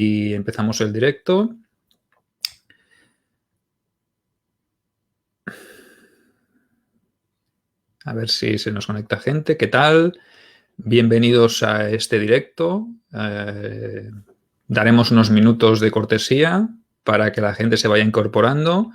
Y empezamos el directo. A ver si se nos conecta gente. ¿Qué tal? Bienvenidos a este directo. Daremos unos minutos de cortesía para que la gente se vaya incorporando.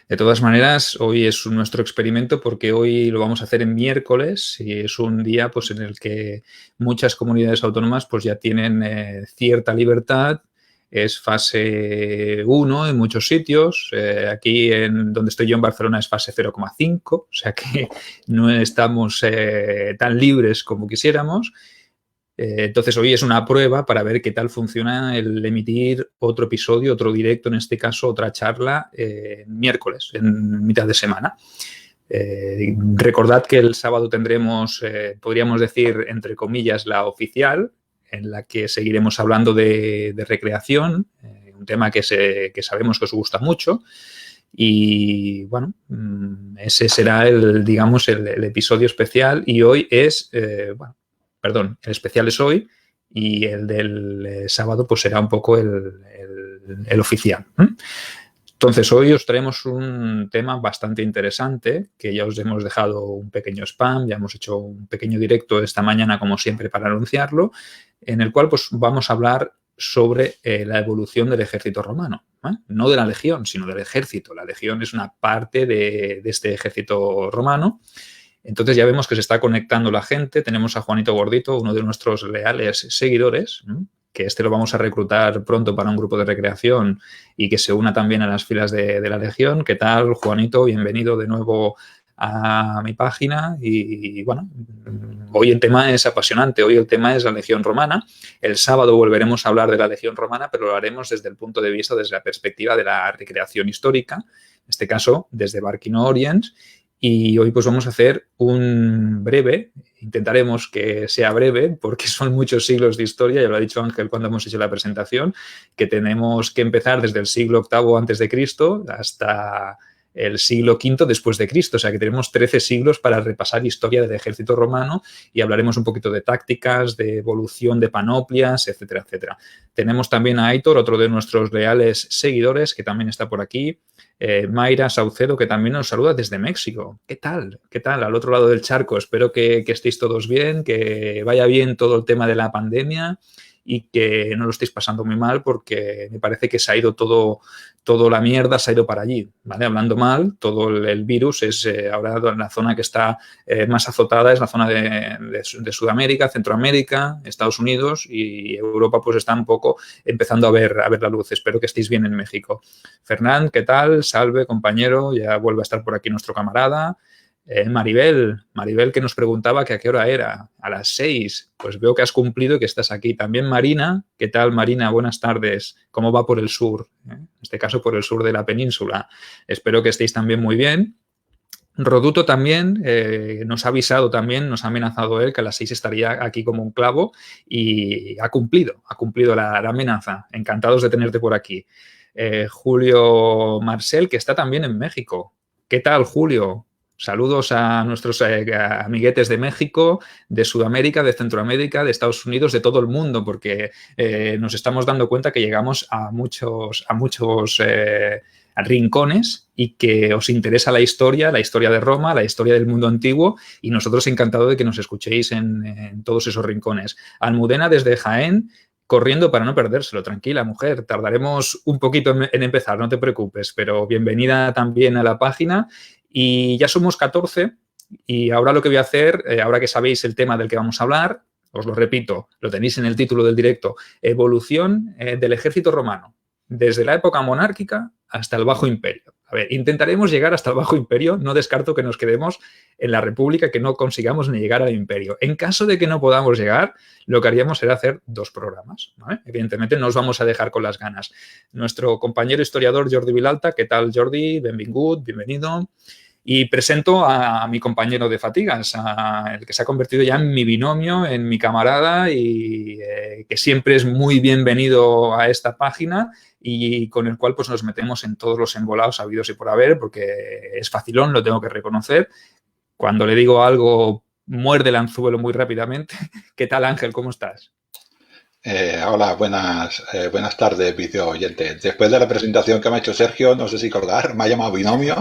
De todas maneras, hoy es nuestro experimento porque hoy lo vamos a hacer en miércoles y es un día pues, en el que muchas comunidades autónomas pues, ya tienen cierta libertad. Es fase 1 en muchos sitios. Aquí en donde estoy yo en Barcelona es fase 0,5, o sea que no estamos tan libres como quisiéramos. Entonces hoy es una prueba para ver qué tal funciona el emitir otro episodio, otro directo, en este caso otra charla, miércoles, en mitad de semana. Recordad que el sábado tendremos, podríamos decir, entre comillas, la oficial, en la que seguiremos hablando de recreación, un tema que sabemos que os gusta mucho. Y bueno, ese será digamos, el episodio especial. Y hoy es, el especial es hoy y el del sábado pues será un poco el oficial. Entonces, hoy os traemos un tema bastante interesante, que ya os hemos dejado un pequeño spam, ya hemos hecho un pequeño directo esta mañana, como siempre, para anunciarlo, en el cual pues, vamos a hablar sobre la evolución del ejército romano. No de la legión, sino del ejército. La legión es una parte de este ejército romano. Entonces ya vemos que se está conectando la gente. Tenemos a Juanito Gordito, uno de nuestros leales seguidores, que lo vamos a reclutar pronto para un grupo de recreación y que se una también a las filas de la Legión. ¿Qué tal, Juanito? Bienvenido de nuevo a mi página. Y bueno, hoy el tema es apasionante. Hoy el tema es la Legión Romana. El sábado volveremos a hablar de la Legión Romana, pero lo haremos desde el punto de vista, desde la perspectiva de la recreación histórica, en este caso desde Barquino Oriens. Y hoy pues vamos a hacer un breve, intentaremos que sea breve porque son muchos siglos de historia, ya lo ha dicho Ángel cuando hemos hecho la presentación, que tenemos que empezar desde el siglo VIII antes de Cristo hasta el siglo V después de Cristo, o sea que tenemos 13 siglos para repasar historia del ejército romano y hablaremos un poquito de tácticas, de evolución de panoplias, etcétera, etcétera. Tenemos también a Aitor, otro de nuestros leales seguidores, que también está por aquí. Mayra Saucedo, que también nos saluda desde México. ¿Qué tal? ¿Qué tal? Al otro lado del charco. Espero que estéis todos bien, que vaya bien todo el tema de la pandemia y que no lo estéis pasando muy mal porque me parece que se ha ido todo la mierda, se ha ido para allí, ¿vale? Hablando mal, todo el virus es ahora la zona que está más azotada es la zona de Sudamérica, Centroamérica, Estados Unidos y Europa pues está un poco empezando a ver la luz. Espero que estéis bien en México. Fernán, ¿qué tal? Salve, compañero, ya vuelve a estar por aquí nuestro camarada. Maribel, que nos preguntaba que a qué hora era, a las 6. Pues veo que has cumplido y que estás aquí. También Marina, ¿qué tal, Marina? Buenas tardes. ¿Cómo va por el sur? En este caso, por el sur de la península. Espero que estéis también muy bien. Roduto también nos ha avisado también, nos ha amenazado él que a las 6 estaría aquí como un clavo y ha cumplido la amenaza. Encantados de tenerte por aquí. Julio Marcel, que está también en México. ¿Qué tal, Julio? Saludos a nuestros amiguetes de México, de Sudamérica, de Centroamérica, de Estados Unidos, de todo el mundo, porque nos estamos dando cuenta que llegamos a muchos rincones y que os interesa la historia de Roma, la historia del mundo antiguo y nosotros encantados de que nos escuchéis en todos esos rincones. Almudena desde Jaén, corriendo para no perdérselo. Tranquila, mujer, tardaremos un poquito en empezar, no te preocupes, pero bienvenida también a la página. Y ya somos 14 y ahora lo que voy a hacer, ahora que sabéis el tema del que vamos a hablar, os lo repito, lo tenéis en el título del directo, evolución del ejército romano, desde la época monárquica hasta el Bajo Imperio. A ver, intentaremos llegar hasta el Bajo Imperio, no descarto que nos quedemos en la República, que no consigamos ni llegar al Imperio. En caso de que no podamos llegar, lo que haríamos será hacer 2 programas, ¿vale? Evidentemente no os vamos a dejar con las ganas. Nuestro compañero historiador Jordi Vilalta, ¿qué tal, Jordi? Benvingut, bienvenido. Y presento a mi compañero de fatigas, el que se ha convertido ya en mi binomio, en mi camarada y que siempre es muy bienvenido a esta página y con el cual pues nos metemos en todos los embolados habidos y por haber, porque es facilón, lo tengo que reconocer. Cuando le digo algo, muerde el anzuelo muy rápidamente. ¿Qué tal, Ángel? ¿Cómo estás? Hola, buenas tardes, video oyente. Después de la presentación que me ha hecho Sergio, no sé si colgar, me ha llamado binomio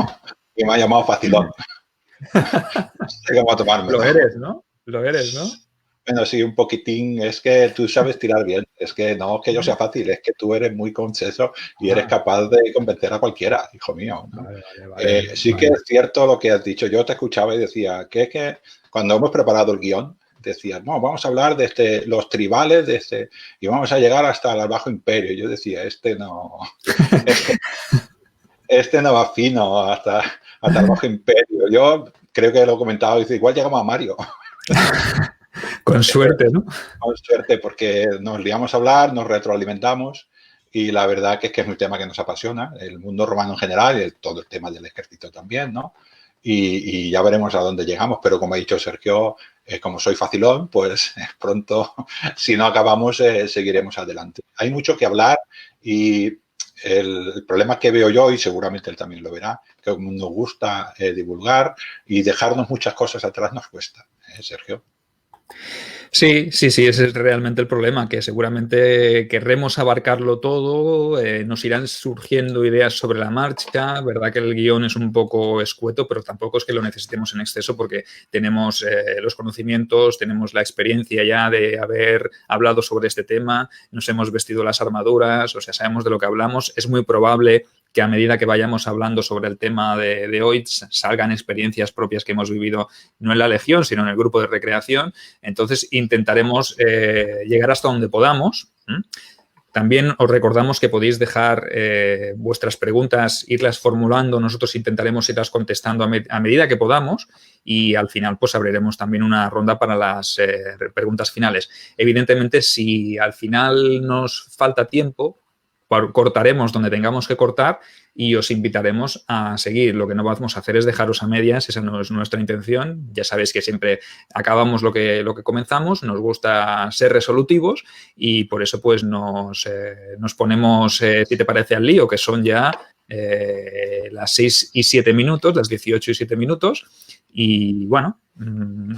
y me ha llamado facilón. No sé cómo tomármelo. Lo eres, ¿no? Lo eres, ¿no? Bueno, sí, un poquitín. Es que tú sabes tirar bien. Es que no es que yo sea fácil, es que tú eres muy conceso y eres Ah, capaz de convencer a cualquiera, hijo mío, ¿no? vale, vale, vale, Sí que vale. es cierto lo que has dicho. Yo te escuchaba y decía que es que cuando hemos preparado el guión, decías, no, vamos a hablar de los tribales y vamos a llegar hasta el Bajo Imperio. Y yo decía, este, este no va fino hasta el Bajo Imperio. Yo creo que lo he comentado, dice, igual llegamos a Mario. Con suerte, ¿no? Con suerte, porque nos liamos a hablar, nos retroalimentamos y la verdad que es un tema que nos apasiona, el mundo romano en general y todo el tema del ejército también, ¿no? Y ya veremos a dónde llegamos, pero como ha dicho Sergio, como soy facilón, pues pronto, si no acabamos, seguiremos adelante. Hay mucho que hablar y el problema que veo yo, y seguramente él también lo verá, que nos gusta divulgar y dejarnos muchas cosas atrás nos cuesta, Sergio. Sí, sí, sí, ese es realmente el problema, que seguramente querremos abarcarlo todo, nos irán surgiendo ideas sobre la marcha, verdad que el guión es un poco escueto, pero tampoco es que lo necesitemos en exceso porque tenemos los conocimientos, tenemos la experiencia ya de haber hablado sobre este tema, nos hemos vestido las armaduras, o sea, sabemos de lo que hablamos, es muy probable que a medida que vayamos hablando sobre el tema de hoy salgan experiencias propias que hemos vivido no en la Legión, sino en el grupo de recreación. Entonces, intentaremos llegar hasta donde podamos. También os recordamos que podéis dejar vuestras preguntas, irlas formulando. Nosotros intentaremos irlas contestando a medida que podamos y al final pues abriremos también una ronda para las preguntas finales. Evidentemente, si al final nos falta tiempo, cortaremos donde tengamos que cortar y os invitaremos a seguir. Lo que no vamos a hacer es dejaros a medias, esa no es nuestra intención. Ya sabéis que siempre acabamos lo que comenzamos, nos gusta ser resolutivos y por eso pues nos ponemos, si te parece, al lío, que son ya las 6 y 7 minutos, las 18 y 7 minutos y bueno,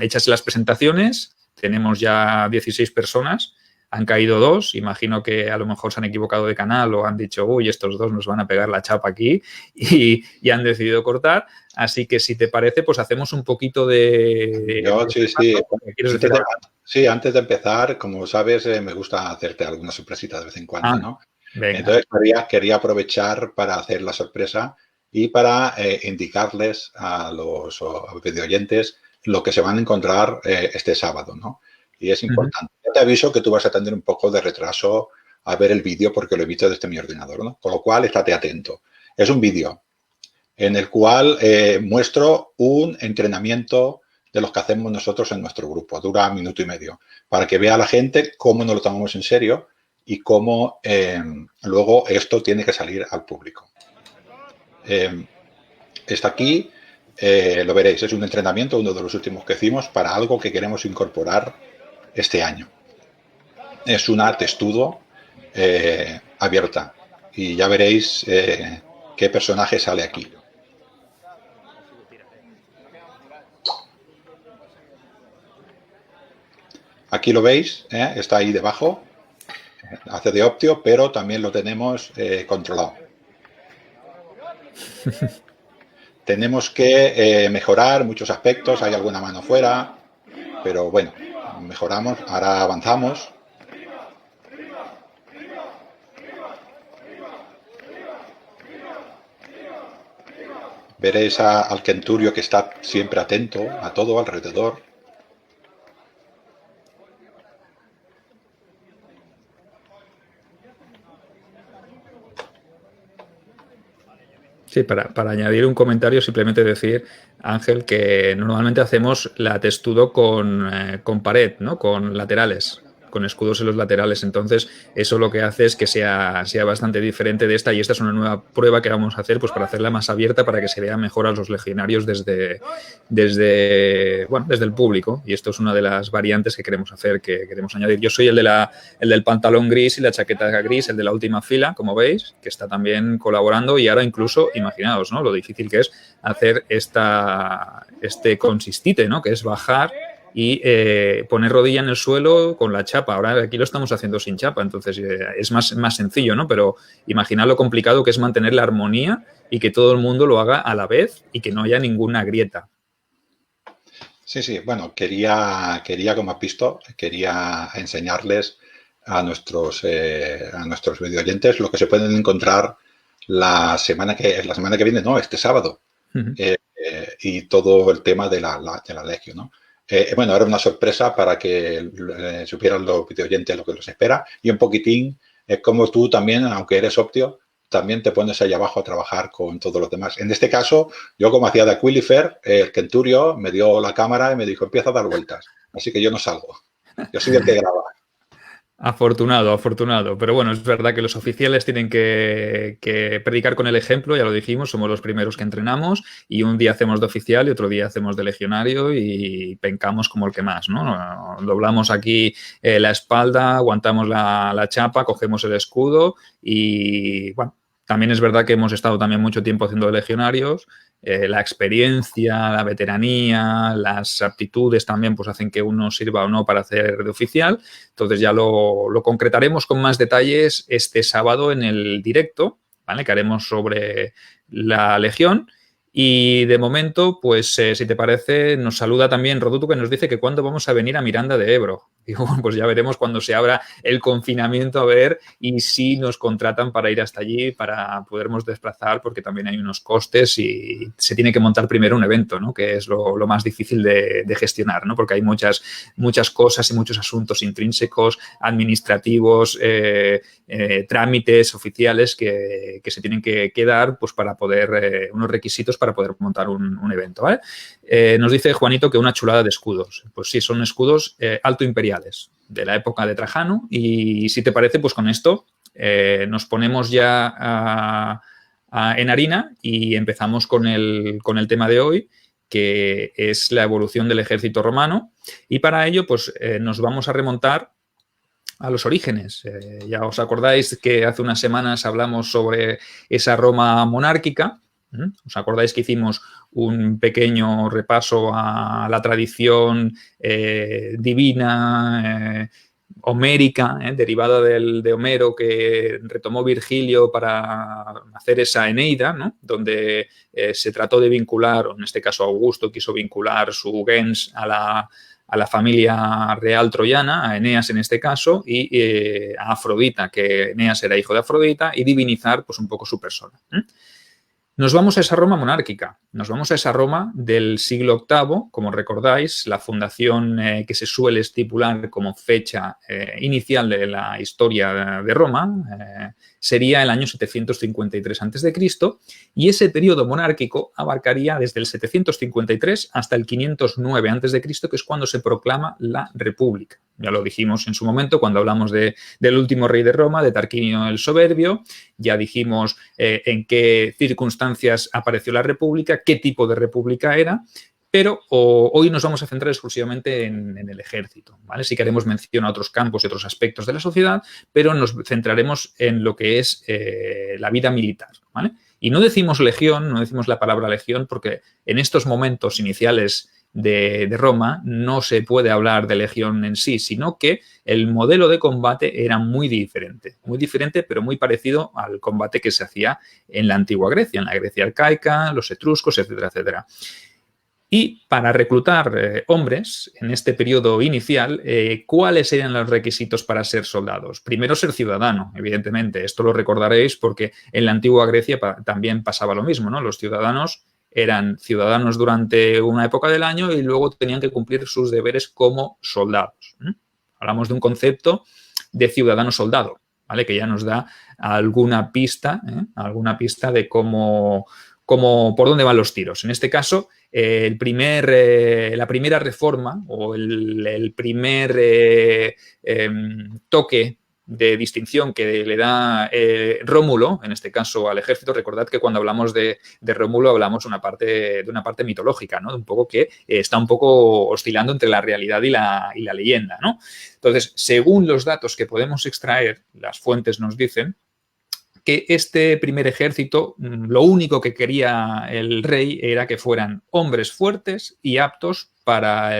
hechas las presentaciones, tenemos ya 16 personas. Han caído 2, imagino que a lo mejor se han equivocado de canal o han dicho, uy, estos 2 nos van a pegar la chapa aquí y han decidido cortar. Así que si te parece, pues hacemos un poquito de Sí. ¿Quieres decir algo? Sí, antes de empezar, como sabes, me gusta hacerte alguna sorpresita de vez en cuando, ¿no? Venga. Entonces quería aprovechar para hacer la sorpresa y para indicarles a los videoyentes lo que se van a encontrar este sábado, ¿no? Y es importante. Ya te aviso que tú vas a tener un poco de retraso a ver el vídeo porque lo he visto desde mi ordenador, ¿no? Con lo cual, estate atento. Es un vídeo en el cual muestro un entrenamiento de los que hacemos nosotros en nuestro grupo. Dura 1 minuto y medio, para que vea la gente cómo nos lo tomamos en serio y cómo luego esto tiene que salir al público. Está aquí, lo veréis, es un entrenamiento, uno de los últimos que hicimos para algo que queremos incorporar este año. Es una testudo abierta y ya veréis qué personaje sale aquí. Aquí lo veis, está ahí debajo, hace de optio, pero también lo tenemos controlado. Tenemos que mejorar muchos aspectos, hay alguna mano fuera, pero bueno, mejoramos, ahora avanzamos. Veréis al centurio que está siempre atento a todo alrededor. Sí, para añadir un comentario, simplemente decir, Ángel, que normalmente hacemos la testudo con pared, ¿no? Con laterales, con escudos en los laterales. Entonces, eso lo que hace es que sea bastante diferente de esta, y esta es una nueva prueba que vamos a hacer pues para hacerla más abierta, para que se vea mejor a los legionarios desde el público. Y esto es una de las variantes que queremos hacer, que queremos añadir. Yo soy el del pantalón gris y la chaqueta gris, el de la última fila, como veis, que está también colaborando, y ahora incluso, imaginaos, ¿no? Lo difícil que es hacer este consistite, ¿no? Que es bajar y poner rodilla en el suelo con la chapa. Ahora aquí lo estamos haciendo sin chapa, entonces es más sencillo, ¿no? Pero imaginad lo complicado que es mantener la armonía y que todo el mundo lo haga a la vez y que no haya ninguna grieta. Sí, sí, bueno, como has visto, quería enseñarles a nuestros video oyentes lo que se pueden encontrar la semana que viene, no, este sábado, y todo el tema de la Legio, ¿no? Bueno, era una sorpresa para que supieran los video oyentes lo que los espera y un poquitín, como tú también, aunque eres optio, también te pones ahí abajo a trabajar con todos los demás. En este caso, yo como hacía de Aquilifer, el Kenturio me dio la cámara y me dijo, empieza a dar vueltas. Así que yo no salgo. Yo soy el que graba. Afortunado, afortunado. Pero bueno, es verdad que los oficiales tienen que predicar con el ejemplo, ya lo dijimos, somos los primeros que entrenamos y un día hacemos de oficial y otro día hacemos de legionario y pencamos como el que más, ¿no? Doblamos aquí la espalda, aguantamos la chapa, cogemos el escudo y, bueno, también es verdad que hemos estado también mucho tiempo haciendo de legionarios. La experiencia, la veteranía, las aptitudes también pues hacen que uno sirva o no para hacer de oficial. Entonces ya lo concretaremos con más detalles este sábado en el directo, ¿vale? Que haremos sobre la Legión. Y de momento, pues si te parece, nos saluda también Roduto, que nos dice que cuándo vamos a venir a Miranda de Ebro. Digo, bueno, pues ya veremos cuando se abra el confinamiento, a ver, y si nos contratan para ir hasta allí, para podernos desplazar, porque también hay unos costes y se tiene que montar primero un evento, ¿no? Que es lo más difícil de gestionar, ¿no? Porque hay muchas cosas y muchos asuntos intrínsecos, administrativos, trámites oficiales que se tienen que dar pues, para poder, unos requisitos para poder montar un evento, ¿vale? Nos dice Juanito que una chulada de escudos. Pues sí, son escudos alto imperiales de la época de Trajano y si te parece, pues con esto nos ponemos ya en harina y empezamos con el tema de hoy, que es la evolución del ejército romano y para ello pues nos vamos a remontar a los orígenes. Ya os acordáis que hace unas semanas hablamos sobre esa Roma monárquica. ¿Os acordáis que hicimos un pequeño repaso a la tradición divina, homérica, derivada de Homero, que retomó Virgilio para hacer esa Eneida, ¿no? Donde se trató de vincular, o en este caso Augusto quiso vincular su gens a la familia real troyana, a Eneas en este caso, y a Afrodita, que Eneas era hijo de Afrodita, y divinizar pues un poco su persona. Nos vamos a esa Roma monárquica, nos vamos a esa Roma del siglo VIII, como recordáis, la fundación que se suele estipular como fecha inicial de la historia de Roma sería el año 753 a.C. y ese periodo monárquico abarcaría desde el 753 hasta el 509 a.C., que es cuando se proclama la República. Ya lo dijimos en su momento cuando hablamos del último rey de Roma, de Tarquinio el Soberbio, ya dijimos en qué circunstancias apareció la República, qué tipo de república era, pero hoy nos vamos a centrar exclusivamente en el ejército, ¿vale? Sí que haremos mención a otros campos y otros aspectos de la sociedad, pero nos centraremos en lo que es la vida militar, ¿vale? Y no decimos legión, no decimos la palabra legión, porque en estos momentos iniciales de Roma no se puede hablar de legión en sí, sino que el modelo de combate era muy diferente, pero muy parecido al combate que se hacía en la antigua Grecia, en la Grecia arcaica, los etruscos, etcétera, etcétera. Y para reclutar hombres en este periodo inicial, ¿cuáles eran los requisitos para ser soldados? Primero, ser ciudadano, evidentemente. Esto lo recordaréis porque en la antigua Grecia también pasaba lo mismo, ¿no? Los ciudadanos eran ciudadanos durante una época del año y luego tenían que cumplir sus deberes como soldados. Hablamos de un concepto de ciudadano-soldado, ¿vale? Que ya nos da alguna pista de cómo por dónde van los tiros. En este caso, la primera reforma o el primer toque de distinción que le da Rómulo, en este caso al ejército. Recordad que cuando hablamos de Rómulo hablamos de una parte mitológica, ¿no? De un poco que está un poco oscilando entre la realidad y la leyenda, ¿no? Entonces, según los datos que podemos extraer, las fuentes nos dicen que este primer ejército, lo único que quería el rey era que fueran hombres fuertes y aptos para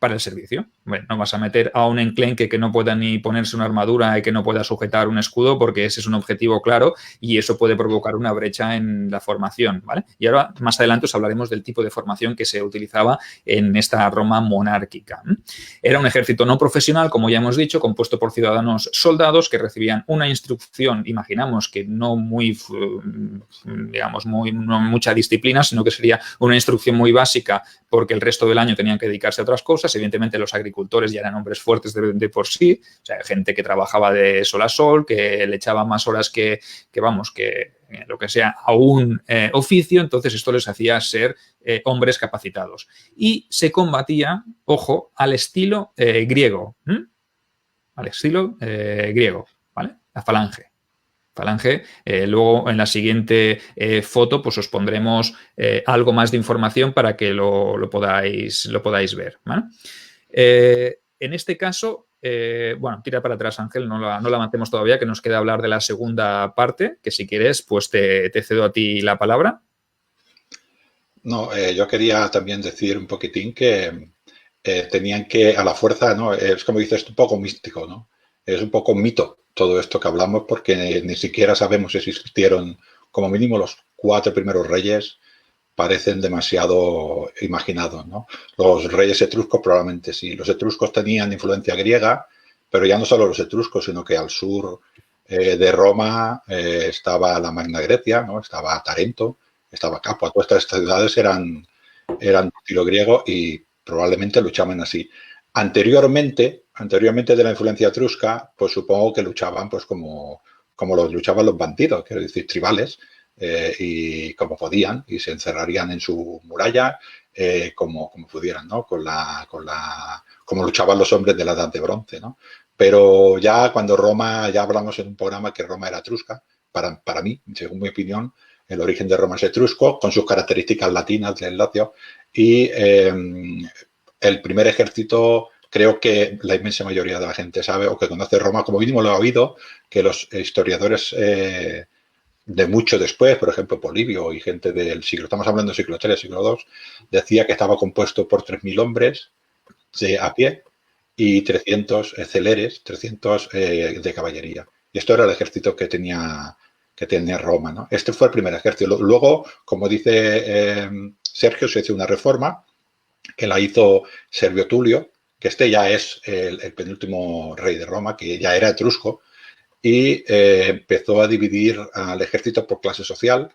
para el servicio. Bueno, no vas a meter a un enclenque que no pueda ni ponerse una armadura y que no pueda sujetar un escudo, porque ese es un objetivo claro y eso puede provocar una brecha en la formación, ¿vale? Y ahora, más adelante, os hablaremos del tipo de formación que se utilizaba en esta Roma monárquica. Era un ejército no profesional, como ya hemos dicho, compuesto por ciudadanos soldados que recibían una instrucción, imaginamos que no muy, digamos, no mucha disciplina, sino que sería una instrucción muy básica, porque el resto del año tenían que dedicarse a otras cosas. Evidentemente, los agricultores ya eran hombres fuertes de por sí, o sea, gente que trabajaba de sol a sol, que le echaba más horas que lo que sea a un oficio. Entonces, esto les hacía ser hombres capacitados. Y se combatía, ojo, al estilo griego. Al estilo griego, ¿vale? La falange. Luego en la siguiente foto pues os pondremos algo más de información para que lo podáis ver, ¿vale? En este caso, bueno, tira para atrás, Ángel, no la avancemos todavía, que nos queda hablar de la segunda parte, que si quieres pues te cedo a ti la palabra. No, yo quería también decir un poquitín que tenían que, a la fuerza, ¿no? Es como dices, un poco místico, ¿no? Es un poco mito todo esto que hablamos, porque ni siquiera sabemos si existieron, como mínimo, los 4 primeros reyes. Parecen demasiado imaginados, ¿no? Los reyes etruscos probablemente sí. Los etruscos tenían influencia griega, pero ya no solo los etruscos, sino que al sur de Roma estaba la Magna Grecia, ¿no? Estaba Tarento, estaba Capua. Todas estas ciudades eran de estilo griego y probablemente luchaban así. Anteriormente de la influencia etrusca, pues supongo que luchaban pues como los luchaban los bandidos, quiero decir, tribales, y como podían, y se encerrarían en su muralla como pudieran, ¿no? Como luchaban los hombres de la Edad de Bronce, ¿no? Pero ya cuando Roma, ya hablamos en un programa que Roma era etrusca, para mí, según mi opinión, el origen de Roma es etrusco, con sus características latinas del Lacio, y el primer ejército, creo que la inmensa mayoría de la gente sabe o que conoce Roma, como mínimo lo ha oído, que los historiadores de mucho después, por ejemplo, Polibio y gente del siglo, estamos hablando del siglo III, siglo II, decía que estaba compuesto por 3.000 hombres a pie y 300 celeres, 300 de caballería. Y esto era el ejército que tenía Roma, ¿no? Este fue el primer ejército. Luego, como dice Sergio, se hizo una reforma que la hizo Servio Tulio, que este ya es el penúltimo rey de Roma, que ya era etrusco, y empezó a dividir al ejército por clase social.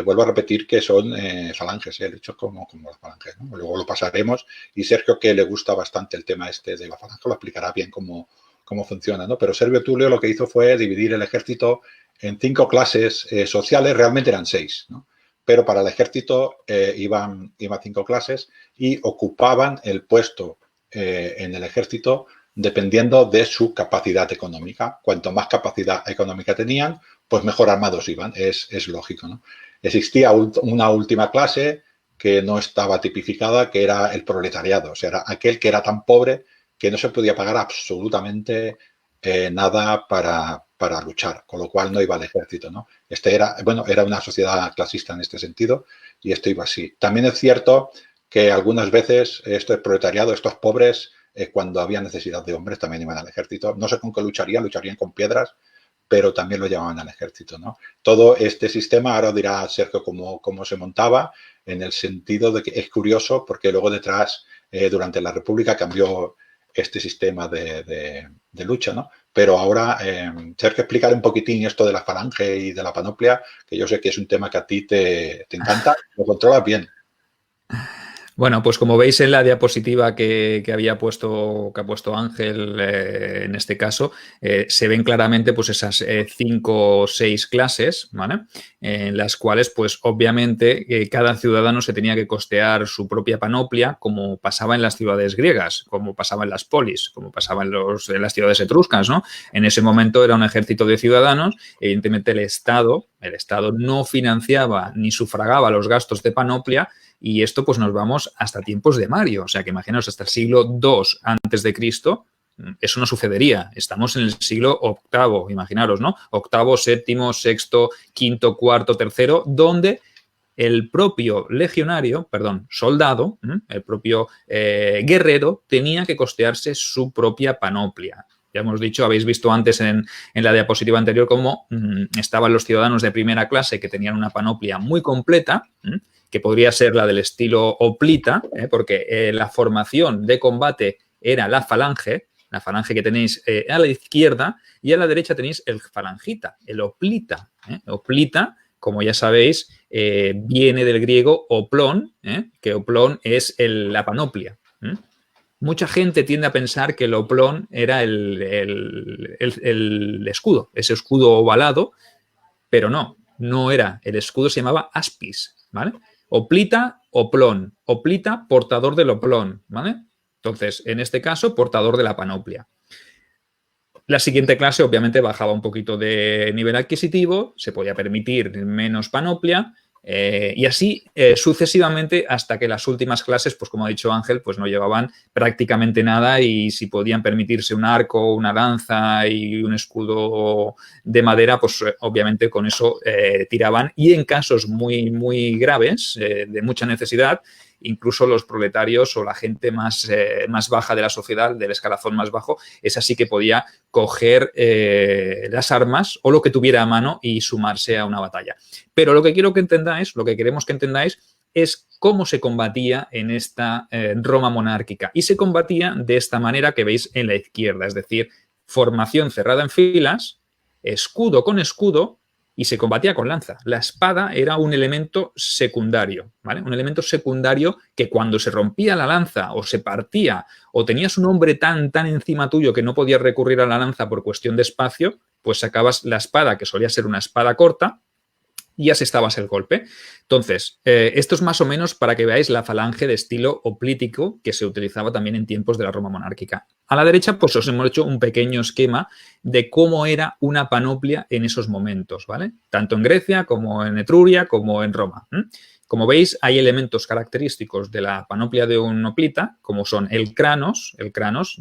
Vuelvo a repetir que son falanges, el hecho como las falanges, ¿no? Luego lo pasaremos y Sergio, que le gusta bastante el tema este de la falange, lo explicará bien cómo funciona, ¿no? Pero Servio Tulio lo que hizo fue dividir el ejército en 5 clases sociales, realmente eran 6, ¿no? Pero para el ejército iban 5 clases y ocupaban el puesto en el ejército dependiendo de su capacidad económica. Cuanto más capacidad económica tenían, pues mejor armados iban. Es lógico, ¿no? Existía una última clase que no estaba tipificada, que era el proletariado. O sea, era aquel que era tan pobre que no se podía pagar absolutamente nada para luchar, con lo cual no iba al ejército, ¿no? Era una sociedad clasista en este sentido y esto iba así. También es cierto que algunas veces estos proletariado, estos pobres, cuando había necesidad de hombres también iban al ejército. No sé con qué lucharían con piedras, pero también lo llamaban al ejército, ¿no? Todo este sistema, ahora dirá Sergio cómo se montaba, en el sentido de que es curioso porque luego detrás, durante la República, cambió este sistema de lucha, ¿no? Pero ahora, Sergio, explicar un poquitín esto de la falange y de la panoplia, que yo sé que es un tema que a ti te encanta, lo controlas bien. Bueno, pues como veis en la diapositiva que ha puesto Ángel en este caso, se ven claramente pues esas 5 o 6 clases, ¿vale? En las cuales, pues obviamente, cada ciudadano se tenía que costear su propia panoplia, como pasaba en las ciudades griegas, como pasaba en las polis, como pasaba en las ciudades etruscas, ¿no? En ese momento era un ejército de ciudadanos. Evidentemente el Estado no financiaba ni sufragaba los gastos de panoplia. Y esto pues nos vamos hasta tiempos de Mario, o sea que imaginaos hasta el siglo II antes de Cristo, eso no sucedería. Estamos en el siglo VIII, imaginaros, ¿no? Octavo, séptimo, sexto, quinto, cuarto, tercero, donde el propio soldado, el propio guerrero, tenía que costearse su propia panoplia. Ya hemos dicho, habéis visto antes en la diapositiva anterior cómo estaban los ciudadanos de primera clase que tenían una panoplia muy completa, que podría ser la del estilo hoplita, porque la formación de combate era la falange que tenéis a la izquierda, y a la derecha tenéis el falangita, el hoplita. Hoplita, como ya sabéis, viene del griego oplón, que oplón es la panoplia. Mucha gente tiende a pensar que el oplón era el escudo, ese escudo ovalado, pero no era. El escudo se llamaba aspis, ¿vale? Hoplita, oplón. Hoplita, portador del oplón, ¿vale? Entonces, en este caso, portador de la panoplia. La siguiente clase, obviamente, bajaba un poquito de nivel adquisitivo, se podía permitir menos panoplia, y así sucesivamente hasta que las últimas clases, pues como ha dicho Ángel, pues no llevaban prácticamente nada, y si podían permitirse un arco, una lanza y un escudo de madera, pues obviamente con eso tiraban. Y en casos muy, muy graves, de mucha necesidad, incluso los proletarios o la gente más baja de la sociedad, del escalafón más bajo, esa sí que podía coger las armas o lo que tuviera a mano y sumarse a una batalla. Pero lo que quiero que entendáis, lo que queremos que entendáis, es cómo se combatía en esta Roma monárquica. Y se combatía de esta manera que veis en la izquierda, es decir, formación cerrada en filas, escudo con escudo, y se combatía con lanza. La espada era un elemento secundario, ¿vale? Un elemento secundario que cuando se rompía la lanza o se partía o tenías un hombre tan encima tuyo que no podías recurrir a la lanza por cuestión de espacio, pues sacabas la espada, que solía ser una espada corta, y asestabas el golpe. Entonces, esto es más o menos para que veáis la falange de estilo hoplítico que se utilizaba también en tiempos de la Roma monárquica. A la derecha, pues os hemos hecho un pequeño esquema de cómo era una panoplia en esos momentos, ¿vale? Tanto en Grecia como en Etruria como en Roma. Como veis, hay elementos característicos de la panoplia de un hoplita, como son el cranos,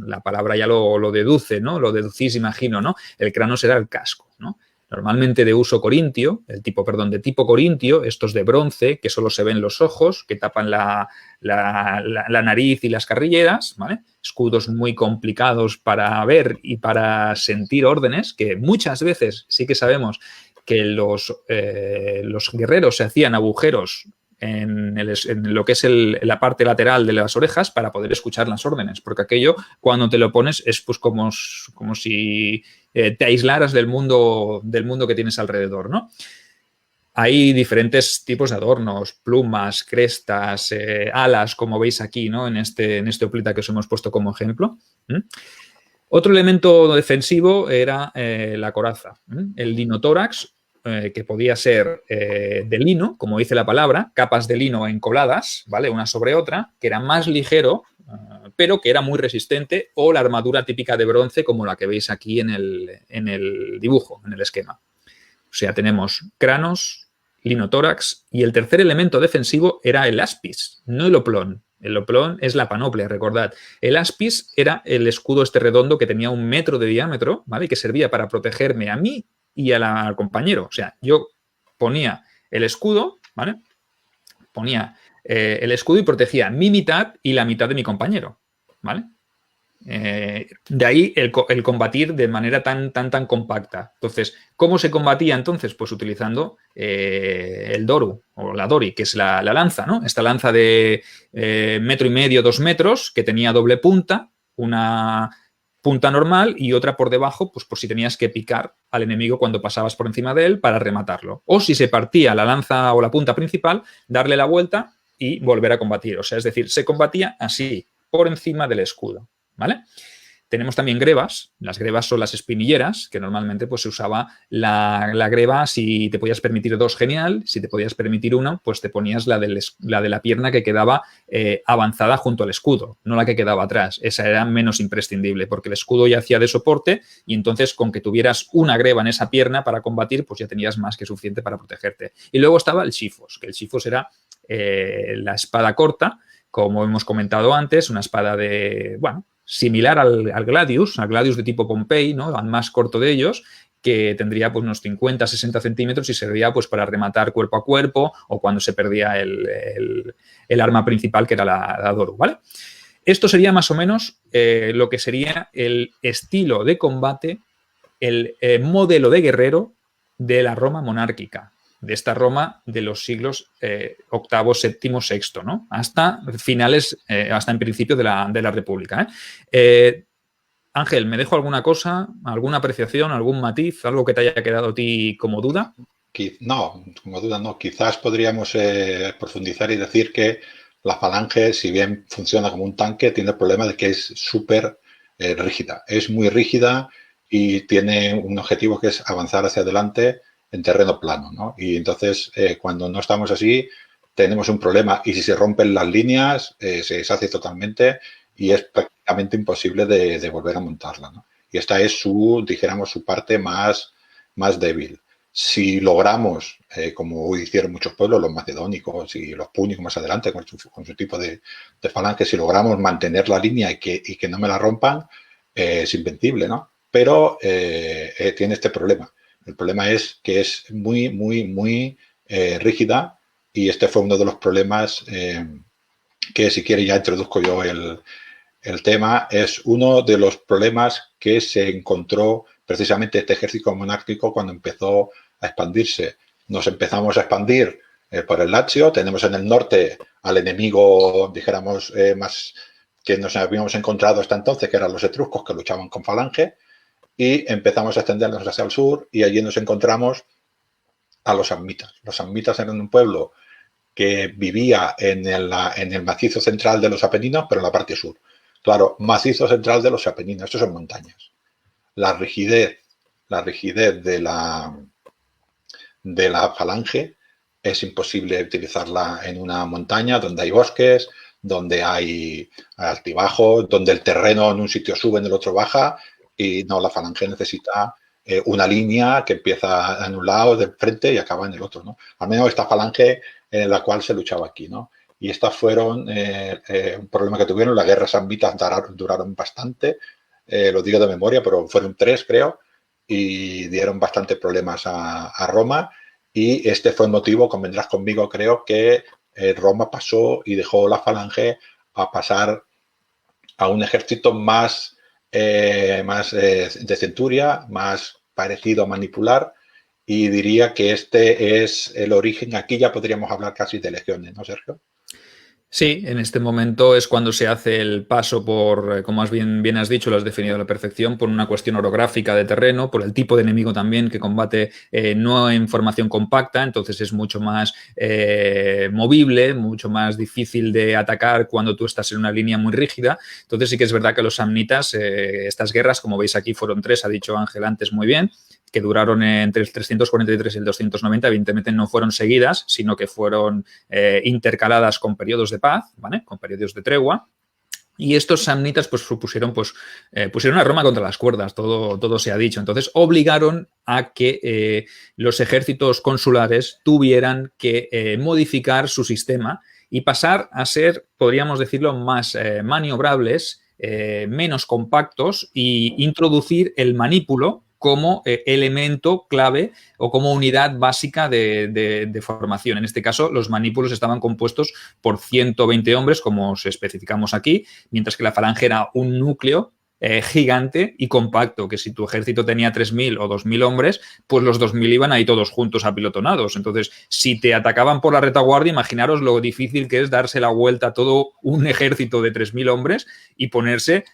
la palabra ya lo deduce, ¿no? Lo deducís, imagino, ¿no? El cranos era el casco, ¿no? Normalmente de uso corintio, de tipo corintio, estos de bronce, que solo se ven los ojos, que tapan la nariz y las carrilleras, ¿vale? Escudos muy complicados para ver y para sentir órdenes, que muchas veces sí que sabemos que los guerreros se hacían agujeros en lo que es la parte lateral de las orejas para poder escuchar las órdenes, porque aquello cuando te lo pones es pues como si te aislaras del mundo que tienes alrededor, ¿no? Hay diferentes tipos de adornos, plumas, crestas, alas, como veis aquí, ¿no? En este hoplita que os hemos puesto como ejemplo. Otro elemento defensivo era la coraza, el linotórax, que podía ser de lino, como dice la palabra, capas de lino encoladas, ¿vale? Una sobre otra, que era más ligero, pero que era muy resistente, o la armadura típica de bronce, como la que veis aquí en el dibujo, en el esquema. O sea, tenemos cranos, linotórax, y el tercer elemento defensivo era el aspis, no el oplón. El oplón es la panoplia, recordad. El aspis era el escudo este redondo que tenía 1 metro de diámetro, ¿vale? Y que servía para protegerme a mí y al compañero. O sea, yo ponía el escudo, ¿vale? Ponía el escudo y protegía mi mitad y la mitad de mi compañero, ¿vale? De ahí el combatir de manera tan compacta. Entonces, ¿cómo se combatía entonces? Pues utilizando el doru o la dori, que es la lanza, ¿no? Esta lanza de 1,5 metros, 2 metros, que tenía doble punta, una punta normal y otra por debajo, pues por si tenías que picar al enemigo cuando pasabas por encima de él para rematarlo. O si se partía la lanza o la punta principal, darle la vuelta y volver a combatir. O sea, es decir, se combatía así, por encima del escudo, ¿vale? Tenemos también grebas. Las grebas son las espinilleras, que normalmente pues, se usaba la greba. Si te podías permitir 2, genial. Si te podías permitir 1, pues te ponías la de la pierna que quedaba avanzada junto al escudo, no la que quedaba atrás. Esa era menos imprescindible, porque el escudo ya hacía de soporte y entonces con que tuvieras una greba en esa pierna para combatir, pues ya tenías más que suficiente para protegerte. Y luego estaba el chifos, que el chifos era la espada corta, como hemos comentado antes, una espada de, bueno, similar al gladius de tipo Pompey, ¿no? Al más corto de ellos, que tendría pues unos 50-60 centímetros y servía pues para rematar cuerpo a cuerpo o cuando se perdía el arma principal, que era la Doru, ¿vale? Esto sería más o menos lo que sería el estilo de combate, el modelo de guerrero de la Roma monárquica, de esta Roma de los siglos octavo, séptimo, sexto, ¿no? Hasta finales, hasta en principio de la República. Ángel, ¿me dejo alguna cosa, alguna apreciación, algún matiz, algo que te haya quedado a ti como duda? No, como duda no. Quizás podríamos profundizar y decir que la falange, si bien funciona como un tanque, tiene el problema de que es súper rígida. Es muy rígida y tiene un objetivo que es avanzar hacia adelante en terreno plano, ¿no? Y entonces, cuando no estamos así, tenemos un problema. Y si se rompen las líneas, se deshace totalmente y es prácticamente imposible de volver a montarla, ¿no? Y esta es dijéramos, su parte más débil. Si logramos, como hicieron muchos pueblos, los macedónicos y los púnicos más adelante, con su tipo de falange, si logramos mantener la línea y que no me la rompan, es invencible, ¿no? Pero tiene este problema. El problema es que es muy, muy, muy rígida y este fue uno de los problemas que, si quiere, ya introduzco yo el tema. Es uno de los problemas que se encontró precisamente este ejército monárquico cuando empezó a expandirse. Nos empezamos a expandir por el Lacio. Tenemos en el norte al enemigo, dijéramos, más que nos habíamos encontrado hasta entonces, que eran los etruscos, que luchaban con falange, y empezamos a extendernos hacia el sur y allí nos encontramos a los samnitas. Los samnitas eran un pueblo que vivía en el macizo central de los Apeninos, pero en la parte sur. Claro, macizo central de los Apeninos, estos son montañas. La rigidez de la falange es imposible utilizarla en una montaña donde hay bosques, donde hay altibajos, donde el terreno en un sitio sube, en el otro baja, y no, la falange necesita una línea que empieza en un lado del frente y acaba en el otro, ¿no? Al menos esta falange en la cual se luchaba aquí, ¿no? Y estas fueron un problema que tuvieron. Las guerras samnitas duraron bastante, lo digo de memoria, pero fueron 3, creo, y dieron bastantes problemas a Roma. Y este fue el motivo, convendrás conmigo, creo, que Roma pasó y dejó la falange a pasar a un ejército más de centuria, más parecido a manipular, y diría que este es el origen. Aquí ya podríamos hablar casi de legiones, ¿no, Sergio? Sí, en este momento es cuando se hace el paso por, como bien has dicho, lo has definido a la perfección, por una cuestión orográfica de terreno, por el tipo de enemigo también que combate no en formación compacta, entonces es mucho más movible, mucho más difícil de atacar cuando tú estás en una línea muy rígida. Entonces sí que es verdad que los samnitas, estas guerras, como veis aquí, fueron 3, ha dicho Ángel antes muy bien, que duraron entre el 343 y el 290, evidentemente no fueron seguidas, sino que fueron intercaladas con periodos de paz, ¿vale? Con periodos de tregua. Y estos samnitas pues pusieron a Roma contra las cuerdas, todo se ha dicho. Entonces obligaron a que los ejércitos consulares tuvieran que modificar su sistema y pasar a ser, podríamos decirlo, más maniobrables, menos compactos, e introducir el manípulo como elemento clave o como unidad básica de formación. En este caso, los manípulos estaban compuestos por 120 hombres, como os especificamos aquí, mientras que la falange era un núcleo gigante y compacto, que si tu ejército tenía 3.000 o 2.000 hombres, pues los 2.000 iban ahí todos juntos apilotonados. Entonces, si te atacaban por la retaguardia, imaginaros lo difícil que es darse la vuelta a todo un ejército de 3.000 hombres y ponerse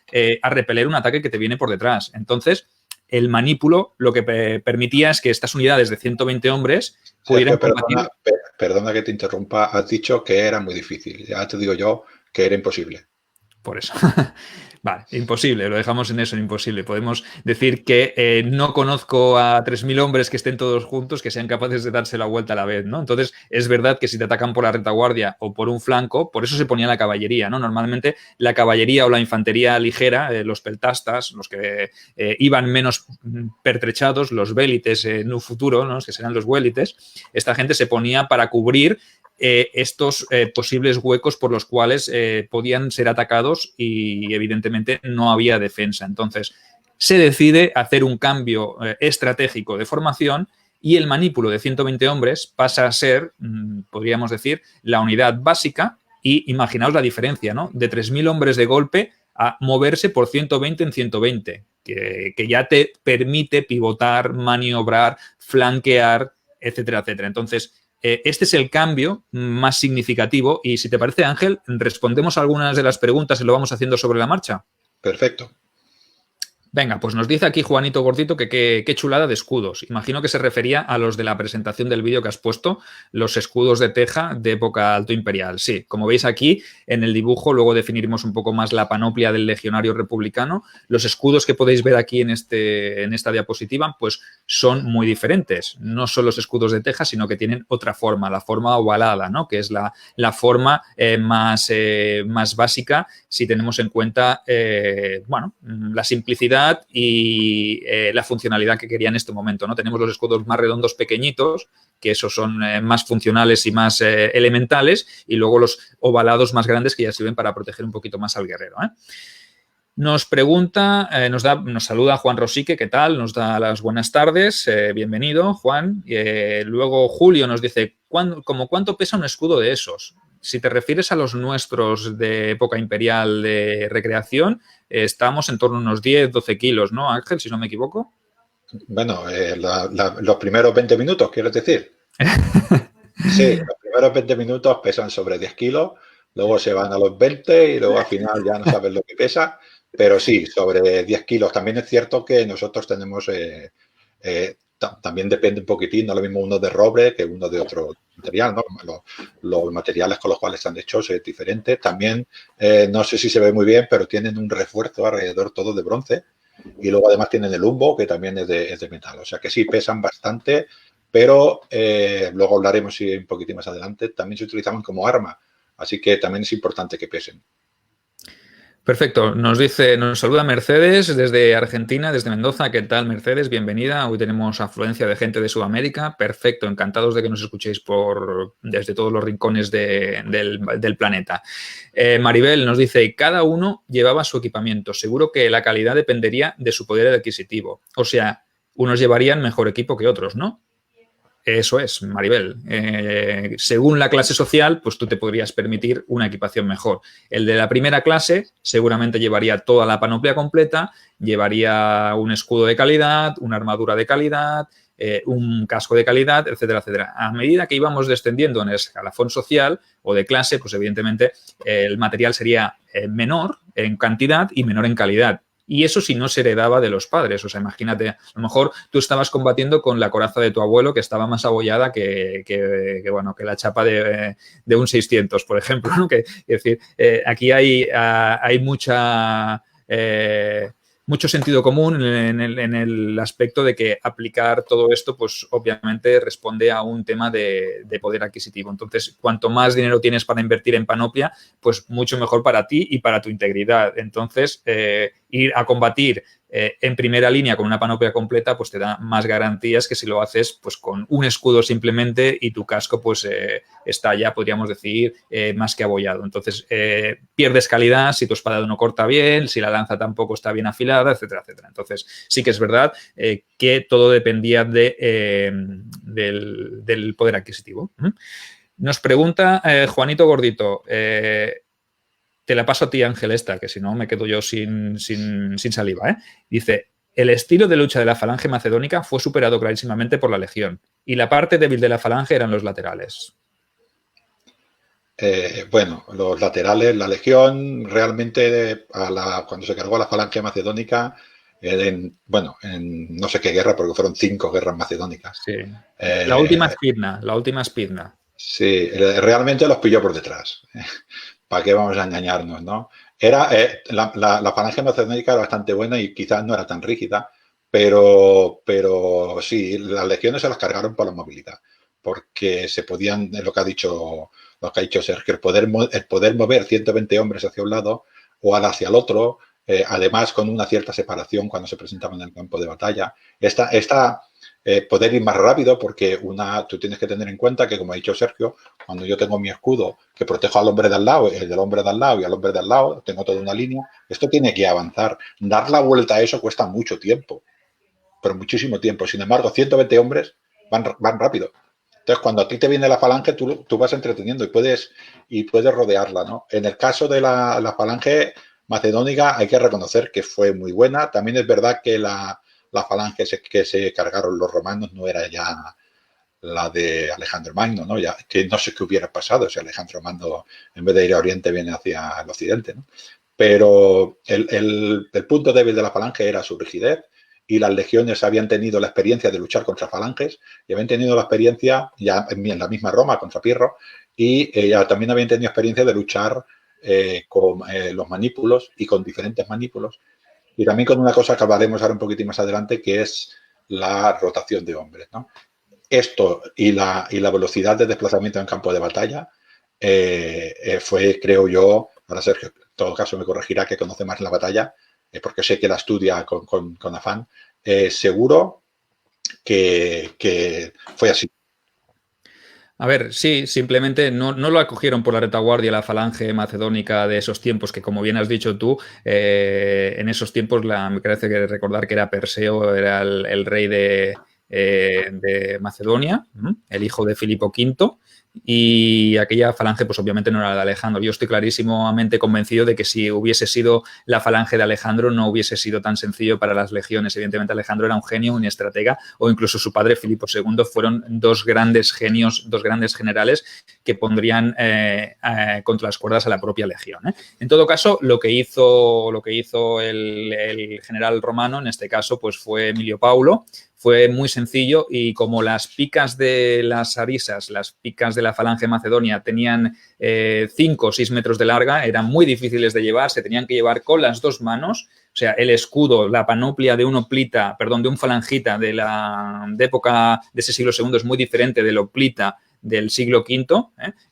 a repeler un ataque que te viene por detrás. Entonces, el manípulo lo que permitía es que estas unidades de 120 hombres pudieran combatir. Perdona que te interrumpa, has dicho que era muy difícil. Ya te digo yo que era imposible. Por eso. Vale, imposible, lo dejamos en eso, imposible. Podemos decir que no conozco a 3.000 hombres que estén todos juntos, que sean capaces de darse la vuelta a la vez, ¿no? Entonces, es verdad que si te atacan por la retaguardia o por un flanco, por eso se ponía la caballería, ¿no? Normalmente la caballería o la infantería ligera, los peltastas, los que iban menos pertrechados, los vélites en un futuro, ¿no? Que serán los huélites, esta gente se ponía para cubrir estos posibles huecos por los cuales podían ser atacados y evidentemente no había defensa. Entonces, se decide hacer un cambio estratégico de formación y el manípulo de 120 hombres pasa a ser, podríamos decir, la unidad básica y imaginaos la diferencia, ¿no? De 3.000 hombres de golpe a moverse por 120 en 120, que ya te permite pivotar, maniobrar, flanquear, etcétera, etcétera. Entonces, este es el cambio más significativo y si te parece, Ángel, respondemos a algunas de las preguntas y lo vamos haciendo sobre la marcha. Perfecto. Venga, pues nos dice aquí Juanito Gordito que qué chulada de escudos. Imagino que se refería a los de la presentación del vídeo que has puesto, los escudos de teja de época alto imperial. Sí, como veis aquí en el dibujo, luego definiremos un poco más la panoplia del legionario republicano. Los escudos que podéis ver aquí en esta diapositiva, pues son muy diferentes. No son los escudos de teja, sino que tienen otra forma, la forma ovalada, ¿no? Que es la forma más básica si tenemos en cuenta, bueno, la simplicidad y la funcionalidad que quería en este momento, ¿no? Tenemos los escudos más redondos pequeñitos, que esos son más funcionales y más elementales, y luego los ovalados más grandes que ya sirven para proteger un poquito más al guerrero, ¿eh? Nos pregunta, nos saluda Juan Rosique, ¿qué tal? Nos da las buenas tardes, bienvenido, Juan. Luego Julio nos dice, ¿cuánto pesa un escudo de esos? Si te refieres a los nuestros de época imperial de recreación, estamos en torno a unos 10, 12 kilos, ¿no, Ángel, si no me equivoco? Bueno, los primeros 20 minutos, ¿quieres decir? Sí, los primeros 20 minutos pesan sobre 10 kilos, luego se van a los 20 y luego al final ya no sabes lo que pesa, pero sí, sobre 10 kilos. También es cierto que nosotros tenemos, también depende un poquitín, no lo mismo uno de roble que uno de otro material, ¿no? Los materiales con los cuales están hechos es diferente. También, no sé si se ve muy bien, pero tienen un refuerzo alrededor todo de bronce y luego además tienen el humbo que también es de metal. O sea que sí, pesan bastante, pero luego hablaremos un poquitín más adelante. También se utilizan como arma, así que también es importante que pesen. Perfecto. Nos saluda Mercedes desde Argentina, desde Mendoza. ¿Qué tal, Mercedes? Bienvenida. Hoy tenemos afluencia de gente de Sudamérica. Perfecto. Encantados de que nos escuchéis desde todos los rincones del planeta. Maribel nos dice, cada uno llevaba su equipamiento. Seguro que la calidad dependería de su poder adquisitivo. O sea, unos llevarían mejor equipo que otros, ¿no? Eso es, Maribel. Según la clase social, pues tú te podrías permitir una equipación mejor. El de la primera clase seguramente llevaría toda la panoplia completa, llevaría un escudo de calidad, una armadura de calidad, un casco de calidad, etcétera, etcétera. A medida que íbamos descendiendo en el escalafón social o de clase, pues evidentemente el material sería menor en cantidad y menor en calidad. Y eso si no se heredaba de los padres. O sea, imagínate, a lo mejor tú estabas combatiendo con la coraza de tu abuelo que estaba más abollada que la chapa de un 600, por ejemplo, ¿no? Es decir, aquí hay mucho sentido común en el aspecto de que aplicar todo esto, pues obviamente responde a un tema de poder adquisitivo. Entonces, cuanto más dinero tienes para invertir en panoplia, pues mucho mejor para ti y para tu integridad. Entonces, ir a combatir en primera línea con una panoplia completa, pues te da más garantías que si lo haces pues con un escudo simplemente y tu casco pues está ya, podríamos decir, más que abollado. Entonces, pierdes calidad si tu espada no corta bien, si la lanza tampoco está bien afilada, etcétera, etcétera. Entonces, sí que es verdad que todo dependía del poder adquisitivo. Nos pregunta Juanito Gordito, te la paso a ti, Ángel, esta, que si no me quedo yo sin saliva, ¿eh? Dice, el estilo de lucha de la falange macedónica fue superado clarísimamente por la legión y la parte débil de la falange eran los laterales. Bueno, los laterales, la legión realmente cuando se cargó a la falange macedónica, en no sé qué guerra, porque fueron 5 guerras macedónicas. Sí. La última Spidna. Sí, realmente los pilló por detrás. ¿Para qué vamos a engañarnos, no? La falange macedónica era bastante buena y quizás no era tan rígida, pero sí, las legiones se las cargaron por la movilidad, porque se podían, lo que ha dicho Sergio, el poder mover 120 hombres hacia un lado o hacia el otro, además con una cierta separación cuando se presentaban en el campo de batalla. Esta poder ir más rápido, porque tú tienes que tener en cuenta que, como ha dicho Sergio, cuando yo tengo mi escudo que protejo al hombre de al lado, el del hombre de al lado y al hombre de al lado, tengo toda una línea, esto tiene que avanzar. Dar la vuelta a eso cuesta mucho tiempo, pero muchísimo tiempo. Sin embargo, 120 hombres van rápido. Entonces, cuando a ti te viene la falange, tú vas entreteniendo y puedes rodearla, ¿no? En el caso de la falange macedónica, hay que reconocer que fue muy buena. También es verdad que la falange que se cargaron los romanos no era ya la de Alejandro Magno, ¿no? Ya, que no sé qué hubiera pasado si Alejandro Magno, en vez de ir a Oriente, viene hacia el Occidente, ¿no? Pero el punto débil de la falange era su rigidez, y las legiones habían tenido la experiencia de luchar contra falanges y habían tenido la experiencia ya en la misma Roma contra Pirro, y ya también habían tenido experiencia de luchar con los manípulos y con diferentes manípulos, y también con una cosa que hablaremos ahora un poquitín más adelante, que es la rotación de hombres, ¿no? Esto y la velocidad de desplazamiento en campo de batalla fue, creo yo, ahora Sergio en todo caso me corregirá, que conoce más la batalla, porque sé que la estudia con afán, seguro que fue así. A ver, sí, simplemente no lo acogieron por la retaguardia la falange macedónica de esos tiempos, que como bien has dicho tú, en esos tiempos me parece que recordar que era Perseo, era el rey de Macedonia, el hijo de Filipo V, y aquella falange pues obviamente no era la de Alejandro. Yo estoy clarísimamente convencido de que si hubiese sido la falange de Alejandro no hubiese sido tan sencillo para las legiones. Evidentemente Alejandro era un genio, un estratega, o incluso su padre Filipo II fueron dos grandes genios, dos grandes generales que pondrían contra las cuerdas a la propia legión. En todo caso, lo que hizo el general romano, en este caso, pues fue Emilio Paulo. Fue muy sencillo, y como las picas de las arisas, las picas de la falange macedonia tenían 5 o 6 metros de larga, eran muy difíciles de llevar, se tenían que llevar con las dos manos. O sea, el escudo, la panoplia de de un falangita de época de ese siglo II es muy diferente del hoplita del siglo V.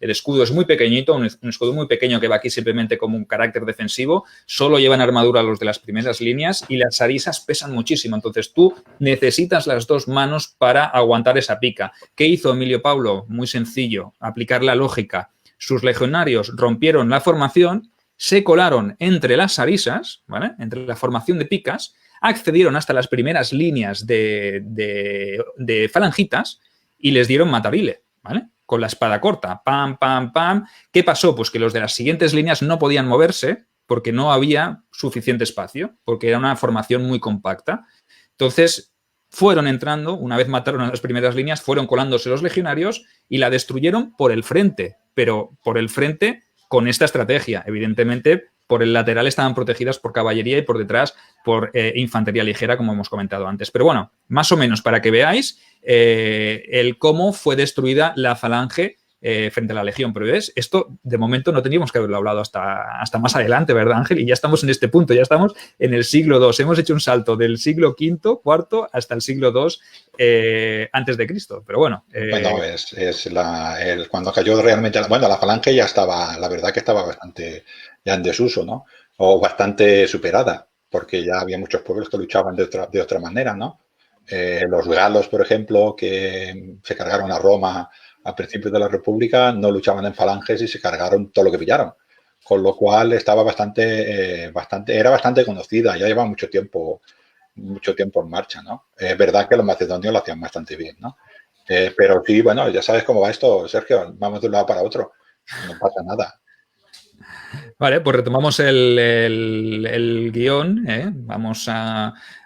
El escudo es muy pequeñito, un escudo muy pequeño que va aquí simplemente como un carácter defensivo. Solo llevan armadura los de las primeras líneas, y las arisas pesan muchísimo. Entonces tú necesitas las dos manos para aguantar esa pica. ¿Qué hizo Emilio Paulo? Muy sencillo, aplicar la lógica. Sus legionarios rompieron la formación, se colaron entre las arisas, ¿vale?, entre la formación de picas, accedieron hasta las primeras líneas de falangitas y les dieron matarile, ¿vale?, con la espada corta, pam, pam, pam. ¿Qué pasó? Pues que los de las siguientes líneas no podían moverse porque no había suficiente espacio, porque era una formación muy compacta. Entonces fueron entrando, una vez mataron a las primeras líneas, fueron colándose los legionarios y la destruyeron por el frente, pero por el frente con esta estrategia. Evidentemente, por el lateral estaban protegidas por caballería y por detrás por infantería ligera, como hemos comentado antes. Pero bueno, más o menos para que veáis el cómo fue destruida la falange frente a la legión. Pero ¿ves? Esto de momento no teníamos que haberlo hablado hasta más adelante, ¿verdad, Ángel? Y ya estamos en este punto, ya estamos en el siglo II. Hemos hecho un salto del siglo V, IV, hasta el siglo II antes de Cristo. Pero bueno. Bueno, cuando cayó realmente, bueno, la falange ya estaba, la verdad que estaba bastante ya en desuso, ¿no? O bastante superada, porque ya había muchos pueblos que luchaban de otra manera, ¿no? Los galos, por ejemplo, que se cargaron a Roma a principios de la República, no luchaban en falanges y se cargaron todo lo que pillaron. Con lo cual estaba era bastante conocida, ya lleva mucho tiempo en marcha, ¿no? Es verdad que los macedonios lo hacían bastante bien, ¿no? Pero sí, bueno, ya sabes cómo va esto, Sergio, vamos de un lado para otro, no pasa nada. Vale, pues retomamos el guión,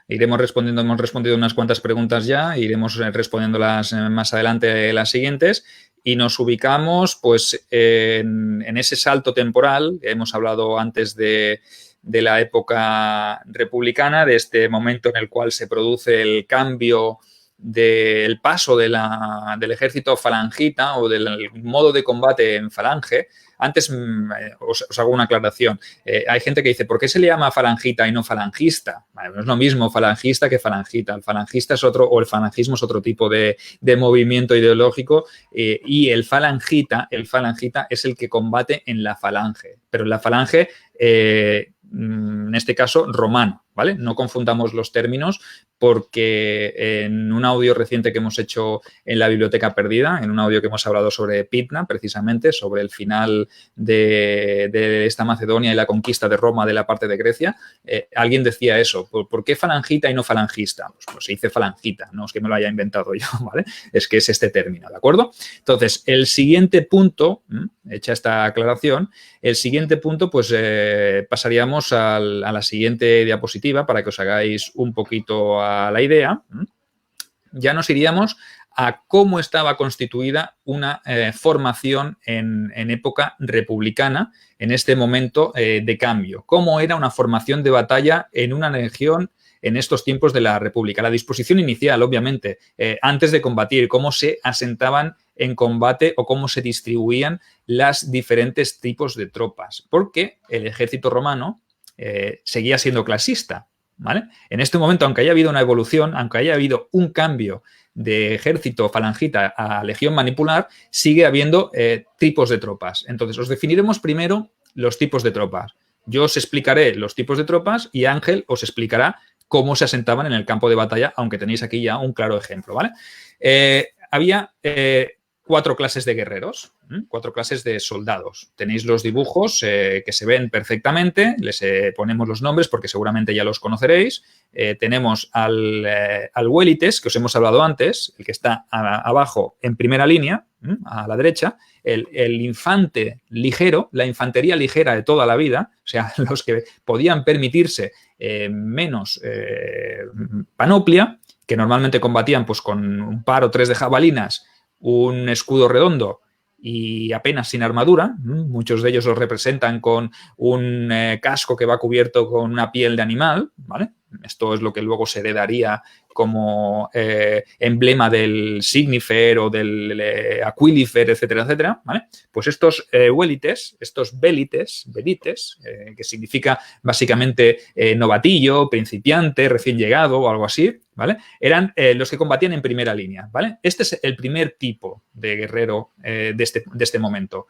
iremos respondiendo, hemos respondido unas cuantas preguntas ya, iremos respondiéndolas más adelante las siguientes, y nos ubicamos pues en ese salto temporal que hemos hablado antes de la época republicana, de este momento en el cual se produce el cambio del paso del ejército falangita o del modo de combate en falange. Antes os hago una aclaración. Hay gente que dice, ¿por qué se le llama falangita y no falangista? Vale, no es lo mismo falangista que falangita. El falangista es otro, o el falangismo es otro tipo de movimiento ideológico, y el falangita es el que combate en la falange, pero en la falange, en este caso, romano, ¿vale? No confundamos los términos porque en un audio reciente que hemos hecho en la Biblioteca Perdida, en un audio que hemos hablado sobre Pydna, precisamente, sobre el final de esta Macedonia y la conquista de Roma de la parte de Grecia, alguien decía eso, ¿por qué falangita y no falangista? Pues se dice falangita, no es que me lo haya inventado yo, ¿vale? Es que es este término, ¿de acuerdo? Entonces, el siguiente punto, hecha esta aclaración, el siguiente punto, pues pasaríamos a la siguiente diapositiva para que os hagáis un poquito a la idea. Ya nos iríamos a cómo estaba constituida una formación en época republicana, en este momento de cambio. Cómo era una formación de batalla en una legión en estos tiempos de la República. La disposición inicial, obviamente, antes de combatir, cómo se asentaban en combate o cómo se distribuían los diferentes tipos de tropas, porque el ejército romano seguía siendo clasista, ¿vale? En este momento, aunque haya habido una evolución, aunque haya habido un cambio de ejército falangita a legión manipular, sigue habiendo tipos de tropas. Entonces, os definiremos primero los tipos de tropas. Yo os explicaré los tipos de tropas y Ángel os explicará cómo se asentaban en el campo de batalla, aunque tenéis aquí ya un claro ejemplo, ¿vale? Había 4 clases de guerreros, 4 clases de soldados. Tenéis los dibujos que se ven perfectamente, les ponemos los nombres porque seguramente ya los conoceréis. Tenemos al Vélites, que os hemos hablado antes, el que está abajo en primera línea, a la derecha, el infante ligero, la infantería ligera de toda la vida, o sea, los que podían permitirse menos panoplia, que normalmente combatían pues, con un par o 3 de jabalinas, un escudo redondo y apenas sin armadura. Muchos de ellos los representan con un casco que va cubierto con una piel de animal, ¿vale? Esto es lo que luego se heredaría como emblema del signifer o del aquilifer, etcétera, etcétera, ¿vale? Pues estos vélites, estos velites, que significa básicamente novatillo, principiante, recién llegado o algo así, ¿vale? Eran los que combatían en primera línea, ¿vale? Este es el primer tipo de guerrero de este momento.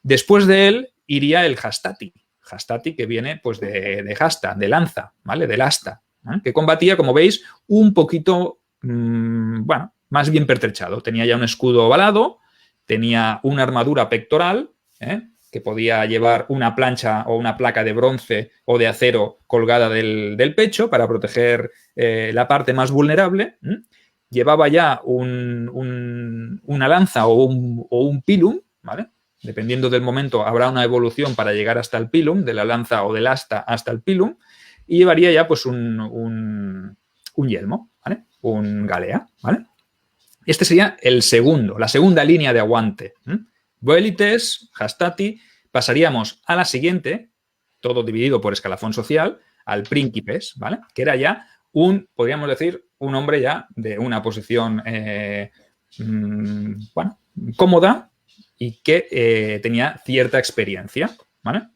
Después de él iría el hastati. Hastati, que viene pues de hasta, de lanza, ¿vale? Del asta, ¿eh? Que combatía, como veis, un poquito, bueno, más bien pertrechado. Tenía ya un escudo ovalado, tenía una armadura pectoral, que podía llevar una plancha o una placa de bronce o de acero colgada del pecho para proteger la parte más vulnerable. Llevaba ya una lanza o un pilum, ¿vale? Dependiendo del momento, habrá una evolución para llegar hasta el pilum, de la lanza o del asta hasta el pilum, y llevaría ya pues un yelmo, ¿vale? Un galea, ¿vale? Este sería la segunda línea de aguante. Vélites, hastati. Pasaríamos a la siguiente, todo dividido por escalafón social, al príncipes, ¿vale? Que era ya podríamos decir, un hombre ya de una posición, bueno, cómoda, y que tenía cierta experiencia, ¿vale?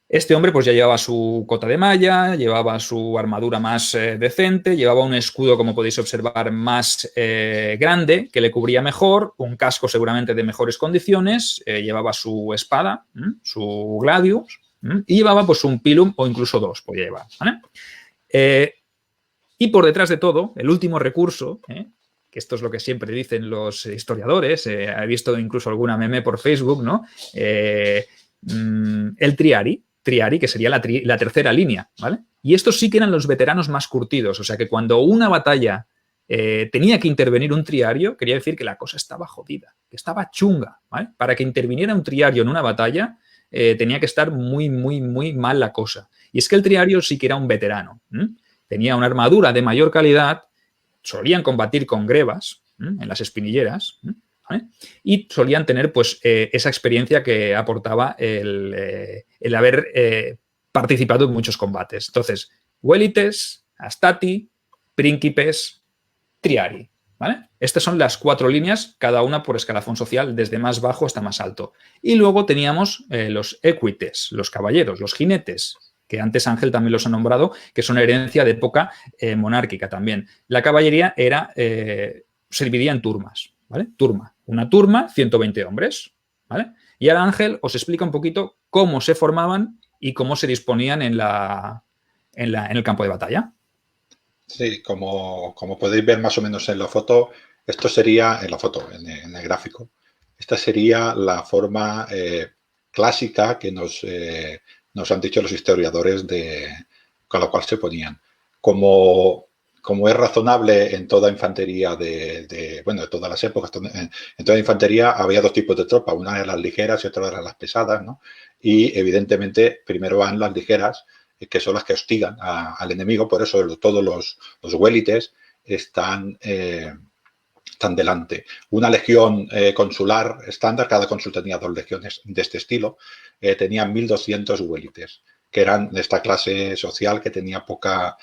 Este hombre pues ya llevaba su cota de malla, llevaba su armadura más decente, llevaba un escudo, como podéis observar, más grande, que le cubría mejor, un casco seguramente de mejores condiciones, llevaba su espada, su gladius, y llevaba pues un pilum o incluso 2 podía llevar, ¿vale? Y por detrás de todo, el último recurso, que esto es lo que siempre dicen los historiadores, he visto incluso alguna meme por Facebook, ¿no? El triari, que sería la tercera línea, ¿vale? Y estos sí que eran los veteranos más curtidos, o sea que cuando una batalla tenía que intervenir un triario, quería decir que la cosa estaba jodida, que estaba chunga, ¿vale? Para que interviniera un triario en una batalla tenía que estar muy, muy, muy mal la cosa. Y es que el triario sí que era un veterano, tenía una armadura de mayor calidad, solían combatir con grebas en las espinilleras, ¿vale? Y solían tener pues esa experiencia que aportaba el haber participado en muchos combates. Entonces, vélites, hastati, príncipes, triari, ¿vale? Estas son las 4 líneas, cada una por escalafón social, desde más bajo hasta más alto. Y luego teníamos los equites, los caballeros, los jinetes, que antes Ángel también los ha nombrado, que son herencia de época monárquica también. La caballería se dividía en turmas, ¿vale? Una turma, 120 hombres, ¿vale? Y ahora Ángel os explica un poquito cómo se formaban y cómo se disponían en la en el campo de batalla. Sí, como podéis ver más o menos en la foto, esto sería, en la foto, en el gráfico, esta sería la forma clásica que nos han dicho los historiadores con la cual se ponían. Como es razonable en toda infantería de todas las épocas, en toda infantería había dos tipos de tropas, una eran las ligeras y otra eran las pesadas, ¿no? Y evidentemente primero van las ligeras, que son las que hostigan al enemigo, por eso todos los huélites están delante. Una legión consular estándar, cada cónsul tenía 2 legiones de este estilo, tenían 1.200 huélites, que eran de esta clase social que tenía poca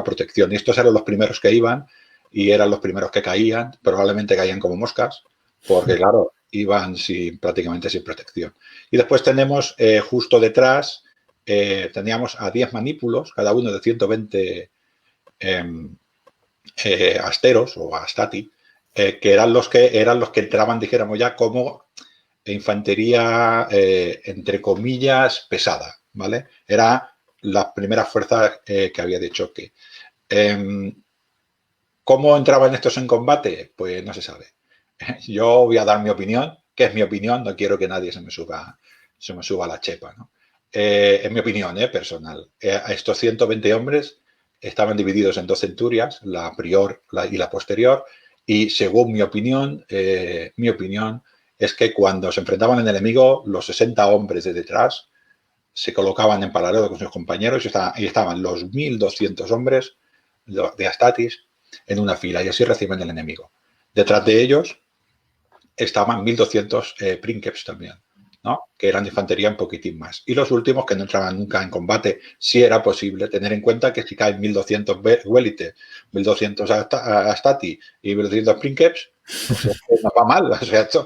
protección. Y estos eran los primeros que iban y eran los primeros que caían, probablemente caían como moscas, porque claro, iban prácticamente sin protección. Y después tenemos justo detrás, teníamos a 10 manípulos, cada uno de 120 asteros o astati, que eran los que entraban, dijéramos ya, como infantería, entre comillas, pesada, ¿vale? Era la primera fuerza que había de choque. ¿Cómo entraban estos en combate? Pues no se sabe. Yo voy a dar mi opinión, que es mi opinión, no quiero que nadie se me suba a la chepa, ¿no? Es mi opinión personal. Estos 120 hombres estaban divididos en 2 centurias, la prior y la posterior, y según mi opinión es que cuando se enfrentaban al enemigo, los 60 hombres de detrás se colocaban en paralelo con sus compañeros y estaban los 1.200 hombres de Astatis en una fila, y así reciben el enemigo. Detrás de ellos estaban 1.200 princeps también, ¿no? Que eran de infantería un poquitín más. Y los últimos que no entraban nunca en combate, si era posible tener en cuenta que si caen 1.200 huélites, 1.200 astati y 1.200 princeps, pues no va mal. O sea, esto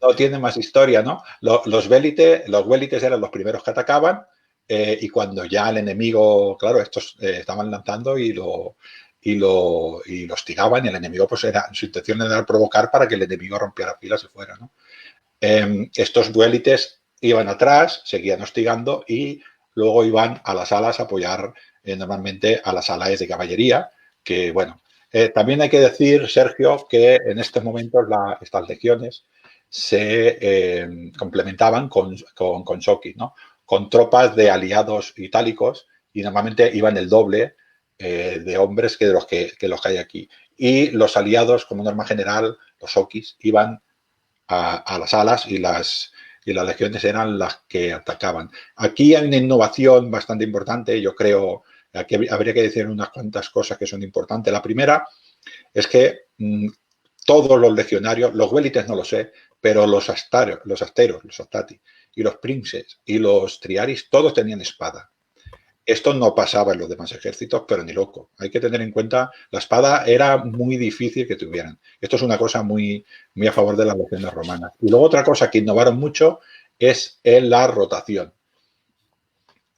no tiene más historia, ¿no? Los huélites eran los primeros que atacaban, y cuando ya el enemigo, claro, estos estaban lanzando y lo hostigaban, y el enemigo, pues su intención era provocar para que el enemigo rompiera filas y fuera, ¿no? Estos huélites iban atrás, seguían hostigando y luego iban a las alas a apoyar normalmente a las alas de caballería, que bueno, también hay que decir, Sergio, que en estos momentos estas legiones se complementaban con shockis, ¿no? Con tropas de aliados itálicos, y normalmente iban el doble de hombres que los que hay aquí. Y los aliados, como norma general, los shockis, iban a las alas, y las legiones eran las que atacaban. Aquí hay una innovación bastante importante, yo creo. Aquí habría que decir unas cuantas cosas que son importantes. La primera es que todos los legionarios, los huélites no lo sé, pero los asteros, los astati, y los princes y los triaris, todos tenían espada. Esto no pasaba en los demás ejércitos, pero ni loco. Hay que tener en cuenta, la espada era muy difícil que tuvieran. Esto es una cosa muy, muy a favor de las legiones romanas. Y luego otra cosa que innovaron mucho es en la rotación.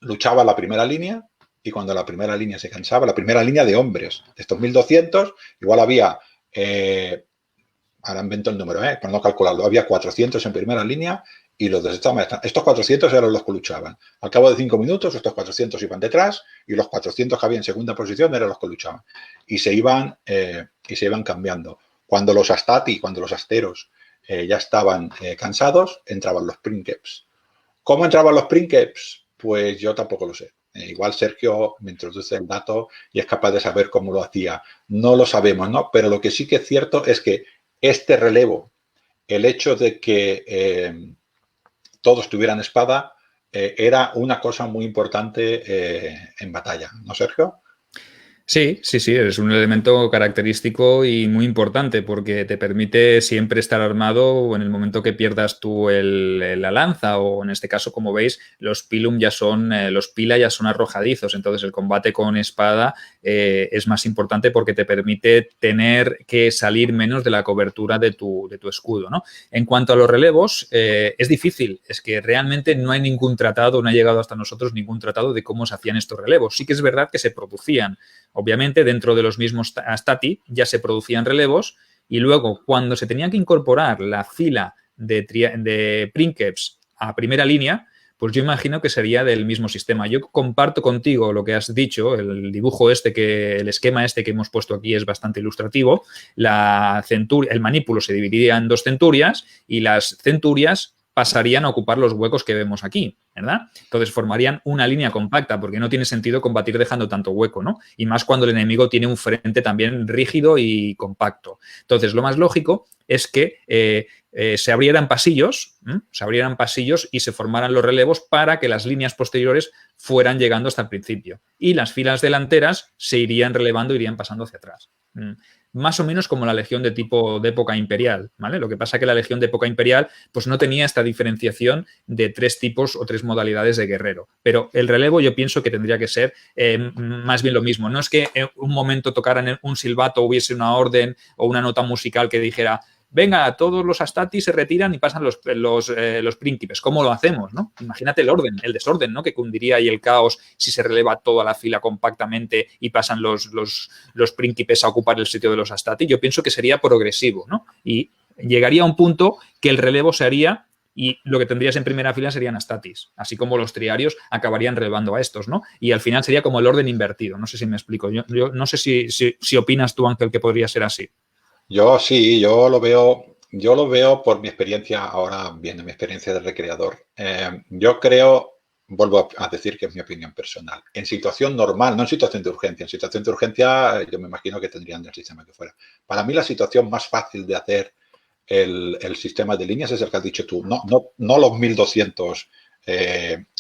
Luchaba la primera línea, y cuando la primera línea se cansaba, la primera línea de hombres, de estos 1.200, igual había, ahora invento el número, para no calcularlo, había 400 en primera línea, y los de estos 400 eran los que luchaban. Al cabo de 5 minutos, estos 400 iban detrás, y los 400 que había en segunda posición eran los que luchaban. Y se iban cambiando. Cuando los astati, cuando los asteros ya estaban cansados, entraban los princeps. ¿Cómo entraban los princeps? Pues yo tampoco lo sé. Igual Sergio me introduce el dato y es capaz de saber cómo lo hacía. No lo sabemos, ¿no? Pero lo que sí que es cierto es que este relevo, el hecho de que todos tuvieran espada, era una cosa muy importante en batalla, ¿no, Sergio? Sí, es un elemento característico y muy importante porque te permite siempre estar armado en el momento que pierdas tú la lanza, o en este caso, como veis, los pilum los pila ya son arrojadizos, entonces el combate con espada es más importante porque te permite tener que salir menos de la cobertura de tu escudo, ¿no? En cuanto a los relevos, es difícil, es que realmente no hay ningún tratado, no ha llegado hasta nosotros ningún tratado de cómo se hacían estos relevos. Sí que es verdad que se producían. Obviamente, dentro de los mismos astati ya se producían relevos, y luego, cuando se tenía que incorporar la fila de princeps a primera línea, pues yo imagino que sería del mismo sistema. Yo comparto contigo lo que has dicho, el dibujo el esquema que hemos puesto aquí es bastante ilustrativo. El manípulo se dividiría en 2 centurias y las centurias pasarían a ocupar los huecos que vemos aquí, ¿verdad? Entonces formarían una línea compacta porque no tiene sentido combatir dejando tanto hueco, ¿no? Y más cuando el enemigo tiene un frente también rígido y compacto. Entonces lo más lógico es que se abrieran pasillos y se formaran los relevos para que las líneas posteriores fueran llegando hasta el principio. Y las filas delanteras se irían relevando, irían pasando hacia atrás. Más o menos como la legión de época imperial, ¿vale? Lo que pasa es que la legión de época imperial pues no tenía esta diferenciación de 3 tipos o 3 modalidades de guerrero. Pero el relevo yo pienso que tendría que ser más bien lo mismo. No es que en un momento tocaran un silbato, hubiese una orden o una nota musical que dijera venga, todos los Astati se retiran y pasan los príncipes. ¿Cómo lo hacemos, no? Imagínate el desorden, ¿no? Que cundiría y el caos si se releva toda la fila compactamente y pasan los príncipes a ocupar el sitio de los Astati. Yo pienso que sería progresivo, ¿no? Y llegaría a un punto que el relevo se haría y lo que tendrías en primera fila serían Astatis, así como los triarios acabarían relevando a estos, ¿no? Y al final sería como el orden invertido. No sé si me explico. Yo no sé si opinas tú, Ángel, que podría ser así. Yo sí, yo lo veo por mi experiencia, ahora viendo mi experiencia de recreador. Yo creo, vuelvo a decir que es mi opinión personal, en situación normal, no en situación de urgencia, en situación de urgencia yo me imagino que tendrían el sistema que fuera. Para mí la situación más fácil de hacer el sistema de líneas es el que has dicho tú, no los 1200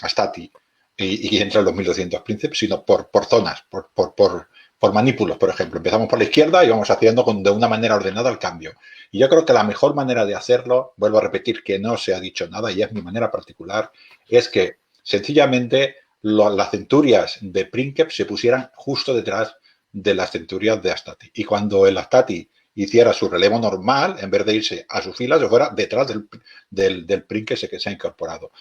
Astati y entre los 1200 príncipes, sino por zonas, por manípulos, por ejemplo. Empezamos por la izquierda y vamos haciendo de una manera ordenada el cambio. Y yo creo que la mejor manera de hacerlo, vuelvo a repetir que no se ha dicho nada y es mi manera particular, es que sencillamente las centurias de Princeps se pusieran justo detrás de las centurias de Astati. Y cuando el Astati hiciera su relevo normal, en vez de irse a su fila, se fuera detrás del Princeps que se ha incorporado.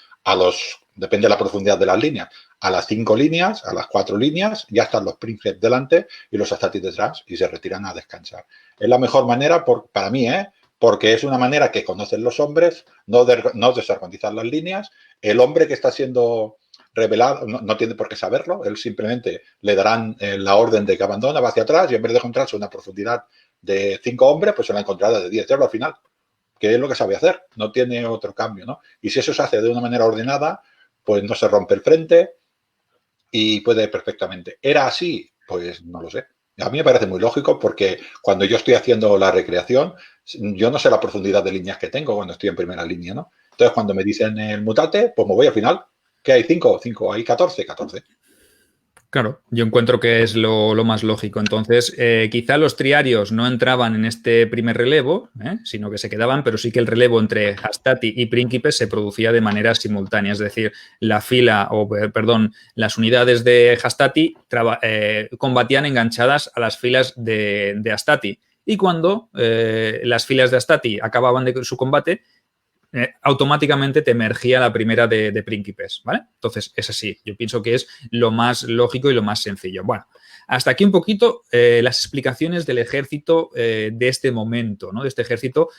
Depende de la profundidad de las líneas. A las 5 líneas, a las 4 líneas, ya están los Princeps delante y los Astati detrás y se retiran a descansar. Es la mejor manera para mí, porque es una manera que conocen los hombres, no desorganizar las líneas. El hombre que está siendo revelado no tiene por qué saberlo, él simplemente le darán la orden de que abandona, va hacia atrás y en vez de encontrarse una profundidad de 5 hombres, pues se la encontrará de 10 al final, que es lo que sabe hacer, no tiene otro cambio, ¿no? Y si eso se hace de una manera ordenada, pues no se rompe el frente y puede perfectamente. ¿Era así? Pues no lo sé. A mí me parece muy lógico porque cuando yo estoy haciendo la recreación, yo no sé la profundidad de líneas que tengo cuando estoy en primera línea, ¿no? Entonces, cuando me dicen el mutate, pues me voy al final. ¿Qué hay? 5, hay 14. Claro, yo encuentro que es lo más lógico. Entonces, quizá los triarios no entraban en este primer relevo, sino que se quedaban, pero sí que el relevo entre Astati y Príncipes se producía de manera simultánea. Es decir, las unidades de Astati combatían enganchadas a las filas de Astati. Y cuando las filas de Astati acababan de su combate, automáticamente te emergía la primera de Príncipes, ¿vale? Entonces, es así. Yo pienso que es lo más lógico y lo más sencillo. Bueno, hasta aquí un poquito las explicaciones del ejército de este momento, ¿no? De este ejército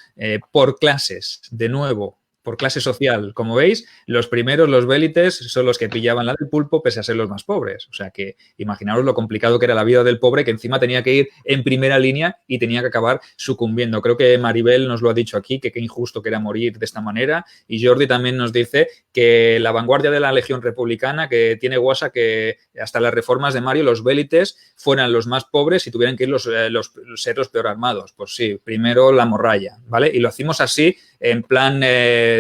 por clases. De nuevo, por clase social. Como veis, los primeros, los vélites, son los que pillaban la del pulpo pese a ser los más pobres. O sea que imaginaos lo complicado que era la vida del pobre, que encima tenía que ir en primera línea y tenía que acabar sucumbiendo. Creo que Maribel nos lo ha dicho aquí, que qué injusto que era morir de esta manera. Y Jordi también nos dice que la vanguardia de la Legión Republicana, que tiene guasa que hasta las reformas de Mario, los vélites fueran los más pobres y tuvieran que ir ser los peor armados. Pues sí, primero la morralla, ¿vale? Y lo hacemos así en plan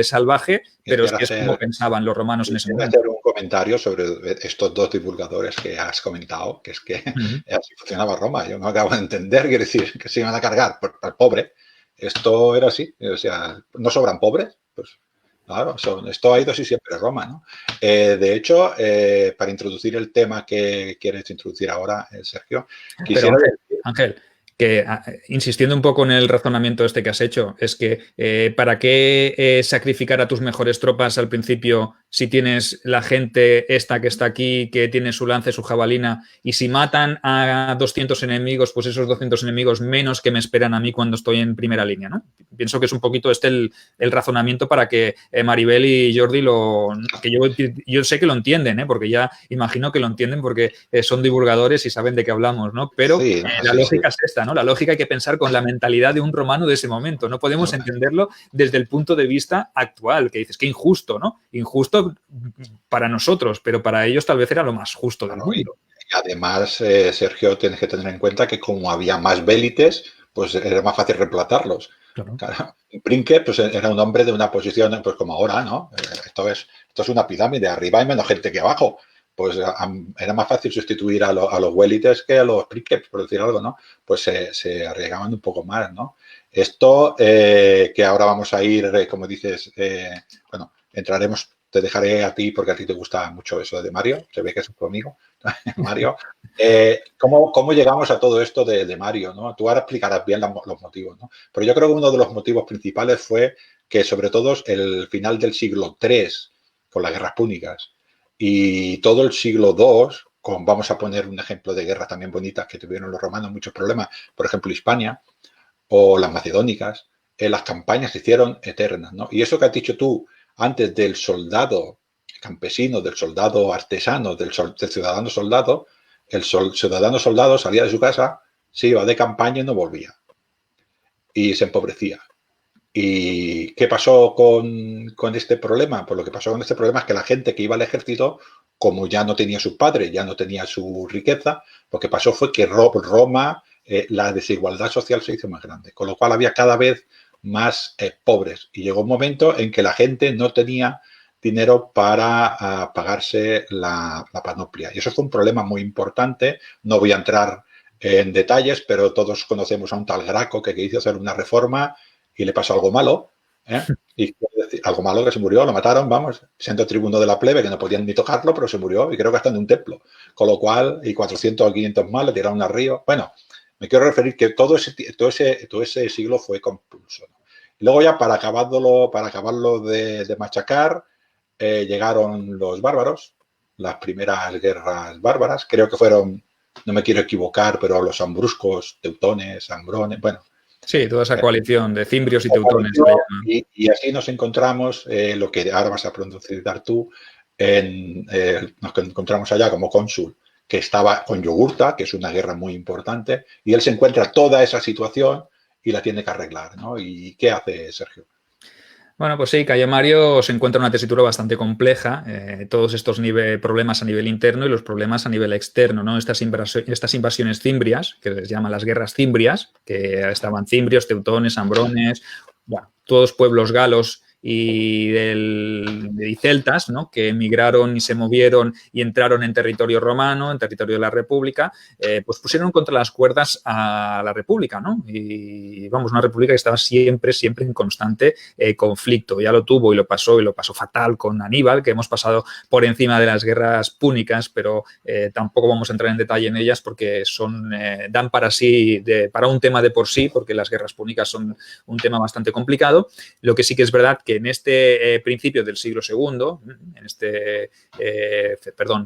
salvaje, pero es como pensaban los romanos en ese momento. Hacer un comentario sobre estos 2 divulgadores que has comentado, que es que así funcionaba Roma. Yo no acabo de entender, quiere decir que se iban a cargar al pobre. Esto era así, o sea, no sobran pobres, pues claro, esto ha ido así siempre Roma, ¿no? De hecho, para introducir el tema que quieres introducir ahora, Sergio, quisiera decir... Ángel, que insistiendo un poco en el razonamiento que has hecho, es que ¿para qué sacrificar a tus mejores tropas al principio si tienes la gente esta que está aquí, que tiene su lance, su jabalina, y si matan a 200 enemigos, pues esos 200 enemigos menos que me esperan a mí cuando estoy en primera línea, ¿no? Pienso que es un poquito el razonamiento para que Maribel y Jordi que yo sé que lo entienden, ¿eh? Porque ya imagino que lo entienden porque son divulgadores y saben de qué hablamos, ¿no? Pero sí, la lógica es esta, ¿no? La lógica hay que pensar con la mentalidad de un romano de ese momento. No podemos entenderlo desde el punto de vista actual, que dices que injusto, ¿no? Injusto para nosotros, pero para ellos tal vez era lo más justo del mundo. Y además, Sergio, tienes que tener en cuenta que como había más vélites, pues era más fácil reemplazarlos. Claro. Princeps pues, era un hombre de una posición, pues como ahora, ¿no? Esto es una pirámide, arriba hay menos gente que abajo. Pues era más fácil sustituir a los Welites que a los Princeps, por decir algo, ¿no? Pues se arriesgaban un poco más, ¿no? Esto que ahora vamos a ir, como dices, bueno, entraremos, te dejaré a ti porque a ti te gusta mucho eso de Mario, se ve que es tu amigo, Mario. ¿Cómo llegamos a todo esto de Mario, ¿no? Tú ahora explicarás bien los motivos, ¿no? Pero yo creo que uno de los motivos principales fue que, sobre todo, el final del siglo III, con las guerras púnicas, y todo el siglo II, vamos a poner un ejemplo de guerras también bonitas que tuvieron los romanos, muchos problemas, por ejemplo, Hispania o las macedónicas, las campañas se hicieron eternas, ¿no? Y eso que has dicho tú antes del soldado campesino, del soldado artesano, del ciudadano soldado, el ciudadano soldado salía de su casa, se iba de campaña y no volvía. Y se empobrecía. ¿Y qué pasó con este problema? Pues lo que pasó con este problema es que la gente que iba al ejército, como ya no tenía sus padres, ya no tenía su riqueza, lo que pasó fue que Roma, la desigualdad social se hizo más grande, con lo cual había cada vez más pobres. Y llegó un momento en que la gente no tenía dinero para pagarse la panoplia. Y eso fue un problema muy importante. No voy a entrar en detalles, pero todos conocemos a un tal Graco que quiso hacer una reforma y le pasó algo malo, y algo malo que se murió, lo mataron, vamos, siendo tribuno de la plebe, que no podían ni tocarlo, pero se murió, y creo que hasta en un templo. Con lo cual, y 400 o 500 más le tiraron al río. Bueno, me quiero referir que todo ese siglo fue compulso, ¿no? Y luego ya para acabarlo de machacar, llegaron los bárbaros, las primeras guerras bárbaras, creo que fueron, no me quiero equivocar, pero los ambruscos, teutones, ambrones, bueno. Sí, toda esa coalición de cimbrios y teutones. Y así nos encontramos, lo que ahora vas a pronunciar tú, nos encontramos allá como cónsul, que estaba con Yugurta, que es una guerra muy importante, y él se encuentra toda esa situación y la tiene que arreglar, ¿no? ¿Y qué hace Sergio? Bueno, pues sí, Cayo Mario se encuentra en una tesitura bastante compleja, todos estos problemas a nivel interno y los problemas a nivel externo, ¿no? Estas invasiones cimbrias, que les llaman las guerras cimbrias, que estaban cimbrios, teutones, ambrones, bueno, todos pueblos galos y celtas, ¿no? Que emigraron y se movieron y entraron en territorio romano, en territorio de la República, pues pusieron contra las cuerdas a la República, ¿no? Y vamos, una República que estaba siempre en constante conflicto. Ya lo tuvo y lo pasó fatal con Aníbal, que hemos pasado por encima de las guerras púnicas, pero tampoco vamos a entrar en detalle en ellas porque dan para sí, para un tema de por sí, porque las guerras púnicas son un tema bastante complicado. Lo que sí que es verdad que en este principio del siglo II,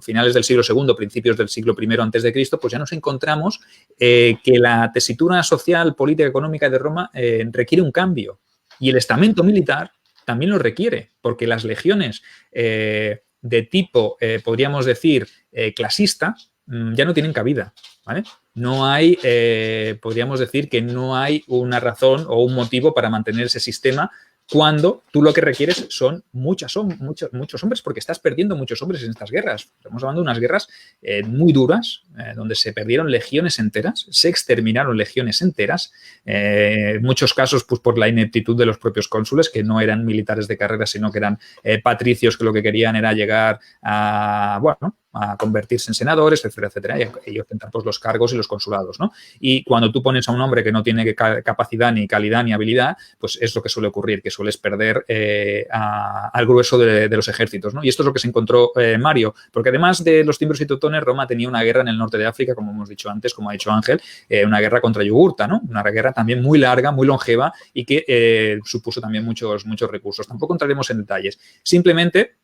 finales del siglo II, principios del siglo I antes de Cristo, pues ya nos encontramos que la tesitura social, política, económica de Roma requiere un cambio. Y el estamento militar también lo requiere, porque las legiones de tipo, podríamos decir, clasista, ya no tienen cabida, ¿vale? No hay, podríamos decir que no hay una razón o un motivo para mantener ese sistema cuando tú lo que requieres son muchos hombres, porque estás perdiendo muchos hombres en estas guerras. Estamos hablando de unas guerras muy duras, donde se perdieron legiones enteras, se exterminaron legiones enteras, en muchos casos pues, por la ineptitud de los propios cónsules, que no eran militares de carrera, sino que eran patricios que lo que querían era llegar a convertirse en senadores, etcétera, etcétera, y ostentar pues, los cargos y los consulados, ¿no? Y cuando tú pones a un hombre que no tiene capacidad, ni calidad, ni habilidad, pues es lo que suele ocurrir, que sueles perder al grueso de los ejércitos, ¿no? Y esto es lo que se encontró Mario, porque además de los cimbrios y teutones, Roma tenía una guerra en el norte de África, como hemos dicho antes, como ha dicho Ángel, una guerra contra Yugurta, ¿no? Una guerra también muy larga, muy longeva y que supuso también muchos recursos. Tampoco entraremos en detalles. Simplemente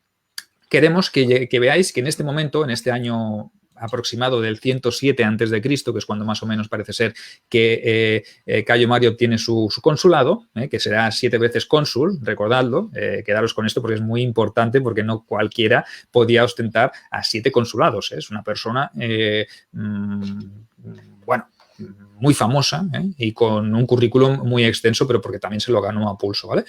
queremos que veáis que en este momento, en este año aproximado del 107 a.C., que es cuando más o menos parece ser que Cayo Mario obtiene su consulado, que será 7 veces cónsul, recordadlo, quedaros con esto porque es muy importante, porque no cualquiera podía ostentar a 7 consulados. Es una persona, bueno, muy famosa y con un currículum muy extenso, pero porque también se lo ganó a pulso, ¿vale?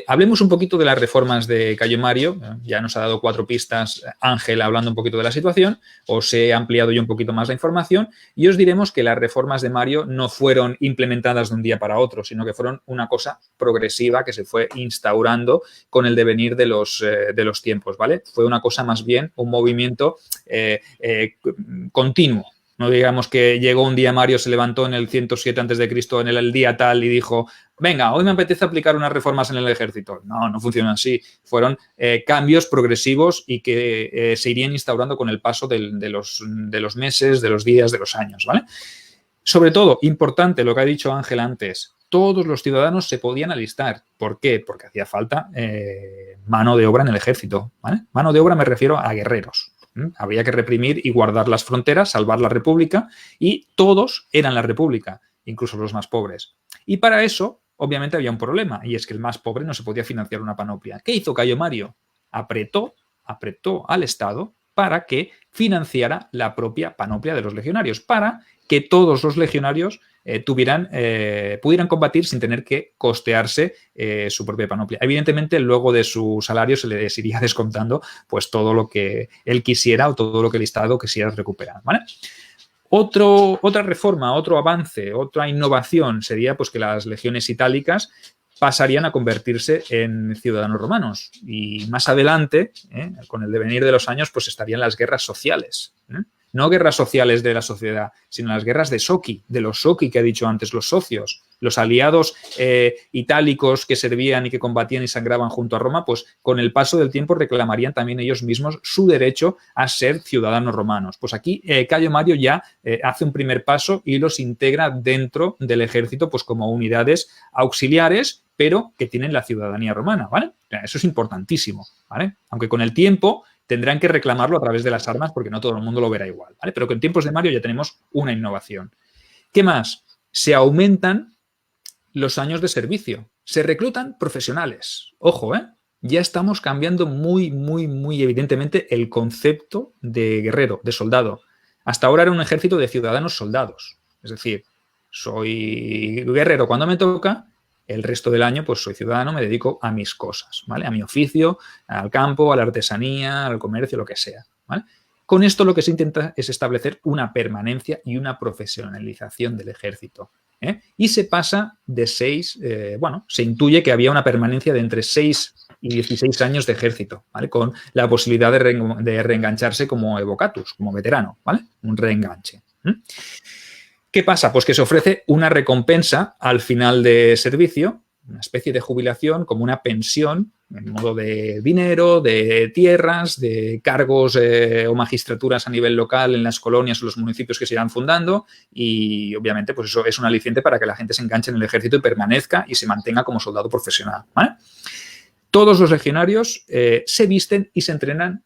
Hablemos un poquito de las reformas de Cayo Mario. Ya nos ha dado 4 pistas Ángel hablando un poquito de la situación. Os he ampliado yo un poquito más la información y os diremos que las reformas de Mario no fueron implementadas de un día para otro, sino que fueron una cosa progresiva que se fue instaurando con el devenir de los tiempos, ¿vale? Fue una cosa más bien, un movimiento continuo. No digamos que llegó un día Mario, se levantó en el 107 a.C. en el día tal y dijo, venga, hoy me apetece aplicar unas reformas en el ejército. No, no funciona así. Fueron cambios progresivos y que se irían instaurando con el paso de los meses, de los días, de los años, ¿vale? Sobre todo, importante lo que ha dicho Ángel antes, todos los ciudadanos se podían alistar. ¿Por qué? Porque hacía falta mano de obra en el ejército, ¿vale? Mano de obra me refiero a guerreros. Había que reprimir y guardar las fronteras, salvar la república, y todos eran la república, incluso los más pobres. Y para eso, obviamente, había un problema, y es que el más pobre no se podía financiar una panoplia. ¿Qué hizo Cayo Mario? Apretó al Estado para que financiara la propia panoplia de los legionarios, para que todos los legionarios pudieran combatir sin tener que costearse su propia panoplia. Evidentemente, luego de su salario se les iría descontando pues todo lo que él quisiera o todo lo que el Estado quisiera recuperar, ¿vale? Otra reforma, otro avance, otra innovación sería pues que las legiones itálicas pasarían a convertirse en ciudadanos romanos y más adelante, con el devenir de los años, pues estarían las guerras sociales, no guerras sociales de la sociedad, sino las guerras de Soci, de los Soci que he dicho antes, los socios, los aliados itálicos que servían y que combatían y sangraban junto a Roma, pues con el paso del tiempo reclamarían también ellos mismos su derecho a ser ciudadanos romanos. Pues aquí Cayo Mario ya hace un primer paso y los integra dentro del ejército pues como unidades auxiliares, pero que tienen la ciudadanía romana, ¿vale? Eso es importantísimo, ¿vale? Aunque con el tiempo tendrán que reclamarlo a través de las armas porque no todo el mundo lo verá igual, ¿vale? Pero que en tiempos de Mario ya tenemos una innovación. ¿Qué más? Se aumentan los años de servicio. Se reclutan profesionales. Ojo, ya estamos cambiando muy, muy, muy evidentemente el concepto de guerrero, de soldado. Hasta ahora era un ejército de ciudadanos soldados. Es decir, soy guerrero cuando me toca, el resto del año pues soy ciudadano, me dedico a mis cosas, ¿vale? A mi oficio, al campo, a la artesanía, al comercio, lo que sea, ¿vale? Con esto lo que se intenta es establecer una permanencia y una profesionalización del ejército. Y se pasa de 6, se intuye que había una permanencia de entre 6 y 16 años de ejército, ¿vale? Con la posibilidad de reengancharse como evocatus, como veterano, ¿vale? Un reenganche. ¿Qué pasa? Pues que se ofrece una recompensa al final de servicio, una especie de jubilación como una pensión en modo de dinero, de tierras, de cargos o magistraturas a nivel local en las colonias o los municipios que se irán fundando y obviamente pues eso es un aliciente para que la gente se enganche en el ejército y permanezca y se mantenga como soldado profesional, ¿vale? Todos los legionarios se visten y se entrenan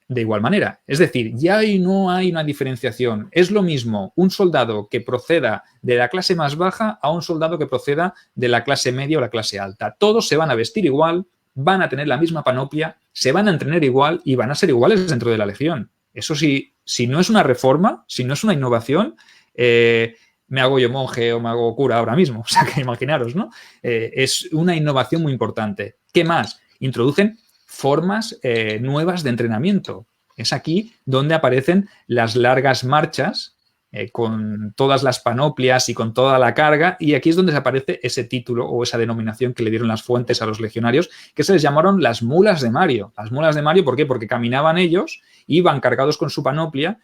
de igual manera. Es decir, ya no hay una diferenciación. Es lo mismo un soldado que proceda de la clase más baja a un soldado que proceda de la clase media o la clase alta. Todos se van a vestir igual, van a tener la misma panoplia, se van a entrenar igual y van a ser iguales dentro de la legión. Eso sí, si no es una reforma, si no es una innovación, me hago yo monje o me hago cura ahora mismo. O sea, que imaginaros, ¿no? Es una innovación muy importante. ¿Qué más? Introducen formas nuevas de entrenamiento. Es aquí donde aparecen las largas marchas con todas las panoplias y con toda la carga y aquí es donde se aparece ese título o esa denominación que le dieron las fuentes a los legionarios que se les llamaron las mulas de Mario. Las mulas de Mario, ¿por qué? Porque caminaban ellos, iban cargados con su panoplia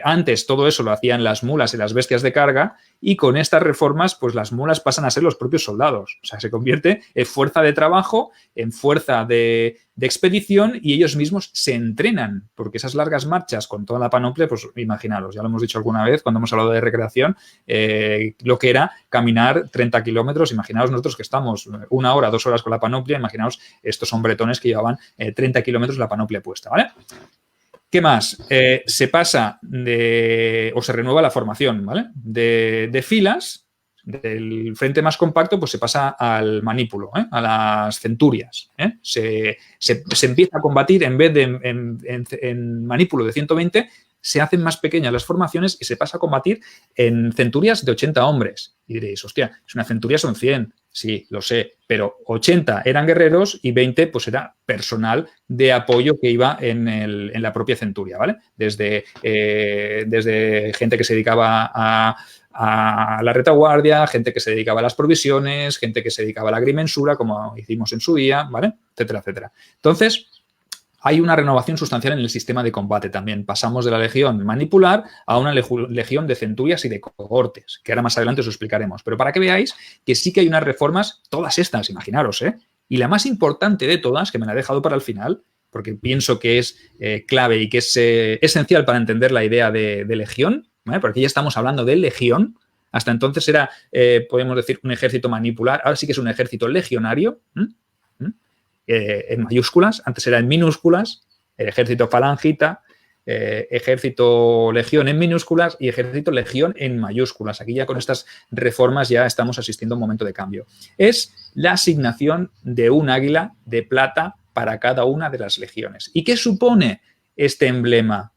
Antes todo eso lo hacían las mulas y las bestias de carga, y con estas reformas pues las mulas pasan a ser los propios soldados. O sea, se convierte en fuerza de trabajo, en fuerza de expedición, y ellos mismos se entrenan, porque esas largas marchas con toda la panoplia, pues imaginaros, ya lo hemos dicho alguna vez cuando hemos hablado de recreación, lo que era caminar 30 kilómetros. Imaginaos nosotros que estamos 1 hora, 2 horas con la panoplia, imaginaos estos hombretones que llevaban 30 kilómetros la panoplia puesta, ¿vale? ¿Qué más? Se pasa o se renueva la formación, ¿vale? De filas, del frente más compacto, pues se pasa al manípulo, a las centurias. Se empieza a combatir, en vez de en manípulo de 120, se hacen más pequeñas las formaciones y se pasa a combatir en centurias de 80 hombres. Y diréis, hostia, es una centuria, son 100. Sí, lo sé, pero 80 eran guerreros y 20 pues era personal de apoyo que iba en la propia centuria, ¿vale? Desde gente que se dedicaba a la retaguardia, gente que se dedicaba a las provisiones, gente que se dedicaba a la agrimensura, como hicimos en su día, ¿vale? Etcétera, etcétera. Entonces, hay una renovación sustancial en el sistema de combate también. Pasamos de la legión manipular a una legión de centurias y de cohortes, que ahora más adelante os explicaremos. Pero para que veáis que sí que hay unas reformas, todas estas, imaginaros, ¿eh? Y la más importante de todas, que me la he dejado para el final, porque pienso que es clave y que es esencial para entender la idea de legión, ¿vale? Porque ya estamos hablando de legión. Hasta entonces era, podemos decir, un ejército manipular. Ahora sí que es un ejército legionario. En mayúsculas, antes era en minúsculas, el ejército falangita, ejército legión en minúsculas y ejército legión en mayúsculas. Aquí ya con estas reformas ya estamos asistiendo a un momento de cambio. Es la asignación de un águila de plata para cada una de las legiones. ¿Y qué supone este emblema?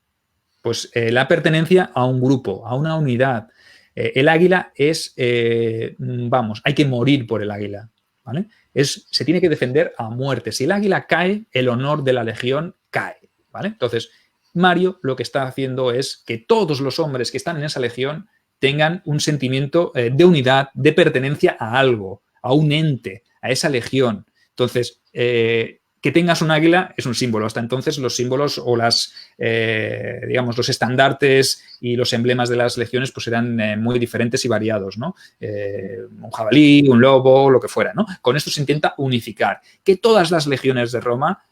Pues la pertenencia a un grupo, a una unidad. El águila es, hay que morir por el águila, ¿vale? Se tiene que defender a muerte. Si el águila cae, el honor de la legión cae, ¿vale? Entonces, Mario lo que está haciendo es que todos los hombres que están en esa legión tengan un sentimiento de unidad, de pertenencia a algo, a un ente, a esa legión. Entonces, que tengas un águila es un símbolo. Hasta entonces los símbolos o los estandartes y los emblemas de las legiones pues eran muy diferentes y variados, ¿no? Un jabalí, un lobo, lo que fuera, ¿no? Con esto se intenta unificar. Que todas las legiones de Roma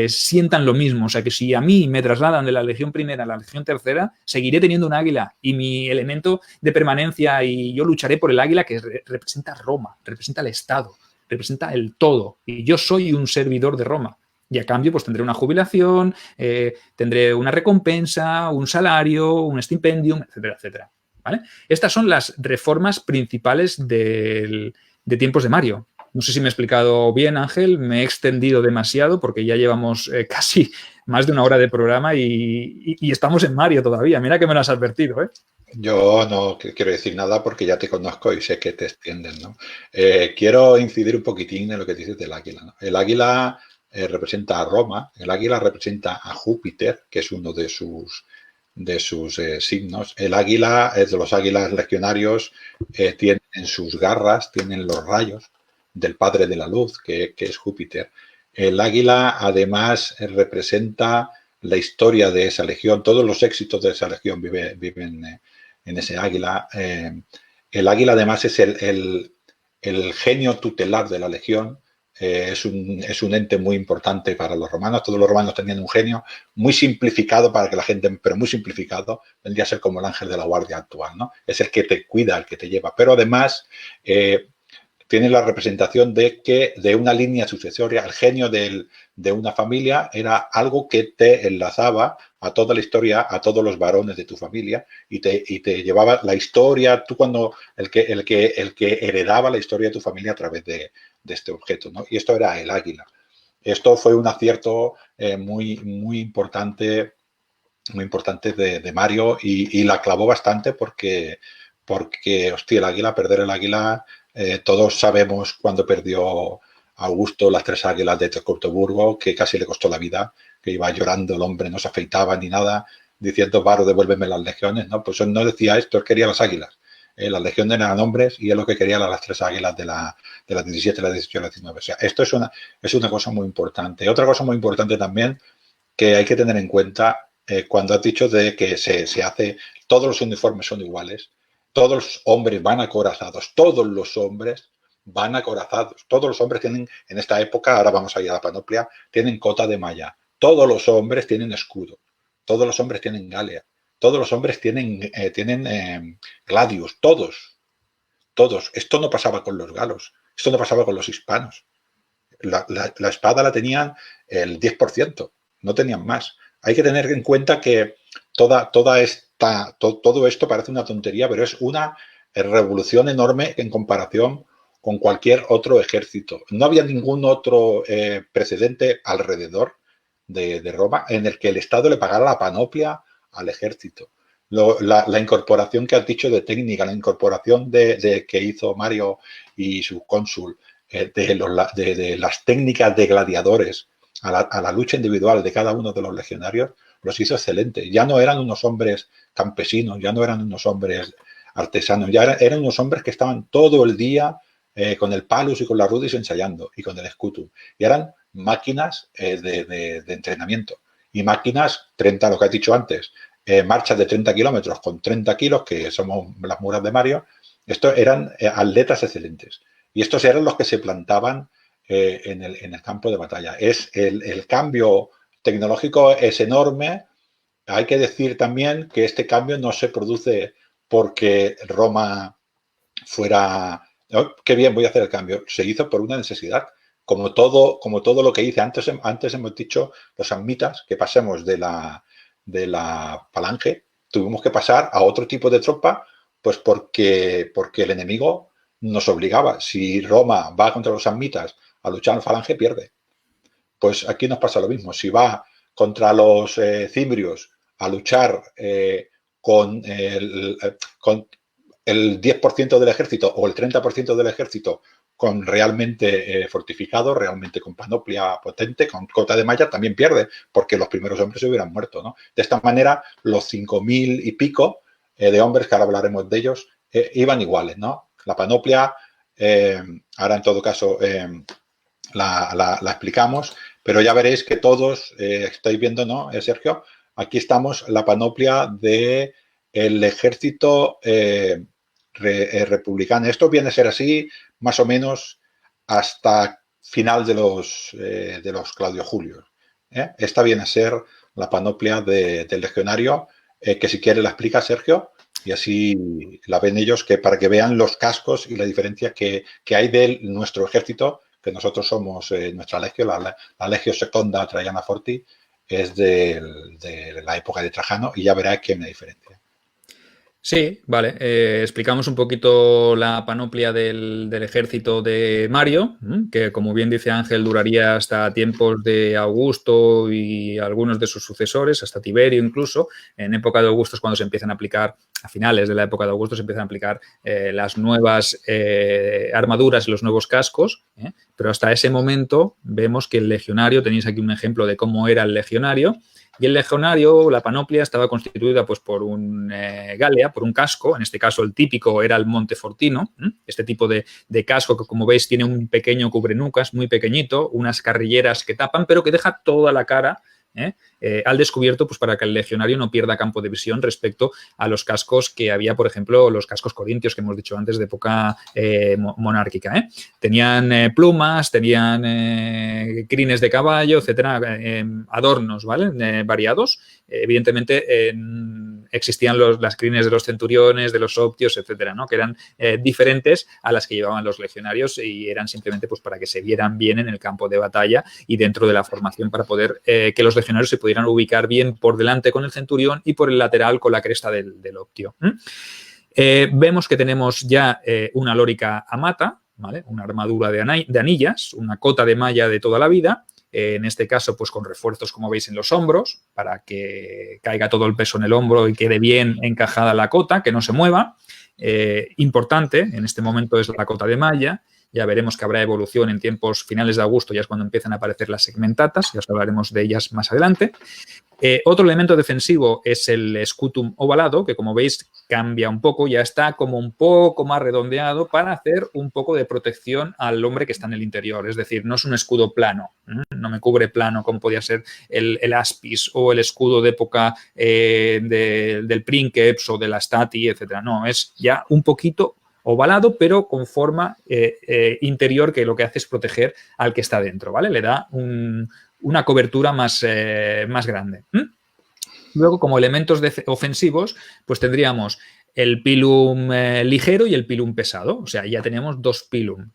sientan lo mismo. O sea, que si a mí me trasladan de la legión primera a la legión tercera, seguiré teniendo un águila y mi elemento de permanencia, y yo lucharé por el águila que representa Roma, representa el Estado, representa el todo, y yo soy un servidor de Roma, y a cambio pues tendré una jubilación, tendré una recompensa, un salario, un stipendium, etcétera, etcétera, ¿vale? Estas son las reformas principales de tiempos de Mario. No sé si me he explicado bien, Ángel, me he extendido demasiado porque ya llevamos casi más de 1 hora de programa y estamos en Mario todavía. Mira que me lo has advertido, ¿eh? Yo no quiero decir nada porque ya te conozco y sé que te extienden, ¿no? Quiero incidir un poquitín en lo que dices del águila, ¿no? El águila representa a Roma, el águila representa a Júpiter, que es uno de sus signos. El águila, de los águilas legionarios, tienen en sus garras, tienen los rayos del padre de la luz, que es Júpiter. El águila, además, representa la historia de esa legión. Todos los éxitos de esa legión viven en ese águila. El águila, además, es el genio tutelar de la legión. Es un ente muy importante para los romanos. Todos los romanos tenían un genio muy simplificado para que la gente, pero muy simplificado, vendría a ser como el ángel de la guardia actual, ¿no? Es el que te cuida, el que te lleva. Pero además tiene la representación de una línea sucesoria. El genio de una familia era algo que te enlazaba a toda la historia, a todos los varones de tu familia y te llevaba la historia, tú cuando el que heredaba la historia de tu familia a través de este objeto, ¿no? Y esto era el águila. Esto fue un acierto muy importante de Mario y la clavó bastante porque hostia, el águila, perder el águila, todos sabemos cuando perdió Augusto las 3 águilas de Teutoburgo, que casi le costó la vida, que iba llorando el hombre, no se afeitaba ni nada, diciendo, Varo, devuélveme las legiones, ¿no? Pues él no decía esto, él quería las águilas. Las legiones eran hombres y él lo que quería eran las 3 águilas de las 17, las 18 y las 19. O sea, esto es una cosa muy importante. Otra cosa muy importante también que hay que tener en cuenta cuando has dicho de que se hace, todos los uniformes son iguales, todos los hombres van acorazados, todos los hombres van acorazados, todos los hombres tienen, en esta época, ahora vamos a ir a la panoplia, tienen cota de malla, todos los hombres tienen escudo, todos los hombres tienen galea, todos los hombres tienen gladius, todos. Esto no pasaba con los galos, esto no pasaba con los hispanos. La espada la tenían el 10%, no tenían más. Hay que tener en cuenta que todo esto parece una tontería, pero es una revolución enorme en comparación con cualquier otro ejército. No había ningún otro precedente alrededor de Roma en el que el Estado le pagara la panoplia al ejército. La incorporación que has dicho de técnica, la incorporación que hizo Mario y su cónsul de las técnicas de gladiadores a la lucha individual de cada uno de los legionarios, los hizo excelentes. Ya no eran unos hombres campesinos, ya no eran unos hombres artesanos, ya eran unos hombres que estaban todo el día con el palus y con la rudis ensayando y con el scutum. Y eran máquinas de entrenamiento y máquinas, 30, lo que has dicho antes, marchas de 30 kilómetros con 30 kilos, que somos las muras de Mario. Estos eran atletas excelentes. Y estos eran los que se plantaban en el campo de batalla. El cambio tecnológico es enorme. Hay que decir también que este cambio no se produce porque Roma fuera... Oh, qué bien, voy a hacer el cambio. Se hizo por una necesidad. Como todo lo que hice antes hemos dicho, los samnitas, que pasemos de la falange, tuvimos que pasar a otro tipo de tropa, pues porque el enemigo nos obligaba. Si Roma va contra los samnitas a luchar en falange, pierde. Pues aquí nos pasa lo mismo. Si va contra los cimbrios a luchar con el 10% del ejército o el 30% del ejército con realmente fortificado, realmente con panoplia potente, con cota de malla, también pierde, porque los primeros hombres se hubieran muerto, ¿no? De esta manera, los 5.000 y pico de hombres, que ahora hablaremos de ellos, iban iguales, ¿no? La panoplia, ahora en todo caso la explicamos, pero ya veréis que todos estáis viendo, ¿no, Sergio? Aquí estamos, la panoplia del ejército republicano. Esto viene a ser así más o menos hasta final de los Claudio Julio. Esta viene a ser la panoplia del legionario, que si quiere la explica Sergio, y así la ven ellos, que para que vean los cascos y la diferencia que hay de nuestro ejército, que nosotros somos nuestra legio, la Legio Seconda Traiana Forti, es de la época de Trajano, y ya verás que hay una diferencia. Sí, vale. Explicamos un poquito la panoplia del ejército de Mario, que como bien dice Ángel, duraría hasta tiempos de Augusto y algunos de sus sucesores, hasta Tiberio incluso. En época de Augusto es cuando se empiezan a aplicar, a finales de la época de Augusto se empiezan a aplicar las nuevas armaduras y los nuevos cascos, pero hasta ese momento vemos que el legionario, tenéis aquí un ejemplo de cómo era el legionario. Y el legionario, la panoplia, estaba constituida pues, por un galea, por un casco. En este caso, el típico era el Montefortino. Este tipo de casco que, como veis, tiene un pequeño cubrenucas, muy pequeñito, unas carrilleras que tapan, pero que deja toda la cara al descubierto, pues para que el legionario no pierda campo de visión respecto a los cascos que había, por ejemplo, los cascos corintios que hemos dicho antes de época monárquica. Tenían plumas, tenían crines de caballo, etcétera, adornos, ¿vale? Variados. Evidentemente existían las crines de los centuriones, de los optios, etcétera, ¿no? Que eran diferentes a las que llevaban los legionarios y eran simplemente pues para que se vieran bien en el campo de batalla y dentro de la formación para poder que los legionarios se pudieran ubicar bien por delante con el centurión y por el lateral con la cresta del optio. Vemos que tenemos ya una lórica amata, ¿vale? Una armadura de anillas, una cota de malla de toda la vida. En este caso, pues con refuerzos, como veis, en los hombros, para que caiga todo el peso en el hombro y quede bien encajada la cota, que no se mueva. Importante, en este momento es la cota de malla. Ya veremos que habrá evolución en tiempos finales de agosto, ya es cuando empiezan a aparecer las segmentatas, ya os hablaremos de ellas más adelante. Otro elemento defensivo es el scutum ovalado, que como veis cambia un poco, ya está como un poco más redondeado para hacer un poco de protección al hombre que está en el interior. Es decir, no es un escudo plano, no me cubre plano como podía ser el Aspis o el escudo de época del Princeps o de la Stati, etc. No, es ya un poquito ovalado, pero con forma interior que lo que hace es proteger al que está dentro, ¿vale? Le da una cobertura más grande. Luego, como elementos ofensivos, pues tendríamos el pilum ligero y el pilum pesado. O sea, ya tenemos dos pilum.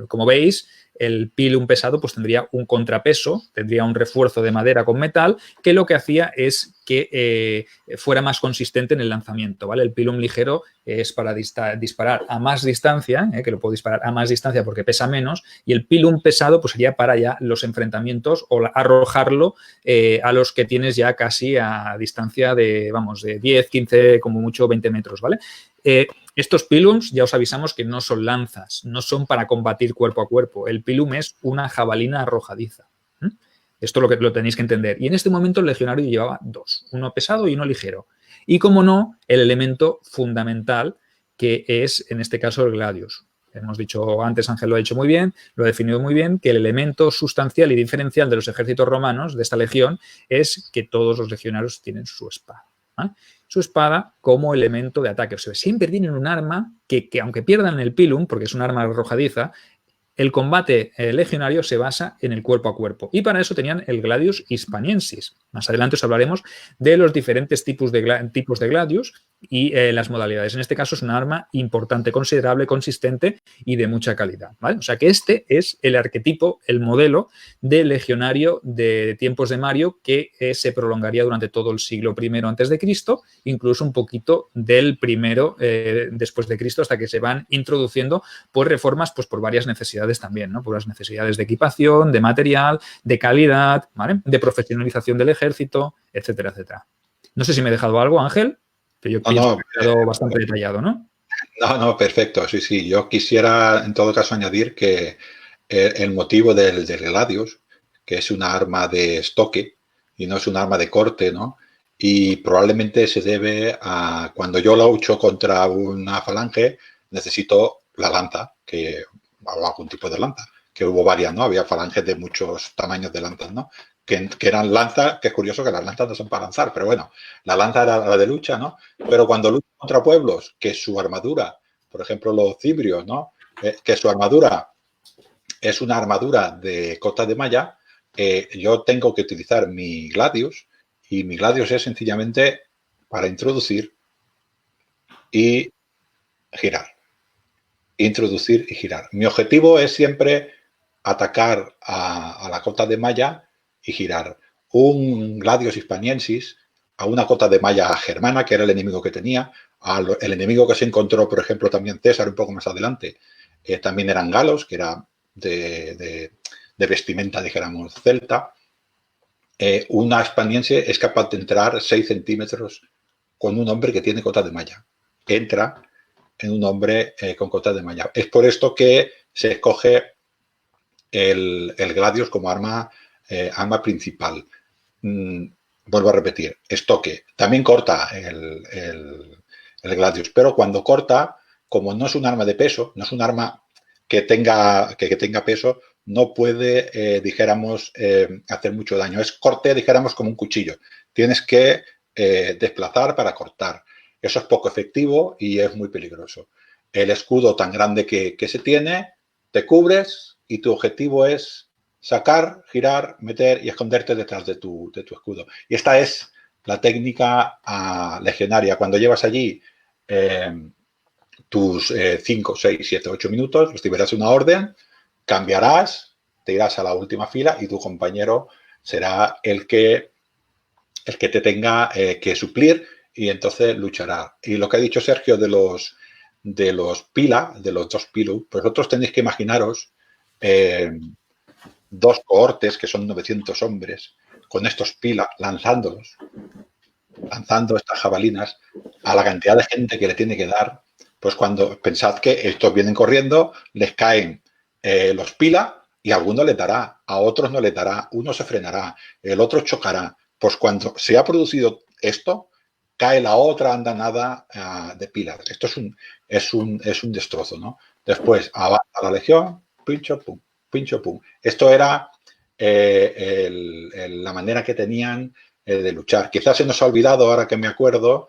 Como veis, el pilum pesado pues tendría un contrapeso, tendría un refuerzo de madera con metal, que lo que hacía es que fuera más consistente en el lanzamiento, ¿vale? El pilum ligero es para disparar a más distancia, que lo puedo disparar a más distancia porque pesa menos, y el pilum pesado pues sería para ya los enfrentamientos o arrojarlo a los que tienes ya casi a distancia de, vamos, de 10, 15, como mucho 20 metros, ¿vale? Estos pilums ya os avisamos que no son lanzas, no son para combatir cuerpo a cuerpo. El pilum es una jabalina arrojadiza. Esto lo tenéis que entender. Y en este momento el legionario llevaba dos, uno pesado y uno ligero. Y, como no, el elemento fundamental que es, en este caso, el gladius. Hemos dicho antes, Ángel lo ha dicho muy bien, lo ha definido muy bien, que el elemento sustancial y diferencial de los ejércitos romanos, de esta legión, es que todos los legionarios tienen su espada. Su espada como elemento de ataque. O sea, siempre tienen un arma que aunque pierdan el pilum, porque es un arma arrojadiza, el combate legionario se basa en el cuerpo a cuerpo. Y para eso tenían el gladius hispaniensis. Más adelante os hablaremos de los diferentes tipos de gladius y las modalidades. En este caso es un arma importante, considerable, consistente y de mucha calidad, ¿vale? O sea que este es el arquetipo, el modelo de legionario de tiempos de Mario que se prolongaría durante todo el siglo I a.C., incluso un poquito del primero después de Cristo, hasta que se van introduciendo por reformas, pues por varias necesidades también, ¿no? Por las necesidades de equipación, de material, de calidad, ¿vale? De profesionalización del ejército, etcétera, etcétera. No sé si me he dejado algo, Ángel, pero yo pienso que he quedado bastante detallado, ¿no? No, perfecto, sí. Yo quisiera, en todo caso, añadir que el motivo del gladius, que es una arma de estoque y no es un arma de corte, ¿no? Y probablemente se debe a cuando yo lucho contra una falange, necesito la lanza, o algún tipo de lanza, que hubo varias, ¿no? Había falanges de muchos tamaños de lanzas, ¿no? Que eran lanzas, que es curioso que las lanzas no son para lanzar, pero bueno, la lanza era la de lucha, ¿no? Pero cuando lucho contra pueblos, que su armadura, por ejemplo, los cibrios, ¿no? Que su armadura es una armadura de cota de malla, yo tengo que utilizar mi gladius, y mi gladius es sencillamente para introducir y girar. Introducir y girar. Mi objetivo es siempre atacar a la cota de malla y girar. Un gladius hispaniensis a una cota de malla germana, que era el enemigo que tenía, el enemigo que se encontró, por ejemplo, también César un poco más adelante, también eran galos, que era de vestimenta, dijéramos, celta. Una hispaniense es capaz de entrar 6 centímetros con un hombre que tiene cota de malla. Entra en un hombre con cota de malla. Es por esto que se escoge el gladius como arma principal. Vuelvo a repetir, estoque. También corta el gladius, pero cuando corta, como no es un arma de peso, no es un arma que tenga peso, no puede, dijéramos, hacer mucho daño. Es corte, dijéramos, como un cuchillo. Tienes que desplazar para cortar. Eso es poco efectivo y es muy peligroso. El escudo tan grande que se tiene, te cubres y tu objetivo es sacar, girar, meter y esconderte detrás de tu escudo. Y esta es la técnica legionaria. Cuando llevas allí tus 5, 6, 7, 8 minutos, recibirás una orden, cambiarás, te irás a la última fila y tu compañero será el que te tenga que suplir y entonces luchará. Y lo que ha dicho Sergio de los pila, de los dos pilum, pues vosotros tenéis que imaginaros dos cohortes que son 900 hombres con estos pila lanzando estas jabalinas a la cantidad de gente que le tiene que dar Pues cuando pensad que estos vienen corriendo, les caen los pilas y a algunos les dará, a otros no les dará, uno se frenará, el otro chocará. Pues cuando se ha producido esto, cae la otra andanada de pilas. Esto es un destrozo, ¿no? Después avanza la legión, pincho, pum, pincho, pum. Esto era la manera que tenían de luchar. Quizás se nos ha olvidado, ahora que me acuerdo,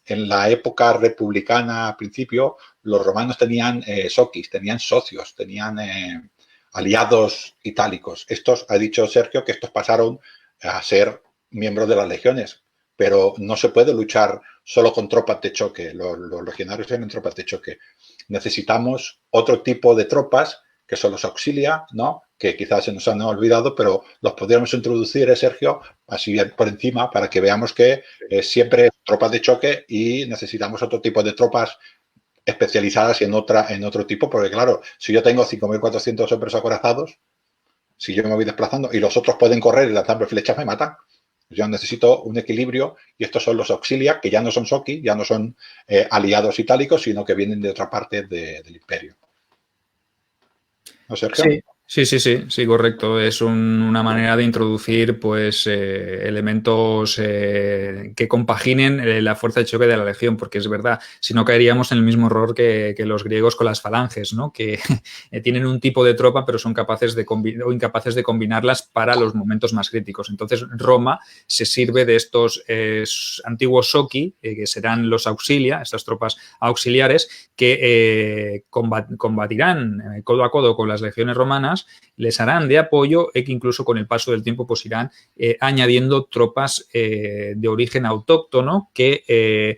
en la época republicana, al principio, los romanos tenían soquis, tenían socios, tenían aliados itálicos. Estos, ha dicho Sergio, que estos pasaron a ser miembros de las legiones, pero no se puede luchar solo con tropas de choque. Los legionarios tienen tropas de choque. Necesitamos otro tipo de tropas, que son los auxilia, ¿no? Que quizás se nos han olvidado, pero los podríamos introducir, Sergio, así por encima, para que veamos que siempre tropas de choque y necesitamos otro tipo de tropas especializadas en otro tipo, porque claro, si yo tengo 5.400 hombres acorazados, si yo me voy desplazando y los otros pueden correr y lanzarme flechas, me matan. Yo necesito un equilibrio y estos son los auxilia, que ya no son soki, ya no son aliados itálicos, sino que vienen de otra parte del imperio. ¿No, Sergio? Sí, correcto. Es una manera de introducir pues elementos que compaginen la fuerza de choque de la legión, porque es verdad, si no caeríamos en el mismo error que los griegos con las falanges, ¿no? Que tienen un tipo de tropa, pero son capaces de o incapaces de combinarlas para los momentos más críticos. Entonces, Roma se sirve de estos antiguos soki, que serán los auxilia, estas tropas auxiliares, que combatirán codo a codo con las legiones romanas, les harán de apoyo e que incluso con el paso del tiempo pues irán añadiendo tropas de origen autóctono que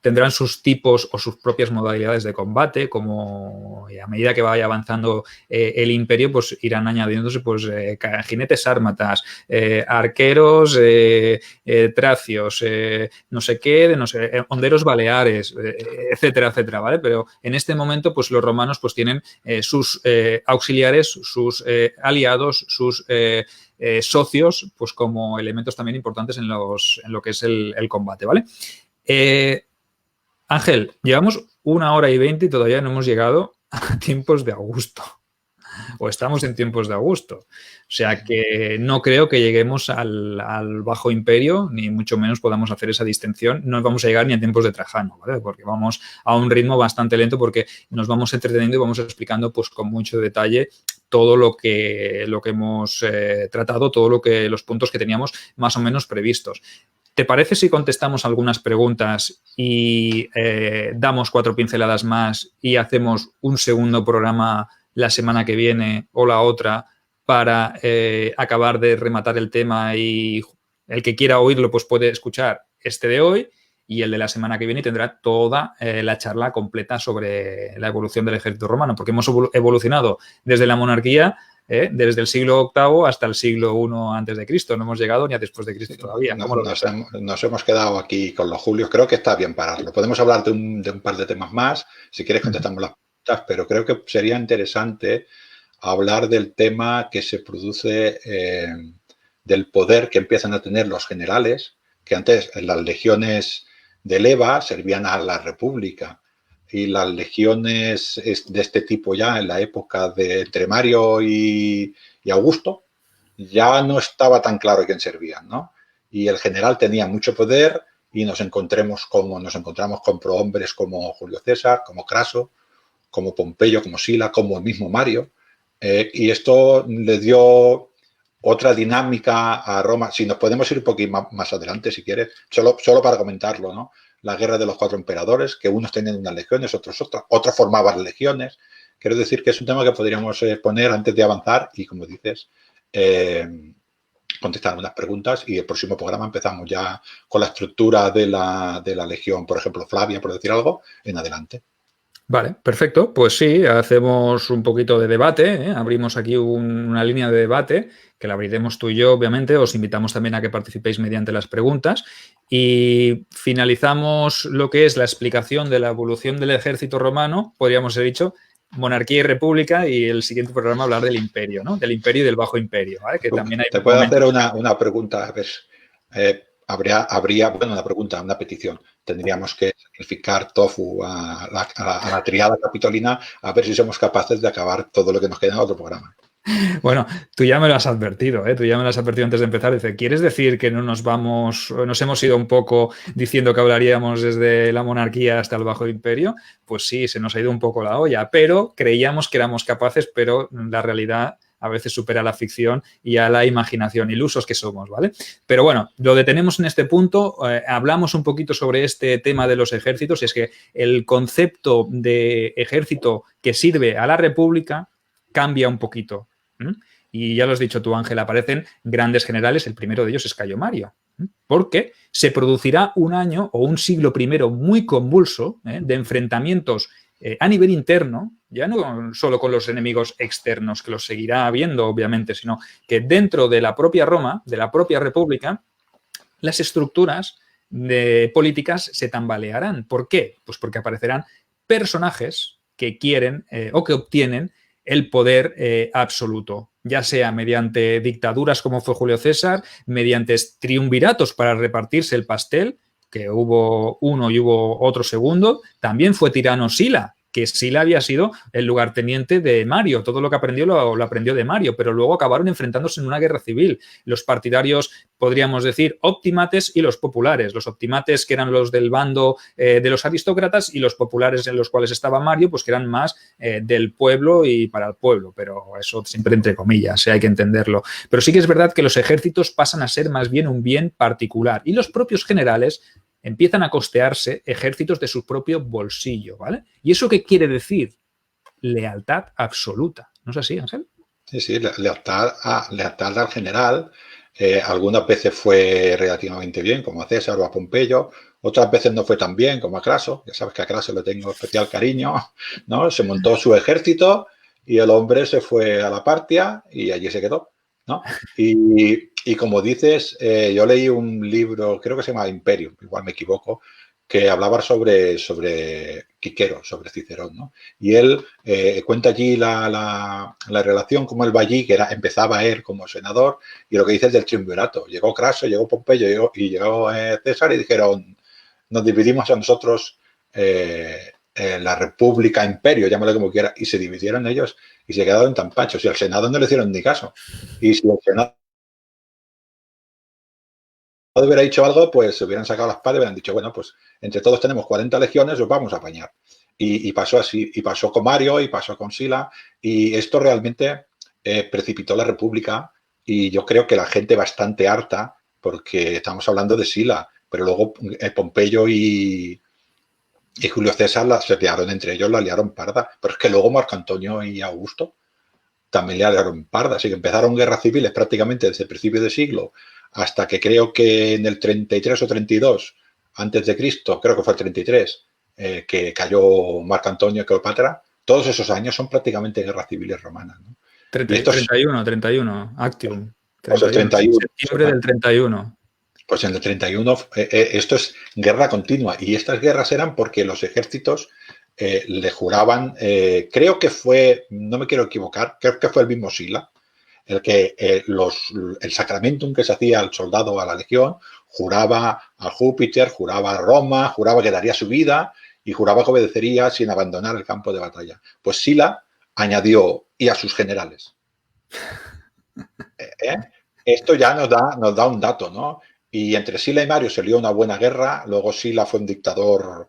tendrán sus tipos o sus propias modalidades de combate, como a medida que vaya avanzando el imperio, pues irán añadiéndose pues jinetes sármatas, arqueros tracios, no sé qué, honderos baleares, etcétera, etcétera, ¿vale? Pero en este momento, pues los romanos pues tienen sus auxiliares, sus aliados, sus socios, pues como elementos también importantes en lo que es el combate, ¿vale? Ángel, llevamos 1 hora y 20 y todavía no hemos llegado a tiempos de Augusto. O estamos en tiempos de Augusto. O sea que no creo que lleguemos al Bajo Imperio, ni mucho menos podamos hacer esa distinción. No vamos a llegar ni a tiempos de Trajano, ¿vale? Porque vamos a un ritmo bastante lento porque nos vamos entreteniendo y vamos explicando pues con mucho detalle todo lo que hemos tratado, los puntos que teníamos más o menos previstos. ¿Te parece si contestamos algunas preguntas y damos 4 pinceladas más y hacemos un segundo programa la semana que viene o la otra para acabar de rematar el tema y el que quiera oírlo pues puede escuchar este de hoy y el de la semana que viene tendrá toda la charla completa sobre la evolución del ejército romano? Porque hemos evolucionado desde la monarquía desde el siglo VIII hasta el siglo I antes de Cristo. No hemos llegado ni a después de Cristo todavía. Nos hemos quedado aquí con los Julios. Creo que está bien pararlo. Podemos hablar de un par de temas más. Si quieres contestamos las preguntas, pero creo que sería interesante hablar del tema que se produce del poder que empiezan a tener los generales, que antes en las legiones de leva servían a la República. Y las legiones de este tipo ya en la época de entre Mario y Augusto ya no estaba tan claro quién servían, ¿no? Y el general tenía mucho poder y nos encontramos con prohombres como Julio César, como Craso, como Pompeyo, como Sila, como el mismo Mario. Y esto le dio otra dinámica a Roma. Si nos podemos ir un poquito más adelante, si quieres, solo para comentarlo, ¿no? La guerra de los 4 emperadores, que unos tenían unas legiones, otros formaban legiones. Quiero decir que es un tema que podríamos poner antes de avanzar y, como dices, contestar unas preguntas y el próximo programa empezamos ya con la estructura de la legión, por ejemplo, Flavia, por decir algo, en adelante. Vale, perfecto. Pues sí, hacemos un poquito de debate, ¿eh? Abrimos aquí una línea de debate que la abriremos tú y yo, obviamente. Os invitamos también a que participéis mediante las preguntas y finalizamos lo que es la explicación de la evolución del ejército romano, podríamos haber dicho monarquía y república, y el siguiente programa hablar del imperio, ¿no? Del imperio y del bajo imperio, ¿vale? Que también hay Te puedo hacer una pregunta, a ver. bueno, una pregunta, una petición. Tendríamos que sacrificar tofu a la triada capitolina a ver si somos capaces de acabar todo lo que nos queda en otro programa. Bueno, tú ya me lo has advertido, ¿eh? Tú ya me lo has advertido antes de empezar. Dice, ¿quieres decir que no nos hemos ido un poco diciendo que hablaríamos desde la monarquía hasta el Bajo Imperio? Pues sí, se nos ha ido un poco la olla, pero creíamos que éramos capaces, pero la realidad a veces supera la ficción y a la imaginación, ilusos que somos, ¿vale? Pero bueno, lo detenemos en este punto, hablamos un poquito sobre este tema de los ejércitos, y es que el concepto de ejército que sirve a la República cambia un poquito. Y ya lo has dicho tú, Ángel, aparecen grandes generales, el primero de ellos es Cayo Mario, porque se producirá un año o un siglo primero muy convulso de enfrentamientos a nivel interno, ya no solo con los enemigos externos, que los seguirá habiendo, obviamente, sino que dentro de la propia Roma, de la propia República, las estructuras políticas se tambalearán. ¿Por qué? Pues porque aparecerán personajes que quieren o que obtienen el poder absoluto, ya sea mediante dictaduras como fue Julio César, mediante triunviratos para repartirse el pastel, que hubo uno y hubo otro segundo, también fue tirano Sila, que Sila había sido el lugarteniente de Mario, todo lo que aprendió lo aprendió de Mario, pero luego acabaron enfrentándose en una guerra civil. Los partidarios, podríamos decir, optimates y los populares. Los optimates, que eran los del bando de los aristócratas, y los populares, en los cuales estaba Mario, pues que eran más del pueblo y para el pueblo, pero eso siempre entre comillas, hay que entenderlo. Pero sí que es verdad que los ejércitos pasan a ser más bien un bien particular, y los propios generales empiezan a costearse ejércitos de su propio bolsillo, ¿vale? ¿Y eso qué quiere decir? Lealtad absoluta. ¿No es así, Ángel? Sí, lealtad al general. Algunas veces fue relativamente bien, como a César o a Pompeyo. Otras veces no fue tan bien, como a Craso. Ya sabes que a Craso le tengo especial cariño, ¿no? Se montó su ejército y el hombre se fue a la Partia y allí se quedó, ¿no? Y como dices, yo leí un libro, creo que se llama Imperium, igual me equivoco, que hablaba sobre Quiquero, sobre Cicerón, ¿no? Y él cuenta allí la relación, como él va allí, que empezaba él como senador, y lo que dice es del triunvirato. Llegó Craso, llegó Pompeyo y llegó César, y dijeron, nos dividimos a nosotros la República, Imperio, llámalo como quiera, y se dividieron ellos y se quedaron tan pachos. Y al Senado no le hicieron ni caso. Y si el Senado hubiera dicho algo, pues se hubieran sacado las espada y hubieran dicho, bueno, pues entre todos tenemos 40 legiones, os vamos a apañar. Y pasó así, y pasó con Mario, y pasó con Sila, y esto realmente precipitó la República, y yo creo que la gente bastante harta, porque estamos hablando de Sila, pero luego Pompeyo y Julio César se liaron entre ellos, la liaron parda, pero es que luego Marco Antonio y Augusto también le liaron parda, así que empezaron guerras civiles prácticamente desde el principio de siglo hasta que creo que en el 33 o 32 antes de Cristo, creo que fue el 33, que cayó Marco Antonio y Cleopatra. Todos esos años son prácticamente guerras civiles romanas, ¿no? 31, Actium. Pues el 31. Septiembre del 31. Pues en el 31 esto es guerra continua, y estas guerras eran porque los ejércitos le juraban, creo que fue, no me quiero equivocar, creo que fue el mismo Sila, el que el sacramentum que se hacía al soldado, a la legión, juraba a Júpiter, juraba a Roma, juraba que daría su vida y juraba que obedecería sin abandonar el campo de batalla. Pues Sila añadió, y a sus generales. Esto ya nos da un dato, ¿no? Y entre Sila y Mario se lió una buena guerra. Luego Sila fue un dictador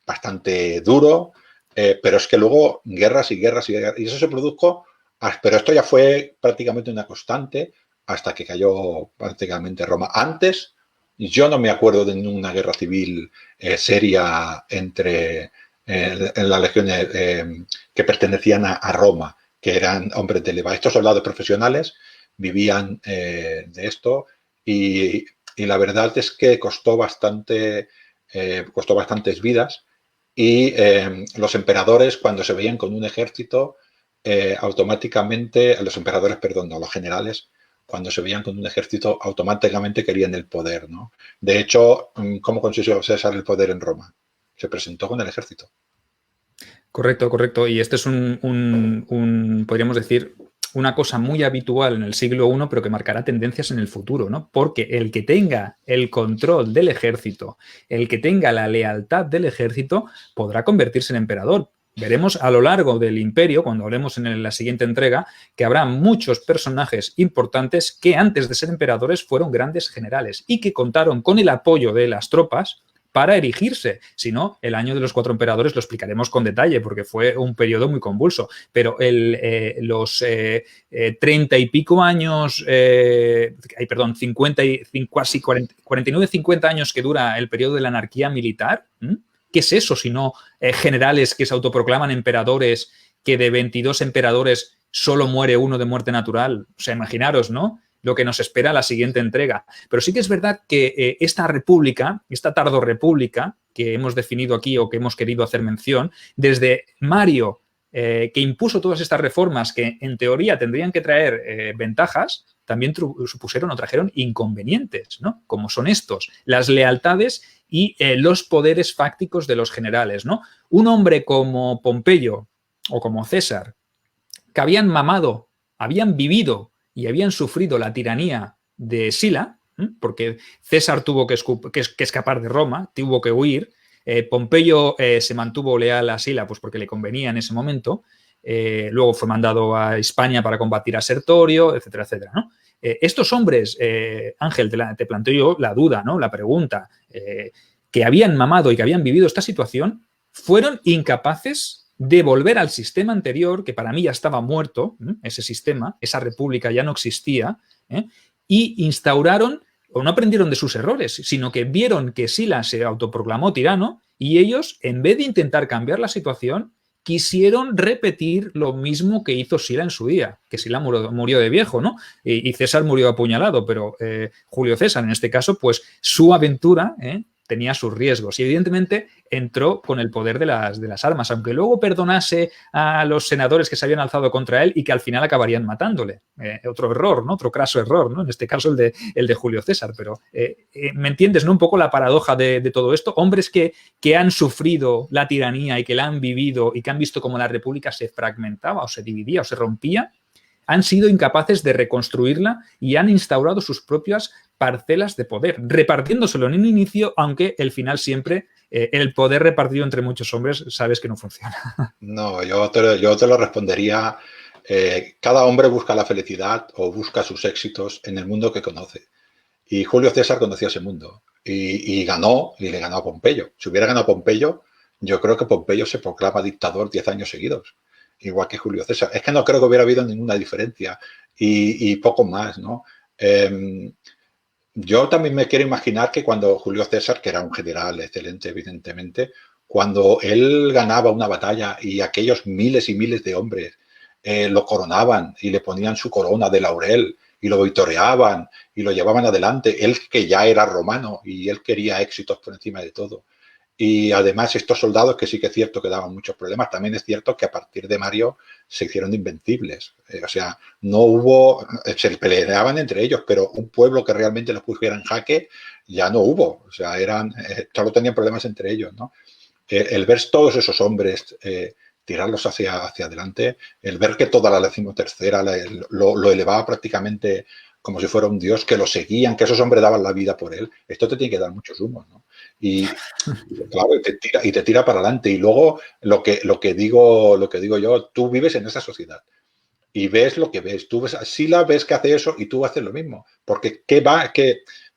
bastante duro, pero es que luego guerras y guerras y guerras. Y eso se produjo, pero esto ya fue prácticamente una constante hasta que cayó prácticamente Roma. Antes, yo no me acuerdo de ninguna guerra civil seria entre en las legiones que pertenecían a Roma, que eran hombres de leva. Estos soldados profesionales vivían de esto, y la verdad es que costó bastantes vidas, y los emperadores, cuando se veían con un ejército, automáticamente, los emperadores, perdón, no, los generales, cuando se veían con un ejército, automáticamente querían el poder, ¿no? De hecho, ¿cómo consiguió César el poder en Roma? Se presentó con el ejército. Correcto, correcto. Y este es podríamos decir, una cosa muy habitual en el siglo I, pero que marcará tendencias en el futuro, ¿no? Porque el que tenga el control del ejército, el que tenga la lealtad del ejército, podrá convertirse en emperador. Veremos a lo largo del imperio, cuando hablemos en la siguiente entrega, que habrá muchos personajes importantes que antes de ser emperadores fueron grandes generales y que contaron con el apoyo de las tropas para erigirse. Si no, el año de los 4 emperadores lo explicaremos con detalle porque fue un periodo muy convulso. Pero los 30 y pico años, 50 y casi 49, 50 años que dura el periodo de la anarquía militar, ¿qué es eso sino generales que se autoproclaman emperadores, que de 22 emperadores solo muere uno de muerte natural? O sea, imaginaros, ¿no?, lo que nos espera la siguiente entrega. Pero sí que es verdad que esta república, esta tardorrepública que hemos definido aquí o que hemos querido hacer mención, desde Mario, que impuso todas estas reformas que en teoría tendrían que traer ventajas, también supusieron o trajeron inconvenientes, ¿no? Como son estos, las lealtades y los poderes fácticos de los generales, ¿no? Un hombre como Pompeyo o como César, que habían mamado, habían vivido y habían sufrido la tiranía de Sila, porque César tuvo que escapar de Roma, tuvo que huir. Pompeyo se mantuvo leal a Sila pues porque le convenía en ese momento. Luego fue mandado a España para combatir a Sertorio, etcétera, etcétera, ¿no? Estos hombres, Ángel, te planteo yo la duda, ¿no?, la pregunta, que habían mamado y que habían vivido esta situación, fueron incapaces de volver al sistema anterior, que para mí ya estaba muerto, ese sistema, esa república ya no existía, y instauraron, o no aprendieron de sus errores, sino que vieron que Sila se autoproclamó tirano y ellos, en vez de intentar cambiar la situación, quisieron repetir lo mismo que hizo Sila en su día, que Sila murió de viejo, ¿no? Y César murió apuñalado, pero Julio César, en este caso, pues su aventura tenía sus riesgos y evidentemente entró con el poder de las armas, aunque luego perdonase a los senadores que se habían alzado contra él y que al final acabarían matándole. Otro error, ¿no? Otro craso error, ¿no? En este caso el de Julio César, pero ¿me entiendes, no? Un poco la paradoja de todo esto. Hombres que han sufrido la tiranía y que la han vivido y que han visto cómo la república se fragmentaba o se dividía o se rompía, han sido incapaces de reconstruirla y han instaurado sus propias parcelas de poder, repartiéndoselo en un inicio, aunque el final siempre, el poder repartido entre muchos hombres, sabes que no funciona. No, yo te lo respondería, cada hombre busca la felicidad o busca sus éxitos en el mundo que conoce. Y Julio César conocía ese mundo y ganó, y le ganó a Pompeyo. Si hubiera ganado a Pompeyo, yo creo que Pompeyo se proclama dictador 10 años seguidos, igual que Julio César. Es que no creo que hubiera habido ninguna diferencia y poco más, ¿no? Yo también me quiero imaginar que cuando Julio César, que era un general excelente, evidentemente, cuando él ganaba una batalla y aquellos miles y miles de hombres lo coronaban y le ponían su corona de laurel y lo vitoreaban y lo llevaban adelante, él que ya era romano y él quería éxitos por encima de todo. Y además estos soldados, que sí que es cierto que daban muchos problemas, también es cierto que a partir de Mario se hicieron invencibles. O sea, no hubo, se peleaban entre ellos, pero un pueblo que realmente los pusiera en jaque ya no hubo. O sea, solo tenían problemas entre ellos, ¿no? El ver todos esos hombres tirarlos hacia adelante, el ver que toda la decimotercera lo elevaba prácticamente como si fuera un dios, que lo seguían, que esos hombres daban la vida por él, esto te tiene que dar muchos humos, ¿no? Y claro, te tira para adelante. Y luego lo que digo yo, tú vives en esa sociedad y ves lo que ves. Tú ves a Sila, ves que hace eso y tú haces lo mismo. Porque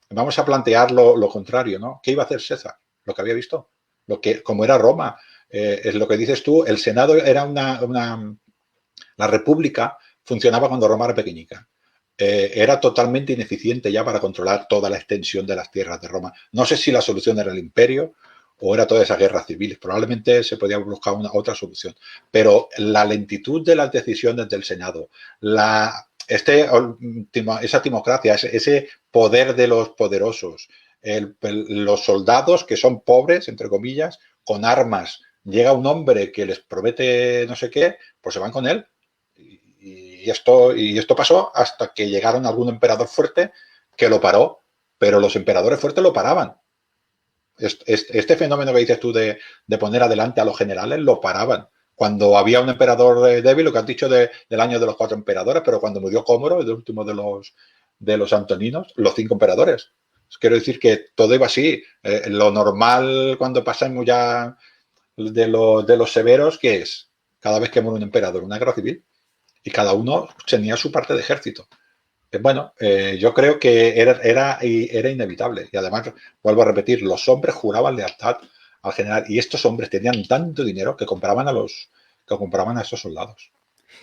vamos a plantear lo contrario, ¿no? ¿Qué iba a hacer César? Lo que había visto. Como era Roma, es lo que dices tú, el Senado era la República funcionaba cuando Roma era pequeñica. Era totalmente ineficiente ya para controlar toda la extensión de las tierras de Roma. No sé si la solución era el imperio o era toda esa guerra civil. Probablemente se podía buscar otra solución. Pero la lentitud de las decisiones del Senado, esa timocracia, ese poder de los poderosos, los soldados que son pobres, entre comillas, con armas, llega un hombre que les promete no sé qué, pues se van con él. Y esto pasó hasta que llegaron algún emperador fuerte que lo paró, pero los emperadores fuertes lo paraban. Este fenómeno que dices tú de poner adelante a los generales lo paraban. cuando había un emperador débil, lo que has dicho del año de los 4 emperadores, pero cuando murió Cómoro, el último de los antoninos, los 5 emperadores. Quiero decir que todo iba así. Lo normal cuando pasamos ya de los severos, ¿qué es? Cada vez que muere un emperador, una guerra civil. Y cada uno tenía su parte de ejército. Bueno, yo creo que era inevitable. Y además, vuelvo a repetir, los hombres juraban lealtad al general. Y estos hombres tenían tanto dinero que compraban a esos soldados.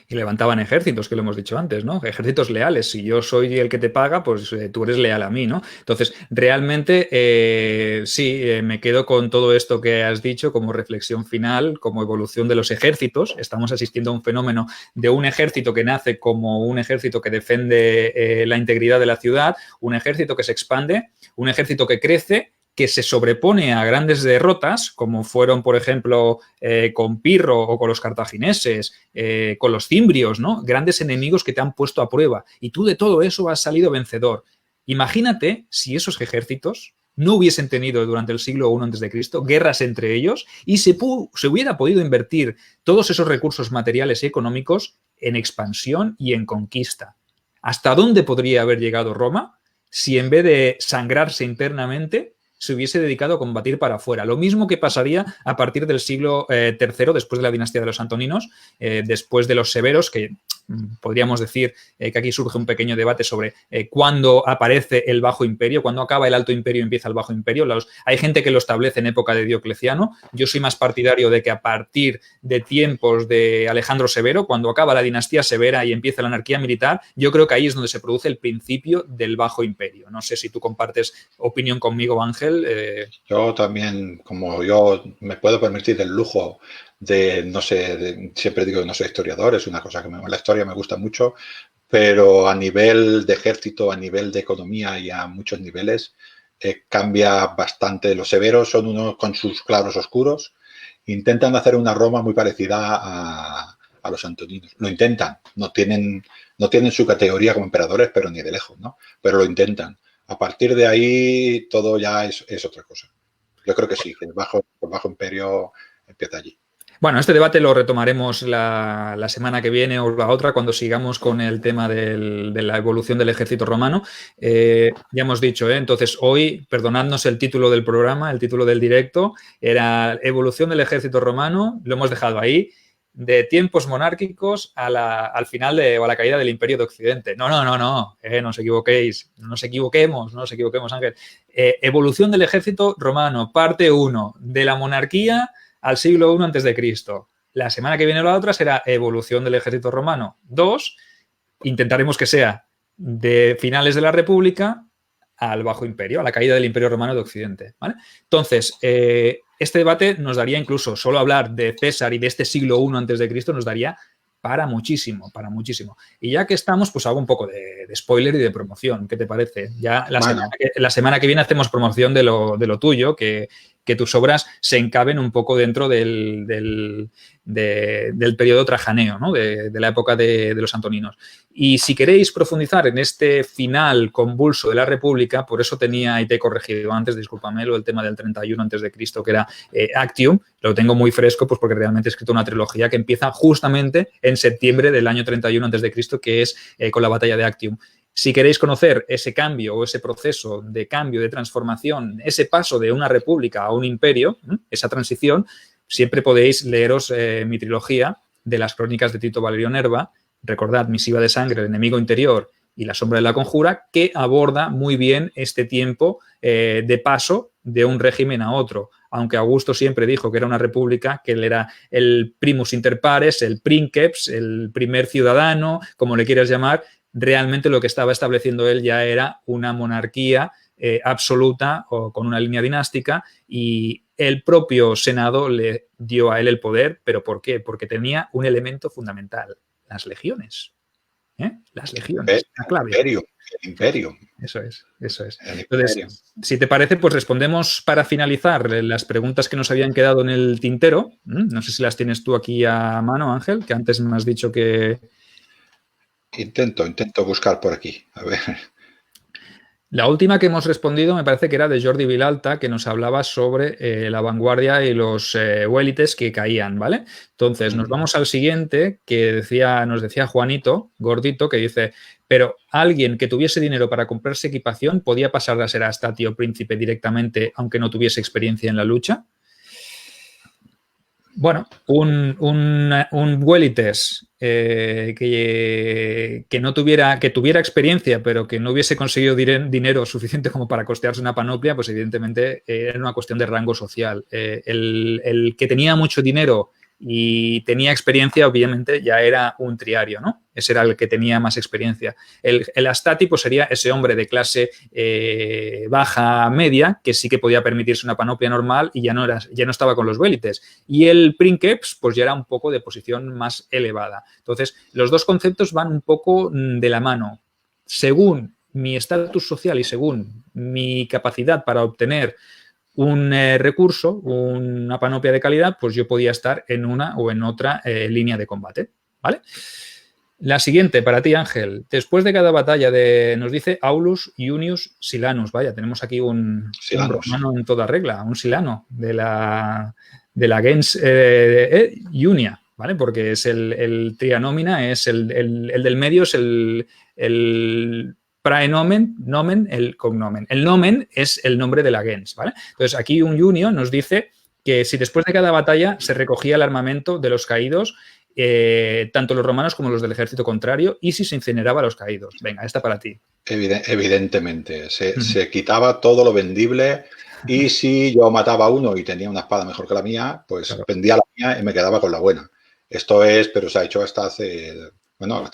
Y levantaban ejércitos, que lo hemos dicho antes, ¿no? Ejércitos leales. Si yo soy el que te paga, pues tú eres leal a mí, ¿no? Entonces, realmente, sí, me quedo con todo esto que has dicho como reflexión final, como evolución de los ejércitos. Estamos asistiendo a un fenómeno de un ejército que nace como un ejército que defiende la integridad de la ciudad, un ejército que se expande, un ejército que crece, que se sobrepone a grandes derrotas, como fueron, por ejemplo, con Pirro o con los cartagineses, con los cimbrios, ¿no? Grandes enemigos que te han puesto a prueba. Y tú de todo eso has salido vencedor. Imagínate si esos ejércitos no hubiesen tenido durante el siglo I a.C. guerras entre ellos y se hubiera podido invertir todos esos recursos materiales y económicos en expansión y en conquista. ¿Hasta dónde podría haber llegado Roma si en vez de sangrarse internamente se hubiese dedicado a combatir para afuera? Lo mismo que pasaría a partir del siglo III, después de la dinastía de los Antoninos, después de los Severos, que podríamos decir que aquí surge un pequeño debate sobre cuándo aparece el Bajo Imperio, cuándo acaba el Alto Imperio y empieza el Bajo Imperio. Hay gente que lo establece en época de Diocleciano. Yo soy más partidario de que a partir de tiempos de Alejandro Severo, cuando acaba la dinastía severa y empieza la anarquía militar, yo creo que ahí es donde se produce el principio del Bajo Imperio. No sé si tú compartes opinión conmigo, Ángel. Yo también, como yo me puedo permitir el lujo de, no sé, siempre digo que no soy historiador, es una cosa que la historia me gusta mucho, pero a nivel de ejército, a nivel de economía y a muchos niveles cambia bastante. Los severos son unos con sus claros oscuros, intentan hacer una Roma muy parecida a los antoninos. Lo intentan, no tienen su categoría como emperadores, pero ni de lejos, ¿no? Pero lo intentan. A partir de ahí todo ya es otra cosa. Yo creo que sí, que el Bajo Imperio empieza allí. Bueno, este debate lo retomaremos la semana que viene o la otra cuando sigamos con el tema de la evolución del ejército romano. Ya hemos dicho, entonces hoy, perdonadnos el título del programa, el título del directo, era Evolución del ejército romano, lo hemos dejado ahí, de tiempos monárquicos al final o a la caída del Imperio de Occidente. No os equivoquéis, no nos equivoquemos, Ángel. Evolución del ejército romano, parte 1, de la monarquía al siglo I a.C. La semana que viene o la otra será evolución del ejército romano 2, intentaremos que sea de finales de la República al Bajo Imperio, a la caída del Imperio Romano de Occidente, ¿vale? Entonces, este debate nos daría incluso, solo hablar de César y de este siglo I a.C. nos daría para muchísimo. Y ya que estamos, pues hago un poco de spoiler y de promoción. ¿Qué te parece? Ya la semana que viene hacemos promoción de lo tuyo, que tus obras se encaben un poco dentro del periodo trajaneo, ¿no? De la época de los antoninos. Y si queréis profundizar en este final convulso de la República, por eso tenía, y te he corregido antes, discúlpamelo, el tema del 31 a.C., que era Actium, lo tengo muy fresco, pues porque realmente he escrito una trilogía que empieza justamente en septiembre del año 31 a.C., que es con la batalla de Actium. Si queréis conocer ese cambio o ese proceso de cambio, de transformación, ese paso de una república a un imperio, esa transición, siempre podéis leeros mi trilogía de las crónicas de Tito Valerio Nerva, recordad, Misiva de Sangre, El enemigo interior y La sombra de la conjura, que aborda muy bien este tiempo de paso de un régimen a otro. Aunque Augusto siempre dijo que era una república, que él era el primus inter pares, el princeps, el primer ciudadano, como le quieras llamar, realmente lo que estaba estableciendo él ya era una monarquía absoluta o con una línea dinástica, y el propio Senado le dio a él el poder. ¿Pero por qué? Porque tenía un elemento fundamental, las legiones. Las legiones, la clave. El imperio. Eso es. Entonces, si te parece, pues respondemos para finalizar las preguntas que nos habían quedado en el tintero. No sé si las tienes tú aquí a mano, Ángel, que antes me has dicho que... Intento buscar por aquí. A ver. La última que hemos respondido me parece que era de Jordi Vilalta, que nos hablaba sobre la vanguardia y los huélites que caían, ¿vale? Entonces, nos vamos al siguiente, que nos decía Juanito, gordito, que dice, pero alguien que tuviese dinero para comprarse equipación podía pasar a ser Astati o príncipe directamente, aunque no tuviese experiencia en la lucha. Bueno, un Huélites que tuviera experiencia, pero que no hubiese conseguido dinero suficiente como para costearse una panoplia, pues evidentemente era una cuestión de rango social. El que tenía mucho dinero y tenía experiencia, obviamente, ya era un triario, ¿no? Ese era el que tenía más experiencia. El Astati pues, sería ese hombre de clase baja media que sí que podía permitirse una panoplia normal y ya no estaba con los Vélites. Y el Princeps pues ya era un poco de posición más elevada. Entonces, los dos conceptos van un poco de la mano. Según mi estatus social y según mi capacidad para obtener un recurso, una panoplia de calidad, pues yo podía estar en una o en otra línea de combate, ¿vale? La siguiente, para ti, Ángel. Después de cada batalla nos dice Aulus Iunius Silanus. Vaya, tenemos aquí un romano en toda regla, un silano de la gens Iunia, ¿vale? Porque es el trianómina, es el del medio, es el praenomen, nomen, el cognomen. El nomen es el nombre de la gens, ¿vale? Entonces, aquí un Iunio nos dice que si después de cada batalla se recogía el armamento de los caídos, tanto los romanos como los del ejército contrario, y si se incineraba a los caídos. Venga, esta para ti. Evidentemente, se quitaba todo lo vendible y si yo mataba a uno y tenía una espada mejor que la mía, pues claro, vendía la mía y me quedaba con la buena. Esto es, pero se ha hecho hasta hasta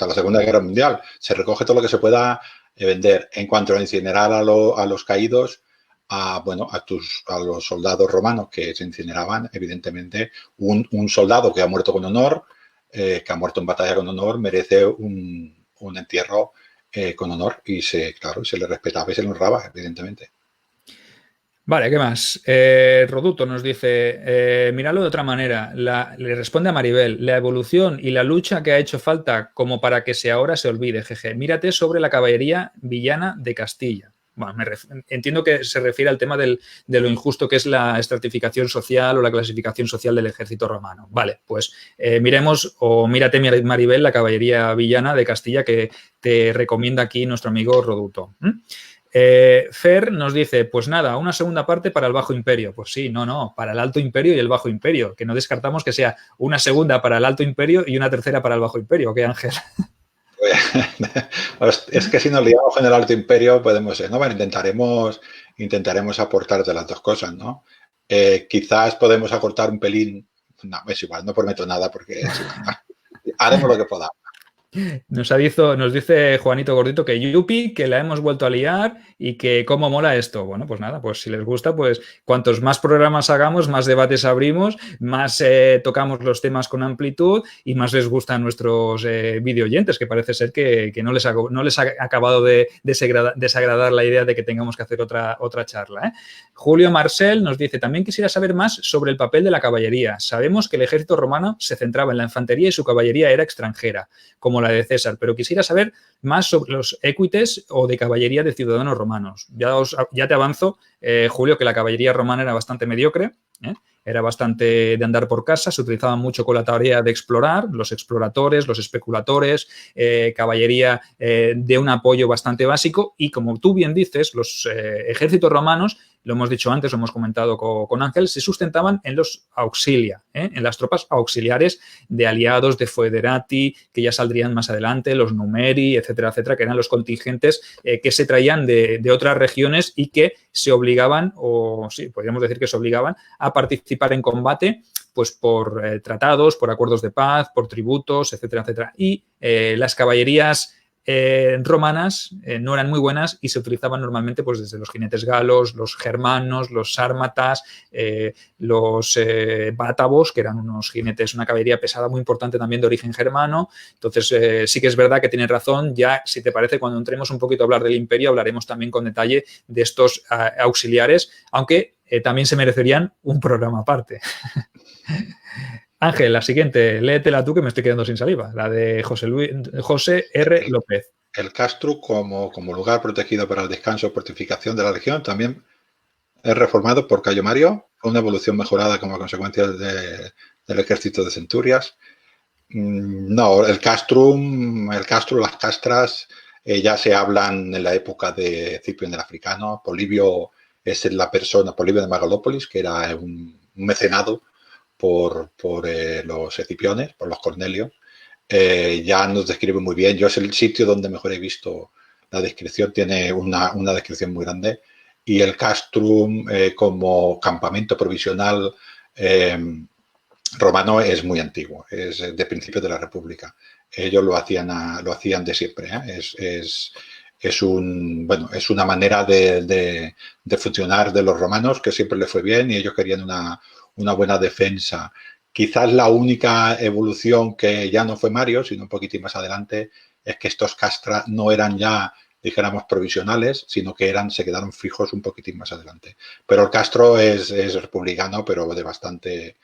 la Segunda Guerra Mundial. Se recoge todo lo que se pueda vender. En cuanto a incinerar a los caídos, a los soldados romanos que se incineraban, evidentemente, un soldado que ha muerto con honor, que ha muerto en batalla con honor, merece un entierro con honor y se le respetaba y se le honraba, evidentemente. Vale, ¿qué más? Roduto nos dice, míralo de otra manera, le responde a Maribel, la evolución y la lucha que ha hecho falta como para que ahora se olvide, jeje. Mírate sobre la caballería villana de Castilla. Bueno, entiendo que se refiere al tema de lo injusto que es la estratificación social o la clasificación social del ejército romano. Vale, pues miremos o mírate, Maribel, la caballería villana de Castilla que te recomienda aquí nuestro amigo Roduto. Fer nos dice, pues nada, una segunda parte para el Bajo Imperio. Pues sí, no, para el Alto Imperio y el Bajo Imperio, que no descartamos que sea una segunda para el Alto Imperio y una tercera para el Bajo Imperio. ¿Qué, Ángel? Pues es que si nos liamos en el Alto Imperio podemos ser, ¿no? Bueno, intentaremos aportar de las dos cosas, ¿no? Quizás podemos acortar un pelín, no, es igual, no prometo nada porque haremos lo que podamos. Nos dice Juanito Gordito que yupi, que la hemos vuelto a liar y que cómo mola esto. Bueno, pues nada, pues si les gusta, pues cuantos más programas hagamos, más debates abrimos, más tocamos los temas con amplitud y más les gustan nuestros video oyentes, que parece ser que no les ha acabado de desagradar la idea de que tengamos que hacer otra charla, ¿eh? Julio Marcel nos dice, también quisiera saber más sobre el papel de la caballería. Sabemos que el ejército romano se centraba en la infantería y su caballería era extranjera, como la de César, pero quisiera saber más sobre los equites o de caballería de ciudadanos romanos. Ya te avanzo, Julio, que la caballería romana era bastante mediocre, era bastante de andar por casa, se utilizaba mucho con la tarea de explorar, los exploradores, los especuladores, caballería de un apoyo bastante básico y, como tú bien dices, los ejércitos romanos, lo hemos dicho antes, lo hemos comentado con Ángel, se sustentaban en los auxilia, en las tropas auxiliares de aliados, de foederati, que ya saldrían más adelante, los numeri, etcétera, etcétera, que eran los contingentes que se traían de otras regiones y que se obligaban, o sí, podríamos decir que se obligaban a participar en combate pues por tratados, por acuerdos de paz, por tributos, etcétera, etcétera. Y las caballerías romanas no eran muy buenas y se utilizaban normalmente pues desde los jinetes galos, los germanos, los sármatas, los bátavos, que eran unos jinetes, una caballería pesada muy importante también de origen germano. Entonces sí que es verdad que tienes razón. Ya, si te parece, cuando entremos un poquito a hablar del imperio, hablaremos también con detalle de estos auxiliares, aunque también se merecerían un programa aparte. Ángel, la siguiente, léetela tú que me estoy quedando sin saliva, la de José R. López. el castrum como lugar protegido para el descanso o fortificación de la región también es reformado por Cayo Mario, con una evolución mejorada como consecuencia del ejército de centurias. No, el castrum, las castras ya se hablan en la época de Cipión el Africano. Polibio es la persona, Polibio de Megalópolis, que era un mecenado por los Escipiones, por los Cornelios. Ya nos describe muy bien. Yo es el sitio donde mejor he visto la descripción, tiene una descripción muy grande. Y el castrum como campamento provisional romano es muy antiguo, es de principios de la República. Ellos lo hacían de siempre. Es una manera de funcionar de los romanos que siempre les fue bien y ellos querían una buena defensa. Quizás la única evolución que ya no fue Mario, sino un poquitín más adelante, es que estos castras no eran ya, dijéramos, provisionales, sino que se quedaron fijos un poquitín más adelante. Pero el castro es republicano, pero de bastante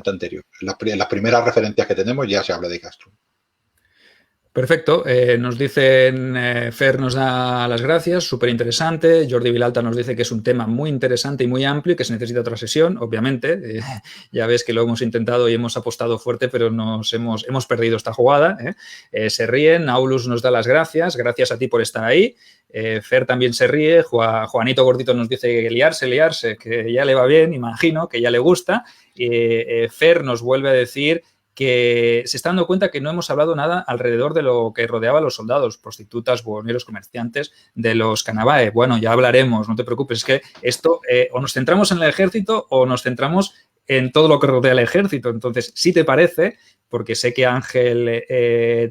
anterior. Las primeras referencias que tenemos ya se habla de castrum. Perfecto. Nos dicen, Fer nos da las gracias, súper interesante. Jordi Vilalta nos dice que es un tema muy interesante y muy amplio y que se necesita otra sesión, obviamente. Ya ves que lo hemos intentado y hemos apostado fuerte, pero hemos perdido esta jugada. Se ríen. Aulus nos da las gracias. Gracias a ti por estar ahí. Fer también se ríe. Juanito Gordito nos dice que liarse, que ya le va bien, imagino, que ya le gusta. Fer nos vuelve a decir que se está dando cuenta que no hemos hablado nada alrededor de lo que rodeaba a los soldados, prostitutas, buhoneros, comerciantes, de los canabae. Bueno, ya hablaremos, no te preocupes, es que esto o nos centramos en el ejército o nos centramos en todo lo que rodea al ejército. Entonces, si te parece, porque sé que Ángel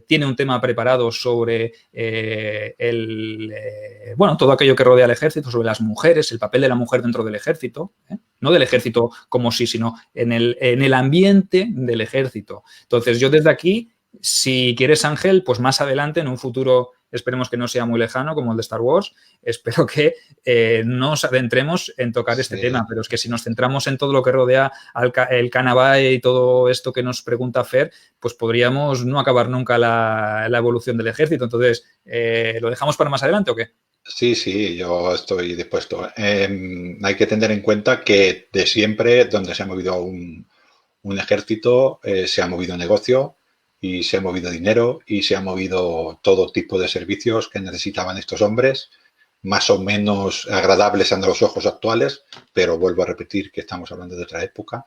tiene un tema preparado sobre todo aquello que rodea al ejército, sobre las mujeres, el papel de la mujer dentro del ejército, no del ejército como sí, sino en el ambiente del ejército. Entonces, yo desde aquí, si quieres, Ángel, pues más adelante, en un futuro, esperemos que no sea muy lejano, como el de Star Wars, espero que nos adentremos en tocar este tema, pero es que si nos centramos en todo lo que rodea el Canabae y todo esto que nos pregunta Fer, pues podríamos no acabar nunca la evolución del ejército. Entonces, ¿lo dejamos para más adelante o qué? Sí, yo estoy dispuesto. Hay que tener en cuenta que de siempre, donde se ha movido un ejército, se ha movido negocio y se ha movido dinero y se ha movido todo tipo de servicios que necesitaban estos hombres, más o menos agradables a los ojos actuales, pero vuelvo a repetir que estamos hablando de otra época.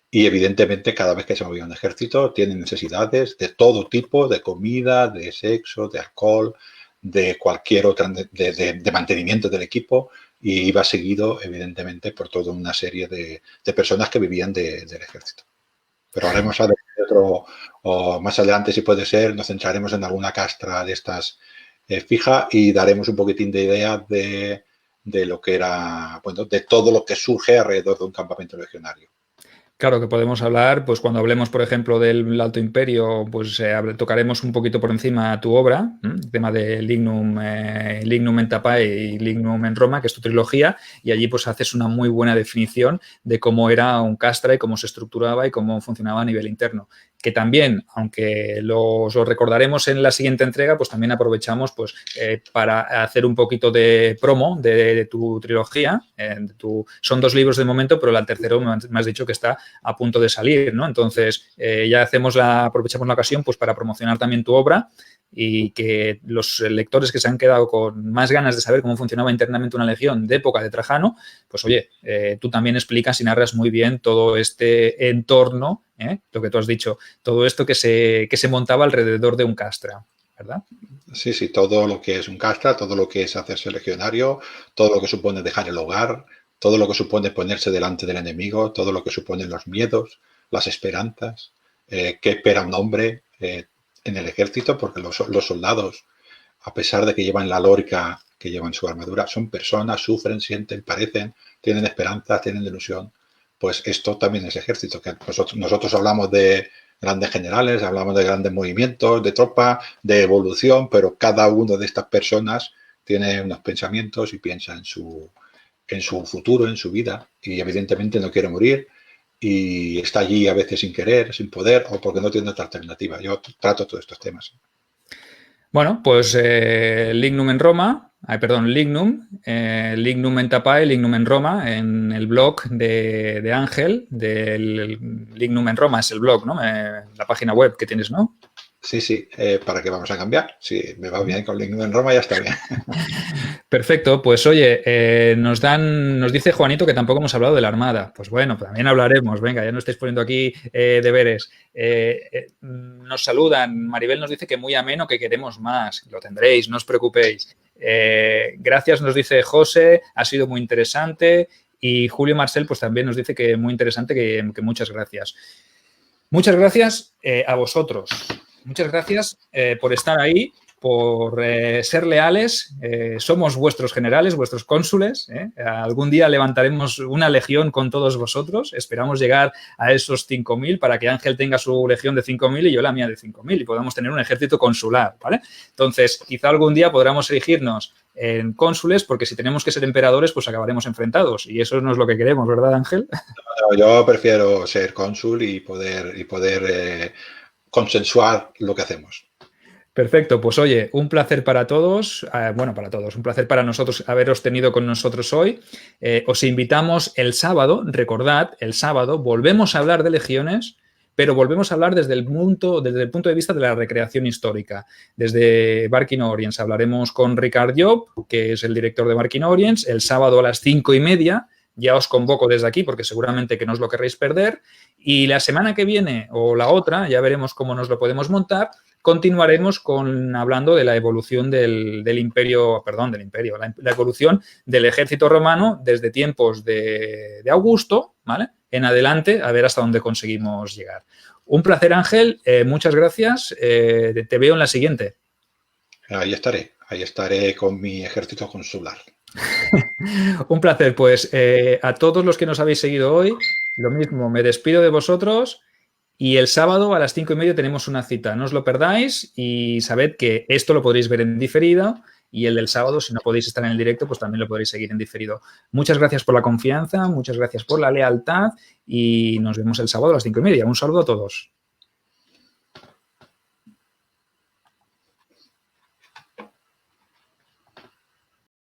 Y evidentemente cada vez que se movía un ejército tiene necesidades de todo tipo, de comida, de sexo, de alcohol, de cualquier otra, de mantenimiento del equipo, y iba seguido, evidentemente, por toda una serie de personas que vivían del ejército. Pero haremos otro, o más adelante, si puede ser, nos centraremos en alguna castra de estas fija y daremos un poquitín de idea de lo que era, de todo lo que surge alrededor de un campamento legionario. Claro que podemos hablar, pues cuando hablemos, por ejemplo, del Alto Imperio, pues tocaremos un poquito por encima tu obra, el tema de Lignum en Tapae y Lignum en Roma, que es tu trilogía, y allí pues haces una muy buena definición de cómo era un castra y cómo se estructuraba y cómo funcionaba a nivel interno. Que también, aunque lo recordaremos en la siguiente entrega, pues también aprovechamos pues, para hacer un poquito de promo de tu trilogía. Son 2 libros de momento, pero el tercero me has dicho que está a punto de salir, ¿no? Entonces, ya aprovechamos la ocasión pues, para promocionar también tu obra y que los lectores que se han quedado con más ganas de saber cómo funcionaba internamente una legión de época de Trajano, pues oye, tú también explicas y narras muy bien todo este entorno, lo que tú has dicho, todo esto que se montaba alrededor de un castra, ¿verdad? Sí, todo lo que es un castra, todo lo que es hacerse legionario, todo lo que supone dejar el hogar, todo lo que supone ponerse delante del enemigo, todo lo que suponen los miedos, las esperanzas, qué espera un hombre en el ejército, porque los soldados, a pesar de que llevan la lorica, que llevan su armadura, son personas, sufren, sienten, padecen, tienen esperanzas, tienen ilusión. Pues esto también es ejército, que nosotros hablamos de grandes generales, hablamos de grandes movimientos, de tropa, de evolución, pero cada una de estas personas tiene unos pensamientos y piensa en su futuro, en su vida, y evidentemente no quiere morir y está allí a veces sin querer, sin poder o porque no tiene otra alternativa. Yo trato todos estos temas. Bueno, pues Lignum en Roma, Lignum, Lignum en Tapae, Lignum en Roma, en el blog de Ángel, del Lignum en Roma, es el blog, ¿no? La página web que tienes, ¿no? Sí, sí. ¿Para qué vamos a cambiar? Si me va bien con Lignum en Roma, ya está bien. Perfecto, pues oye, nos dice Juanito que tampoco hemos hablado de la Armada. Pues bueno, también hablaremos. Venga, ya no estáis poniendo aquí deberes. Nos saludan. Maribel nos dice que muy ameno, que queremos más. Lo tendréis, no os preocupéis. Gracias, nos dice José. Ha sido muy interesante. Y Julio Marcel, pues también nos dice que muy interesante, que muchas gracias. Muchas gracias a vosotros. Muchas gracias por estar ahí, por ser leales. Somos vuestros generales, vuestros cónsules. Algún día levantaremos una legión con todos vosotros. Esperamos llegar a esos 5.000 para que Ángel tenga su legión de 5.000 y yo la mía de 5.000 y podamos tener un ejército consular, ¿vale? Entonces, quizá algún día podamos erigirnos en cónsules, porque si tenemos que ser emperadores, pues acabaremos enfrentados. Y eso no es lo que queremos, ¿verdad, Ángel? No, yo prefiero ser cónsul y poder consensuar lo que hacemos. Perfecto, pues oye, un placer para todos, para todos, un placer para nosotros haberos tenido con nosotros hoy. Os invitamos el sábado, recordad, el sábado volvemos a hablar de legiones, pero volvemos a hablar desde el punto de vista de la recreación histórica. Desde Barking Orients hablaremos con Ricard Job, que es el director de Barking Orients, el sábado a las 5:30. Ya os convoco desde aquí porque seguramente que no os lo querréis perder. Y la semana que viene o la otra, ya veremos cómo nos lo podemos montar, continuaremos hablando de la evolución del imperio, la evolución del ejército romano desde tiempos de Augusto, ¿vale? En adelante, a ver hasta dónde conseguimos llegar. Un placer, Ángel. Muchas gracias. Te veo en la siguiente. Ahí estaré con mi ejército consular. Un placer, pues a todos los que nos habéis seguido hoy, lo mismo, me despido de vosotros y el sábado a las 5:30 tenemos una cita, no os lo perdáis y sabed que esto lo podréis ver en diferido y el del sábado, si no podéis estar en el directo, pues también lo podréis seguir en diferido. Muchas gracias por la confianza, muchas gracias por la lealtad y nos vemos el sábado a las 5:30. Un saludo a todos.